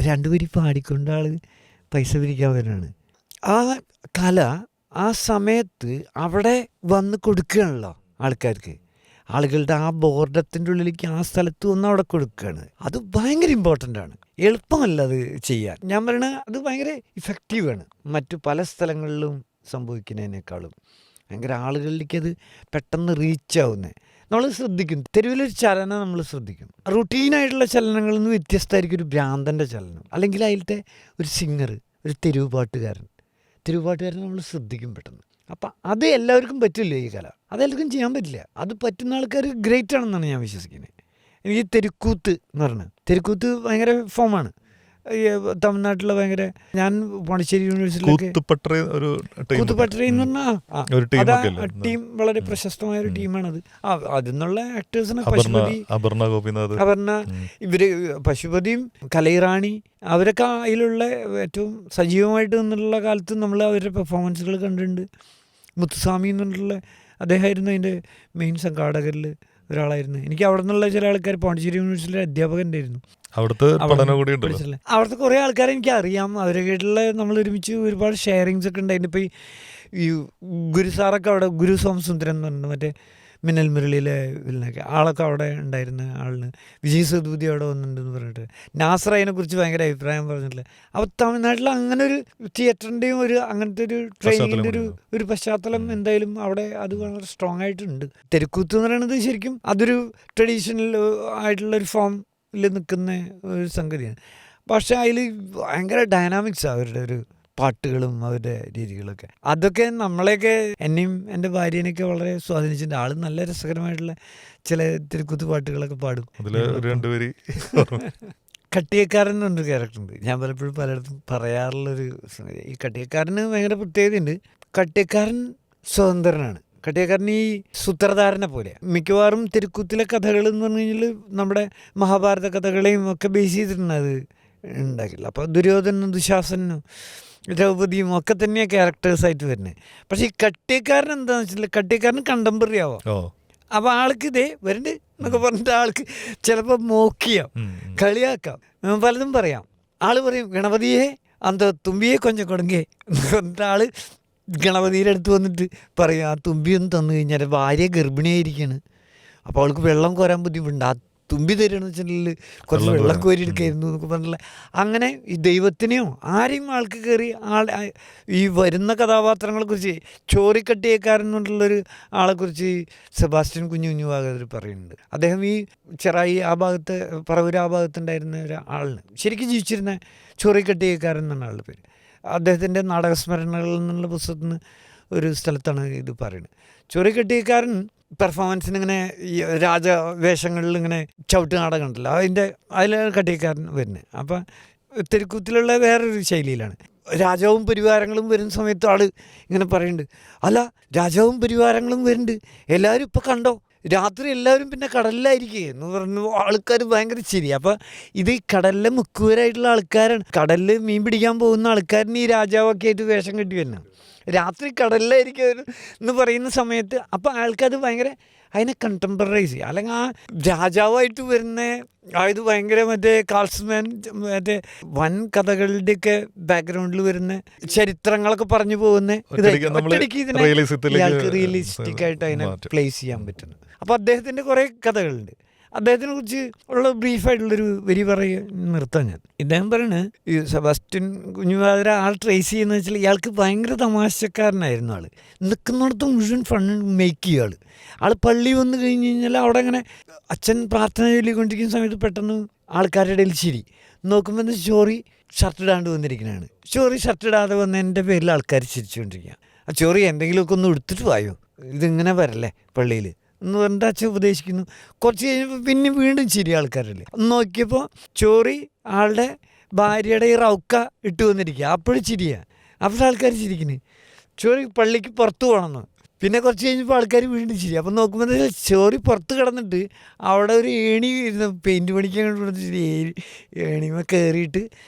രണ്ടുപേരി പാടിക്കൊണ്ട് പൈസ പിരിക്കാൻ വരുന്നതാണ്. ആ കല ആ സമയത്ത് അവിടെ വന്ന് കൊടുക്കുകയാണല്ലോ ആൾക്കാർക്ക്. ആളുകളുടെ ആ ബോർഡത്തിൻ്റെ ഉള്ളിലേക്ക് ആ സ്ഥലത്ത് വന്ന് അവിടെ കൊടുക്കുകയാണ്. അത് ഭയങ്കര ഇമ്പോർട്ടൻ്റ് ആണ്. എളുപ്പമല്ല അത് ചെയ്യാൻ. ഞാൻ പറയണത് അത് ഭയങ്കര ഇഫക്റ്റീവാണ്. മറ്റു പല സ്ഥലങ്ങളിലും സംഭവിക്കുന്നതിനേക്കാളും ഭയങ്കര ആളുകളിലേക്ക് അത് പെട്ടെന്ന് റീച്ചാവുന്നത് നമ്മൾ ശ്രദ്ധിക്കും. തെരുവിലൊരു ചലനം നമ്മൾ ശ്രദ്ധിക്കും. റൂട്ടീനായിട്ടുള്ള ചലനങ്ങളിൽ നിന്ന് വ്യത്യസ്തമായിരിക്കും ഒരു ഭ്രാന്തൻ്റെ ചലനം, അല്ലെങ്കിൽ അതിലത്തെ ഒരു സിംഗർ, ഒരു തെരുവ് പാട്ടുകാരൻ നമ്മൾ ശ്രദ്ധിക്കും പെട്ടെന്ന്. അപ്പം അത് എല്ലാവർക്കും പറ്റില്ല. ഈ കല അതെല്ലാവർക്കും ചെയ്യാൻ പറ്റില്ല. അത് പറ്റുന്ന ആൾക്കാർ ഗ്രേറ്റ് ആണെന്നാണ് ഞാൻ വിശ്വസിക്കുന്നത്. എനിക്ക് തെരുക്കൂത്ത് എന്ന് പറഞ്ഞത്, തെരുക്കൂത്ത് ഭയങ്കര ഫോമാണ്. ഈ തമിഴ്നാട്ടിലെ ഭയങ്കര, ഞാൻ പോണ്ടിച്ചേരി യൂണിവേഴ്സിറ്റിയിലൊക്കെ കൂത്തുപട്ടറി എന്ന് പറഞ്ഞാൽ ടീം വളരെ പ്രശസ്തമായ ഒരു ടീമാണത്. അതിന്നുള്ള ആക്ടേഴ്സിനെ അപർണ, ഇവര് പശുപതിയും കലൈറാണി അവരൊക്കെ അതിലുള്ള ഏറ്റവും സജീവമായിട്ട് നിന്നുള്ള കാലത്ത് നമ്മൾ അവരുടെ പെർഫോമൻസുകൾ കണ്ടിട്ടുണ്ട്. മുത്തുസ്വാമി എന്നുള്ള അദ്ദേഹമായിരുന്നു അതിൻ്റെ മെയിൻ സംഘാടകരിൽ ഒരാളായിരുന്നു. എനിക്ക് അവിടെ നിന്നുള്ള ചില ആൾക്കാർ പോണ്ടിച്ചേരി യൂണിവേഴ്സിറ്റിയിലെ അധ്യാപകൻ്റെ ആയിരുന്നു. അവിടുത്തെ കുറേ ആൾക്കാരെ എനിക്ക് അറിയാം. അവരൊക്കെയായിട്ടുള്ള നമ്മൾ ഒരുമിച്ച് ഒരുപാട് ഷെയറിങ്സ് ഒക്കെ ഉണ്ടായിരുന്നു. ഇപ്പോൾ ഈ ഗുരു സാറൊക്കെ അവിടെ, ഗുരു സോമസുന്ദരൻ എന്ന് പറഞ്ഞിട്ട് മറ്റേ മിന്നൽ മുരളിയിലെ വില്ലനൊക്കെ ആളൊക്കെ അവിടെ ഉണ്ടായിരുന്ന ആളിന്, വിജയ് സേതുപതി അവിടെ വന്നിട്ടുണ്ടെന്ന് പറഞ്ഞിട്ട് നാസർ അതിനെക്കുറിച്ച് ഭയങ്കര അഭിപ്രായം പറഞ്ഞിട്ടില്ല. അപ്പോൾ തമിഴ്നാട്ടിൽ അങ്ങനെ ഒരു തിയേറ്ററിൻ്റെയും ഒരു അങ്ങനത്തെ ഒരു ട്രെയിനിങ്ങിൻ്റെ ഒരു പശ്ചാത്തലം എന്തായാലും അവിടെ അത് വളരെ സ്ട്രോങ് ആയിട്ടുണ്ട്. തെരുക്കൂത്ത് എന്ന് പറയുന്നത് ശരിക്കും അതൊരു ട്രഡീഷണൽ ആയിട്ടുള്ളൊരു ഫോം നിൽക്കുന്ന ഒരു സംഗതിയാണ്. പക്ഷേ അതിൽ ഭയങ്കര ഡൈനാമിക്സാണ് അവരുടെ ഒരു പാട്ടുകളും അവരുടെ രീതികളൊക്കെ. അതൊക്കെ നമ്മളെയൊക്കെ, എന്നെയും എൻ്റെ ഭാര്യേനെയൊക്കെ വളരെ സ്വാധീനിച്ചിട്ടുണ്ട്. ആൾ നല്ല രസകരമായിട്ടുള്ള ചില തിരുക്കുത്ത് പാട്ടുകളൊക്കെ പാടും. കട്ടിയക്കാരൻ എന്നൊരു ക്യാരക്ടറുണ്ട്. ഞാൻ പലപ്പോഴും പലയിടത്തും പറയാറുള്ളൊരു സംഗതി. ഈ കട്ടിയക്കാരന് ഭയങ്കര പ്രത്യേകതയുണ്ട്. കട്ടിയക്കാരൻ സ്വതന്ത്രനാണ്. കട്ടിയക്കാരൻ ഈ സൂത്രധാരനെ പോലെ മിക്കവാറും തിരുക്കൂത്തിലെ കഥകൾ എന്ന് പറഞ്ഞു കഴിഞ്ഞാൽ നമ്മുടെ മഹാഭാരത കഥകളെയും ഒക്കെ ബേസ് ചെയ്തിട്ടുണ്ട് അത് ഉണ്ടാക്കില്ല. അപ്പോൾ ദുര്യോധനും ദുശാസനും ദ്രൗപദിയും ഒക്കെ തന്നെയാണ് ക്യാരക്ടേഴ്സായിട്ട് വരുന്നത്. പക്ഷേ ഈ കട്ടിയക്കാരൻ എന്താണെന്ന് വെച്ചാൽ കട്ടിയക്കാരന് കണ്ടംപററി ആവാം. അപ്പോൾ ആൾക്ക് ഇതേ വരണ്ട് എന്നൊക്കെ പറഞ്ഞിട്ട് ആൾക്ക് ചിലപ്പോൾ മോക്കിയാം, കളിയാക്കാം, പലതും പറയാം. ആൾ പറയും ഗണപതിയെ അന്ത തുമ്പിയെ കൊഞ്ചം കൊടുങ്ങേ എന്ന് പറഞ്ഞിട്ട് ആൾ ഗണപതിയുടെ അടുത്ത് വന്നിട്ട് പറയും ആ തുമ്പിയൊന്നും തന്നു കഴിഞ്ഞാൽ ഭാര്യ ഗർഭിണിയായിരിക്കുകയാണ്, അപ്പോൾ അവൾക്ക് വെള്ളം കോരാൻ ബുദ്ധിമുട്ടുണ്ട്, ആ തുമ്പി തരുകയെന്ന് വെച്ചിട്ടുണ്ടെങ്കിൽ കുറച്ച് വെള്ളം കോരി എടുക്കായിരുന്നു എന്നൊക്കെ പറഞ്ഞില്ല. അങ്ങനെ ഈ ദൈവത്തിനെയോ ആരെയും ആൾക്ക് കയറി ഈ വരുന്ന കഥാപാത്രങ്ങളെക്കുറിച്ച് ചോറിക്കട്ടിയക്കാരൻ എന്നുള്ളൊരു ആളെക്കുറിച്ച് സെബാസ്റ്റ്യൻ കുഞ്ഞുവാഗർ പറയുന്നുണ്ട്. അദ്ദേഹം ഈ ചെറായി ആ ഭാഗത്ത് പറവൂർ ആ ഭാഗത്തുണ്ടായിരുന്ന ഒരാളിന് ശരിക്കും ജീവിച്ചിരുന്ന ചോറിക്കട്ടിയക്കാരൻ എന്നാണ് ആളുടെ പേര്. അദ്ദേഹത്തിൻ്റെ നാടകസ്മരണകളിൽ നിന്നുള്ള പുസ്തകത്തിൽ നിന്ന് ഒരു സ്ഥലത്താണ് ഇത് പറയുന്നത്. ചോറിക്കട്ടിയക്കാരൻ പെർഫോമൻസിന് ഇങ്ങനെ ഈ രാജവേഷങ്ങളിൽ ഇങ്ങനെ ചവിട്ട് നാടകം ഉണ്ടല്ലോ, അതിലാണ് കട്ടിയക്കാരൻ വരുന്നത്. അപ്പം തെരുക്കൂത്തിലുള്ള വേറൊരു ശൈലിയിലാണ്. രാജാവും പരിവാരങ്ങളും വരുന്ന സമയത്ത് ആൾ ഇങ്ങനെ പറയുന്നുണ്ട്, അല്ല രാജാവും പരിവാരങ്ങളും വരുന്നുണ്ട്, എല്ലാവരും ഇപ്പം കണ്ടോ, രാത്രി എല്ലാവരും പിന്നെ കടലിലായിരിക്കേ എന്ന് പറഞ്ഞു. ആൾക്കാർ ഭയങ്കര ശരി. അപ്പം ഇത് കടലിലെ മുക്കുവരായിട്ടുള്ള ആൾക്കാരാണ്. കടലിൽ മീൻ പിടിക്കാൻ പോകുന്ന ആൾക്കാരിന് ഈ രാജാവൊക്കെ ആയിട്ട് വേഷം കെട്ടി വരുന്നത്, രാത്രി കടലിലായിരിക്കും എന്ന് പറയുന്ന സമയത്ത് അപ്പം ആൾക്കത് ഭയങ്കര അതിനെ കണ്ടംപററൈസ് ചെയ്യുക. അല്ലെങ്കിൽ ആ രാജാവായിട്ട് വരുന്ന ഇത് ഭയങ്കര മറ്റേ കാൾസ്മാൻ മറ്റേ വൻ കഥകളുടെയൊക്കെ ബാക്ക്ഗ്രൗണ്ടിൽ വരുന്ന ചരിത്രങ്ങളൊക്കെ പറഞ്ഞു പോകുന്ന ഒറ്റയടിക്ക് ഇതിനെ ഇയാൾക്ക് റിയലിസ്റ്റിക് ആയിട്ട് അതിനെ പ്ലേസ് ചെയ്യാൻ പറ്റുന്നു. അപ്പോൾ അദ്ദേഹത്തിൻ്റെ കുറേ കഥകളുണ്ട്. അദ്ദേഹത്തിനെ കുറിച്ച് ഉള്ള ബ്രീഫായിട്ടുള്ളൊരു വരി നിർത്താൻ ഞാൻ. ഇദ്ദേഹം പറയുന്നത് ഈ സെബാസ്റ്റ്യൻ കുഞ്ഞുവാതിര ആൾ ട്രേസ് ചെയ്യുന്നത് വെച്ചാൽ ഇയാൾക്ക് ഭയങ്കര തമാശക്കാരനായിരുന്നു. ആൾ നിൽക്കുന്നിടത്ത് മുഴുവൻ ഫണ്ട് മേക്ക് ചെയ്യുക. ആൾ പള്ളി വന്നു കഴിഞ്ഞ് കഴിഞ്ഞാൽ അവിടെ അങ്ങനെ അച്ഛൻ പ്രാർത്ഥന ചൊല്ലിക്കൊണ്ടിരിക്കുന്ന സമയത്ത് പെട്ടെന്ന് ആൾക്കാരുടെ ഇടയിൽ ചിരി നോക്കുമ്പോൾ ചോറി ഷർട്ട് ഇടാണ്ട് വന്നിരിക്കുന്നതാണ്. ചോറി ഷർട്ട് ഇടാതെ വന്നതിൻ്റെ പേരിൽ ആൾക്കാർ ചിരിച്ചുകൊണ്ടിരിക്കുക. ആ ചോറി എന്തെങ്കിലുമൊക്കെ ഒന്ന് എടുത്തിട്ട് വായോ, ഇതിങ്ങനെ വരല്ലേ പള്ളിയിൽ എന്ന് പറഞ്ഞിട്ട് അച്ഛൻ ഉപദേശിക്കുന്നു. കുറച്ച് കഴിഞ്ഞപ്പോൾ പിന്നെ വീണ്ടും ചിരി ആൾക്കാരല്ലേ. നോക്കിയപ്പോൾ ചോറി ആളുടെ ഭാര്യയുടെ ഈ റൗക്ക ഇട്ട് വന്നിരിക്കുക. അപ്പോഴും ചിരിയാണ്. അപ്പോൾ ആൾക്കാർ ചിരിക്കുന്നു. ചോറി പള്ളിക്ക് പുറത്ത് പോകണമെന്ന്. പിന്നെ കുറച്ച് കഴിഞ്ഞപ്പോൾ ആൾക്കാർ വീണ്ടും ചിരി. അപ്പം നോക്കുമ്പോൾ ചോറി പുറത്ത് കിടന്നിട്ട് അവിടെ ഒരു ഏണി ഇരുന്ന് പെയിൻറ്റ് പണിക്കാൻ കൊടുത്തിട്ട് ഏണിമ കയറിയിട്ട്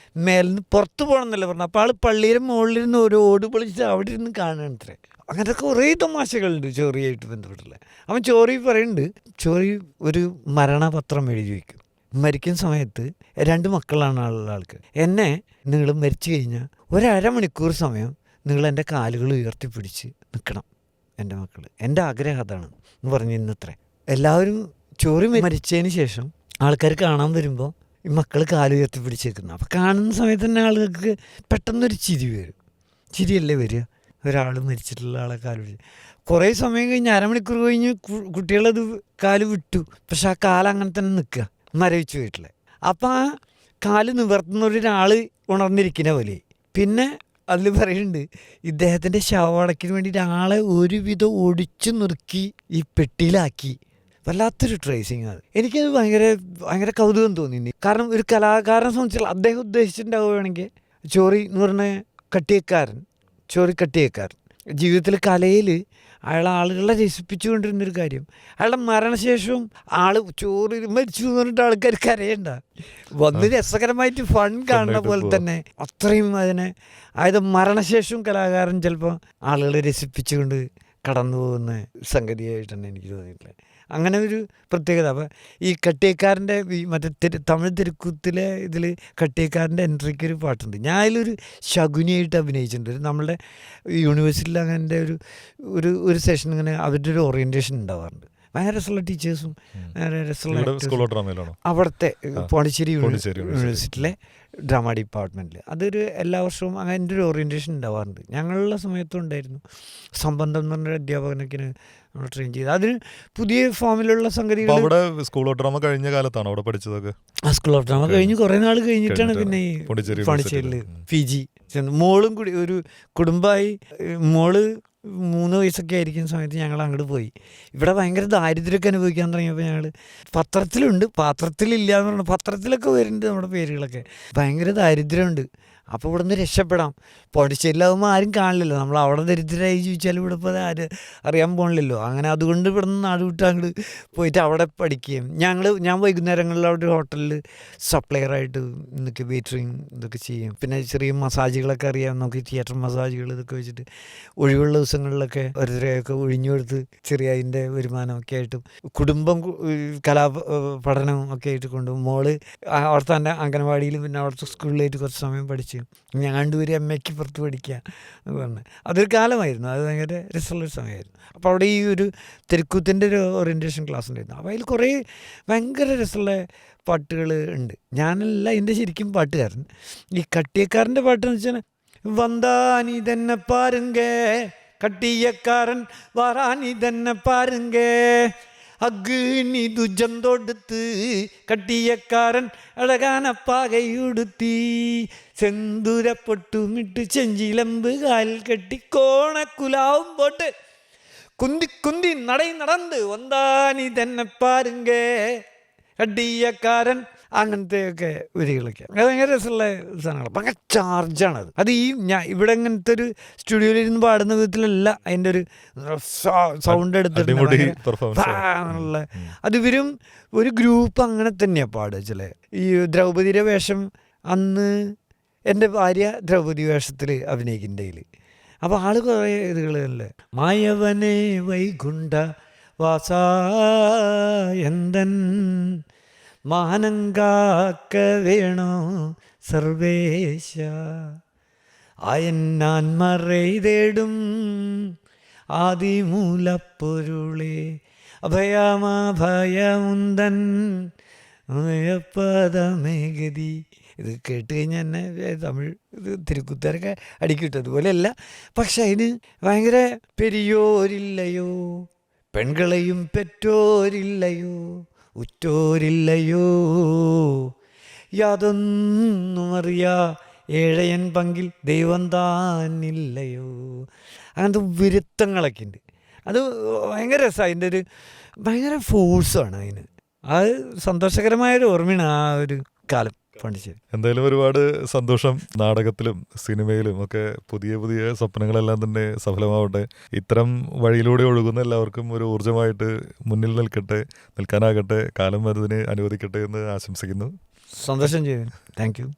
മേലിന്ന് പുറത്ത് പോകണം എന്നല്ല പറഞ്ഞു. അപ്പോൾ ആൾ പള്ളിയുടെ മുകളിലിരുന്ന് ഓരോ ഓട് പൊളിച്ചിട്ട് അവിടെ ഇരുന്ന് കാണുകയാണത്രേ. അങ്ങനത്തെ കുറേ തമാശകളുണ്ട് ചോറിയായിട്ട് ബന്ധപ്പെട്ടുള്ള. അവൻ ചോറി പറയുന്നുണ്ട്, ചോറി ഒരു മരണപത്രം എഴുതി വയ്ക്കും. മരിക്കുന്ന സമയത്ത് 2 മക്കളാണ് ആൾക്ക്. എന്നെ നിങ്ങൾ മരിച്ചു കഴിഞ്ഞാൽ 1.5 മണിക്കൂർ സമയം നിങ്ങൾ എൻ്റെ കാലുകൾ ഉയർത്തിപ്പിടിച്ച് നിൽക്കണം എൻ്റെ മക്കൾ, എൻ്റെ ആഗ്രഹം അതാണ് എന്ന് പറഞ്ഞ് ഇന്നത്രേ. എല്ലാവരും ചോറി മരിച്ചതിന് ശേഷം ആൾക്കാർ കാണാൻ വരുമ്പോൾ ഈ മക്കൾ കാല് ഉയർത്തിപ്പിടിച്ച് നിൽക്കുന്നു. അപ്പോൾ കാണുന്ന സമയത്ത് തന്നെ ആളുകൾക്ക് പെട്ടെന്നൊരു ചിരി വരും. ചിരിയല്ലേ വരിക, ഒരാൾ മരിച്ചിട്ടുള്ള ആളെ കാല് പിടിച്ച്. കുറേ സമയം കഴിഞ്ഞ് 1/2 മണിക്കൂർ കഴിഞ്ഞ് കുട്ടികളത് കാല് വിട്ടു. പക്ഷെ ആ കാല് അങ്ങനെ തന്നെ നിൽക്കുക, മരവിച്ച് പോയിട്ടില്ല. അപ്പം ആ കാല് നിവർത്തുന്ന ഒരാൾ ഉണർന്നിരിക്കുന്ന പോലെ. പിന്നെ അതിൽ പറയുന്നുണ്ട്, ഇദ്ദേഹത്തിൻ്റെ ശവടക്കിന് വേണ്ടിയിട്ട് ആളെ ഒരുവിധം ഒടിച്ചു നുറുക്കി ഈ പെട്ടിയിലാക്കി. വല്ലാത്തൊരു ട്രേസിങ് അത്. എനിക്കത് ഭയങ്കര കൗതുകം തോന്നി. കാരണം ഒരു കലാകാരനെ സംബന്ധിച്ചാൽ അദ്ദേഹം ഉദ്ദേശിച്ചിട്ടുണ്ടാവുകയാണെങ്കിൽ ചോറി എന്ന് പറഞ്ഞ ചോറി കട്ടിയക്കാരൻ ജീവിതത്തിൽ കലയിൽ അയാൾ ആളുകളെ രസിപ്പിച്ചുകൊണ്ടിരുന്നൊരു കാര്യം. അയാളുടെ മരണശേഷവും ചോറി മരിച്ചു എന്ന് പറഞ്ഞിട്ട് ആൾക്കാർ കരയണ്ട, വന്ന് രസകരമായിട്ട് ഫൺ കാണുന്ന പോലെ തന്നെ അത്രയും അതായത് മരണശേഷവും കലാകാരൻ ചിലപ്പോൾ ആളുകളെ രസിപ്പിച്ചുകൊണ്ട് കടന്നു പോകുന്ന സംഗതിയായിട്ടാണ് എനിക്ക് തോന്നിയിട്ടുള്ളത്. അങ്ങനെ ഒരു പ്രത്യേകത. അപ്പോൾ ഈ കട്ടിയക്കാരൻ്റെ ഈ മറ്റേ തമിഴ് തെരുക്കൂത്തിലെ ഇതിൽ കട്ടിയക്കാരൻ്റെ എൻട്രിക്ക് ഒരു പാട്ടുണ്ട്. ഞാൻ അതിലൊരു ശകുനിയായിട്ട് അഭിനയിച്ചിട്ടുണ്ട്. നമ്മളുടെ യൂണിവേഴ്സിറ്റിയിൽ അങ്ങനെ ഒരു സെഷൻ ഇങ്ങനെ അവരുടെ ഒരു ഓറിയൻറ്റേഷൻ ഉണ്ടാവാറുണ്ട്. ഭയങ്കര രസമുള്ള ടീച്ചേഴ്സും ഭയങ്കര രസമുള്ള അവിടുത്തെ പോണ്ടിച്ചേരി യൂണിവേഴ്സിറ്റിയിലെ ഡ്രാമ ഡിപ്പാർട്ട്മെൻറ്റിൽ അതൊരു എല്ലാ വർഷവും അങ്ങനെ ഒരു ഓറിയൻറ്റേഷൻ ഉണ്ടാവാറുണ്ട്. ഞങ്ങളുടെ സമയത്തും ഉണ്ടായിരുന്നു. സംബന്ധം എന്ന് പറഞ്ഞൊരു അധ്യാപകനൊക്കെ നമ്മൾ ട്രെയിൻ ചെയ്ത് അതിന് പുതിയ ഫോമിലുള്ള സംഗതികൾ. സ്കൂൾ ഓഫ് ഡ്രാമ കഴിഞ്ഞ കാലത്താണ് അവിടെ പഠിച്ചതൊക്കെ. ആ സ്കൂൾ ഓഫ് ഡ്രാമ കഴിഞ്ഞ് കുറേ നാൾ കഴിഞ്ഞിട്ടാണ് പിന്നെ ഈ പോണ്ടിച്ചേരിയിൽ PG മോളും കൂടി ഒരു കുടുംബമായി. മോള് 3 വയസ്സൊക്കെ ആയിരിക്കുന്ന സമയത്ത് ഞങ്ങൾ അങ്ങോട്ട് പോയി. ഇവിടെ ഭയങ്കര ദാരിദ്ര്യമൊക്കെ അനുഭവിക്കാൻ തുടങ്ങിയപ്പോൾ ഞങ്ങൾ പത്രത്തിലുണ്ട്, പാത്രത്തിലില്ല എന്ന് പറഞ്ഞു. പത്രത്തിലൊക്കെ വരുന്നുണ്ട് നമ്മുടെ പേരുകളൊക്കെ. ഭയങ്കര ദാരിദ്ര്യമുണ്ട്. അപ്പോൾ ഇവിടെ നിന്ന് രക്ഷപ്പെടാം. പോണ്ടിച്ചേരിയിലാകുമ്പോൾ ആരും കാണില്ലല്ലോ, നമ്മൾ അവിടെ ദരിദ്രരായി ജീവിച്ചാലും ഇവിടെ ഇപ്പോൾ ആരും അറിയാൻ പോകണില്ലല്ലോ. അങ്ങനെ അതുകൊണ്ട് ഇവിടെ നിന്ന് നാട് വിട്ട് അങ്ങോട്ട് പോയിട്ട് അവിടെ പഠിക്കുകയും ഞാൻ വൈകുന്നേരങ്ങളിൽ അവിടെ ഒരു ഹോട്ടലിൽ സപ്ലയറായിട്ട് ഇതൊക്കെ വെയിറ്ററിങ് ഇതൊക്കെ ചെയ്യും. പിന്നെ ചെറിയ മസാജുകളൊക്കെ അറിയാം നമുക്ക്, തിയേറ്റർ മസാജുകൾ ഇതൊക്കെ വെച്ചിട്ട് ഒഴിവുള്ള ദിവസങ്ങളിലൊക്കെ ഓരോരുത്തരെയൊക്കെ ഒഴിഞ്ഞു കൊടുത്ത് ചെറിയ അതിൻ്റെ വരുമാനമൊക്കെ ആയിട്ടും കുടുംബം പഠനം ഒക്കെ ആയിട്ട് കൊണ്ടുപോകും. മോള് അവിടുത്തെ അംഗനവാടിയിലും പിന്നെ അവിടുത്തെ സ്കൂളിലായിട്ട് കുറച്ച് സമയം പഠിച്ചു. ഞാൻ കണ്ടുവരും MAക്ക് പുറത്ത് പഠിക്കുക എന്ന് പറഞ്ഞ് അതൊരു കാലമായിരുന്നു. അത് ഭയങ്കര രസമുള്ളൊരു സമയമായിരുന്നു. അപ്പോൾ അവിടെ ഈ ഒരു തെരുക്കൂത്തിൻ്റെ ഒരു ഓറിയൻറ്റേഷൻ ക്ലാസ് ഉണ്ടായിരുന്നു. അപ്പോൾ അതിൽ കുറേ ഭയങ്കര രസമുള്ള പാട്ടുകൾ ഉണ്ട്. ഞാനല്ല ഇതിൻ്റെ ശരിക്കും പാട്ടുകാരൻ. ഈ കട്ടിയക്കാരൻ്റെ പാട്ടെന്ന് വെച്ചാൽ വന്താനി തന്നെ പാരുങ്ക കട്ടിയക്കാരൻ വാറാനി തന്നെ പാരുങ്ക അഗ്നി ദുജം തൊടുത്ത് കട്ടിയക്കാരൻ അഴകാനപ്പാകയുടുത്തി സെന്തുരപ്പൊട്ടുമിട്ട് ചെഞ്ചിലമ്പ് കാലിൽ കെട്ടി കോണക്കുലാവും പോട്ട് കുന്തി കുന്തി നടന്ന് വന്താനി തന്നെ പാരുങ്ക കട്ടിയക്കാരൻ. അങ്ങനത്തെയൊക്കെ വരികളൊക്കെ അത് ഭയങ്കര രസമുള്ള സാധനങ്ങൾ. ഭയങ്കര ചാർജാണത്. അത് ഇവിടെ ഇങ്ങനത്തെ ഒരു സ്റ്റുഡിയോയിലിരുന്ന് പാടുന്ന വിധത്തിലല്ല അതിൻ്റെ ഒരു സൗണ്ട് എടുത്തിട്ടുള്ള. അത് ഇവരും ഒരു ഗ്രൂപ്പ് അങ്ങനെ തന്നെയാണ് പാടുക. ചില ഈ ദ്രൗപതിയുടെ വേഷം അന്ന് എൻ്റെ ഭാര്യ ദ്രൗപദി വേഷത്തിൽ അഭിനയിക്കുന്നതിൽ. അപ്പോൾ ആള് കുറേ ഇതുകളല്ലേ മായവനെ വൈകുണ്ഠ വാസാ എന്തൻ മാനങ്കാക്ക വേണോ സർവേശ ആയന്നാൻ മറൈതേടും ആദിമൂലപ്പൊരുളേ. അഭയമാഭയമുന്തൻ അഭയപദമേഗതി. ഇത് കേട്ട് കഴിഞ്ഞാൽ എന്നെ തമിഴ് ഇത് തിരുക്കുത്തരൊക്കെ അടിക്കിട്ടും, അതുപോലെയല്ല. പക്ഷെ അതിന് ഭയങ്കര പെരിയോരില്ലയോ, പെൺകളെയും പെറ്റോരില്ലയോ, ഉറ്റോരില്ലയോ, യാതൊന്നും അറിയാ ഏഴയൻ പങ്കിൽ ദൈവം താനില്ലയോ. അങ്ങനത്തെ വിരുത്തങ്ങളൊക്കെ ഉണ്ട്. അത് ഭയങ്കര രസമാണ്. അതിൻ്റെ ഒരു ഭയങ്കര ഫോഴ്സാണ് അതിന്. അത് സന്തോഷകരമായൊരു ഓർമ്മയാണ് ആ ഒരു കാലം പോണ്ടിച്ചേരി. എന്തായാലും ഒരുപാട് സന്തോഷം. നാടകത്തിലും സിനിമയിലും ഒക്കെ പുതിയ പുതിയ സ്വപ്നങ്ങളെല്ലാം തന്നെ സഫലമാവട്ടെ. ഇത്തരം വഴിയിലൂടെ ഒഴുകുന്ന എല്ലാവർക്കും ഒരു ഊർജ്ജമായിട്ട് മുന്നിൽ നിൽക്കാനാകട്ടെ. കാലം അതിന് അനുവദിക്കട്ടെ എന്ന് ആശംസിക്കുന്നു. സന്തോഷം ചെയ്യുന്നു. Thank you.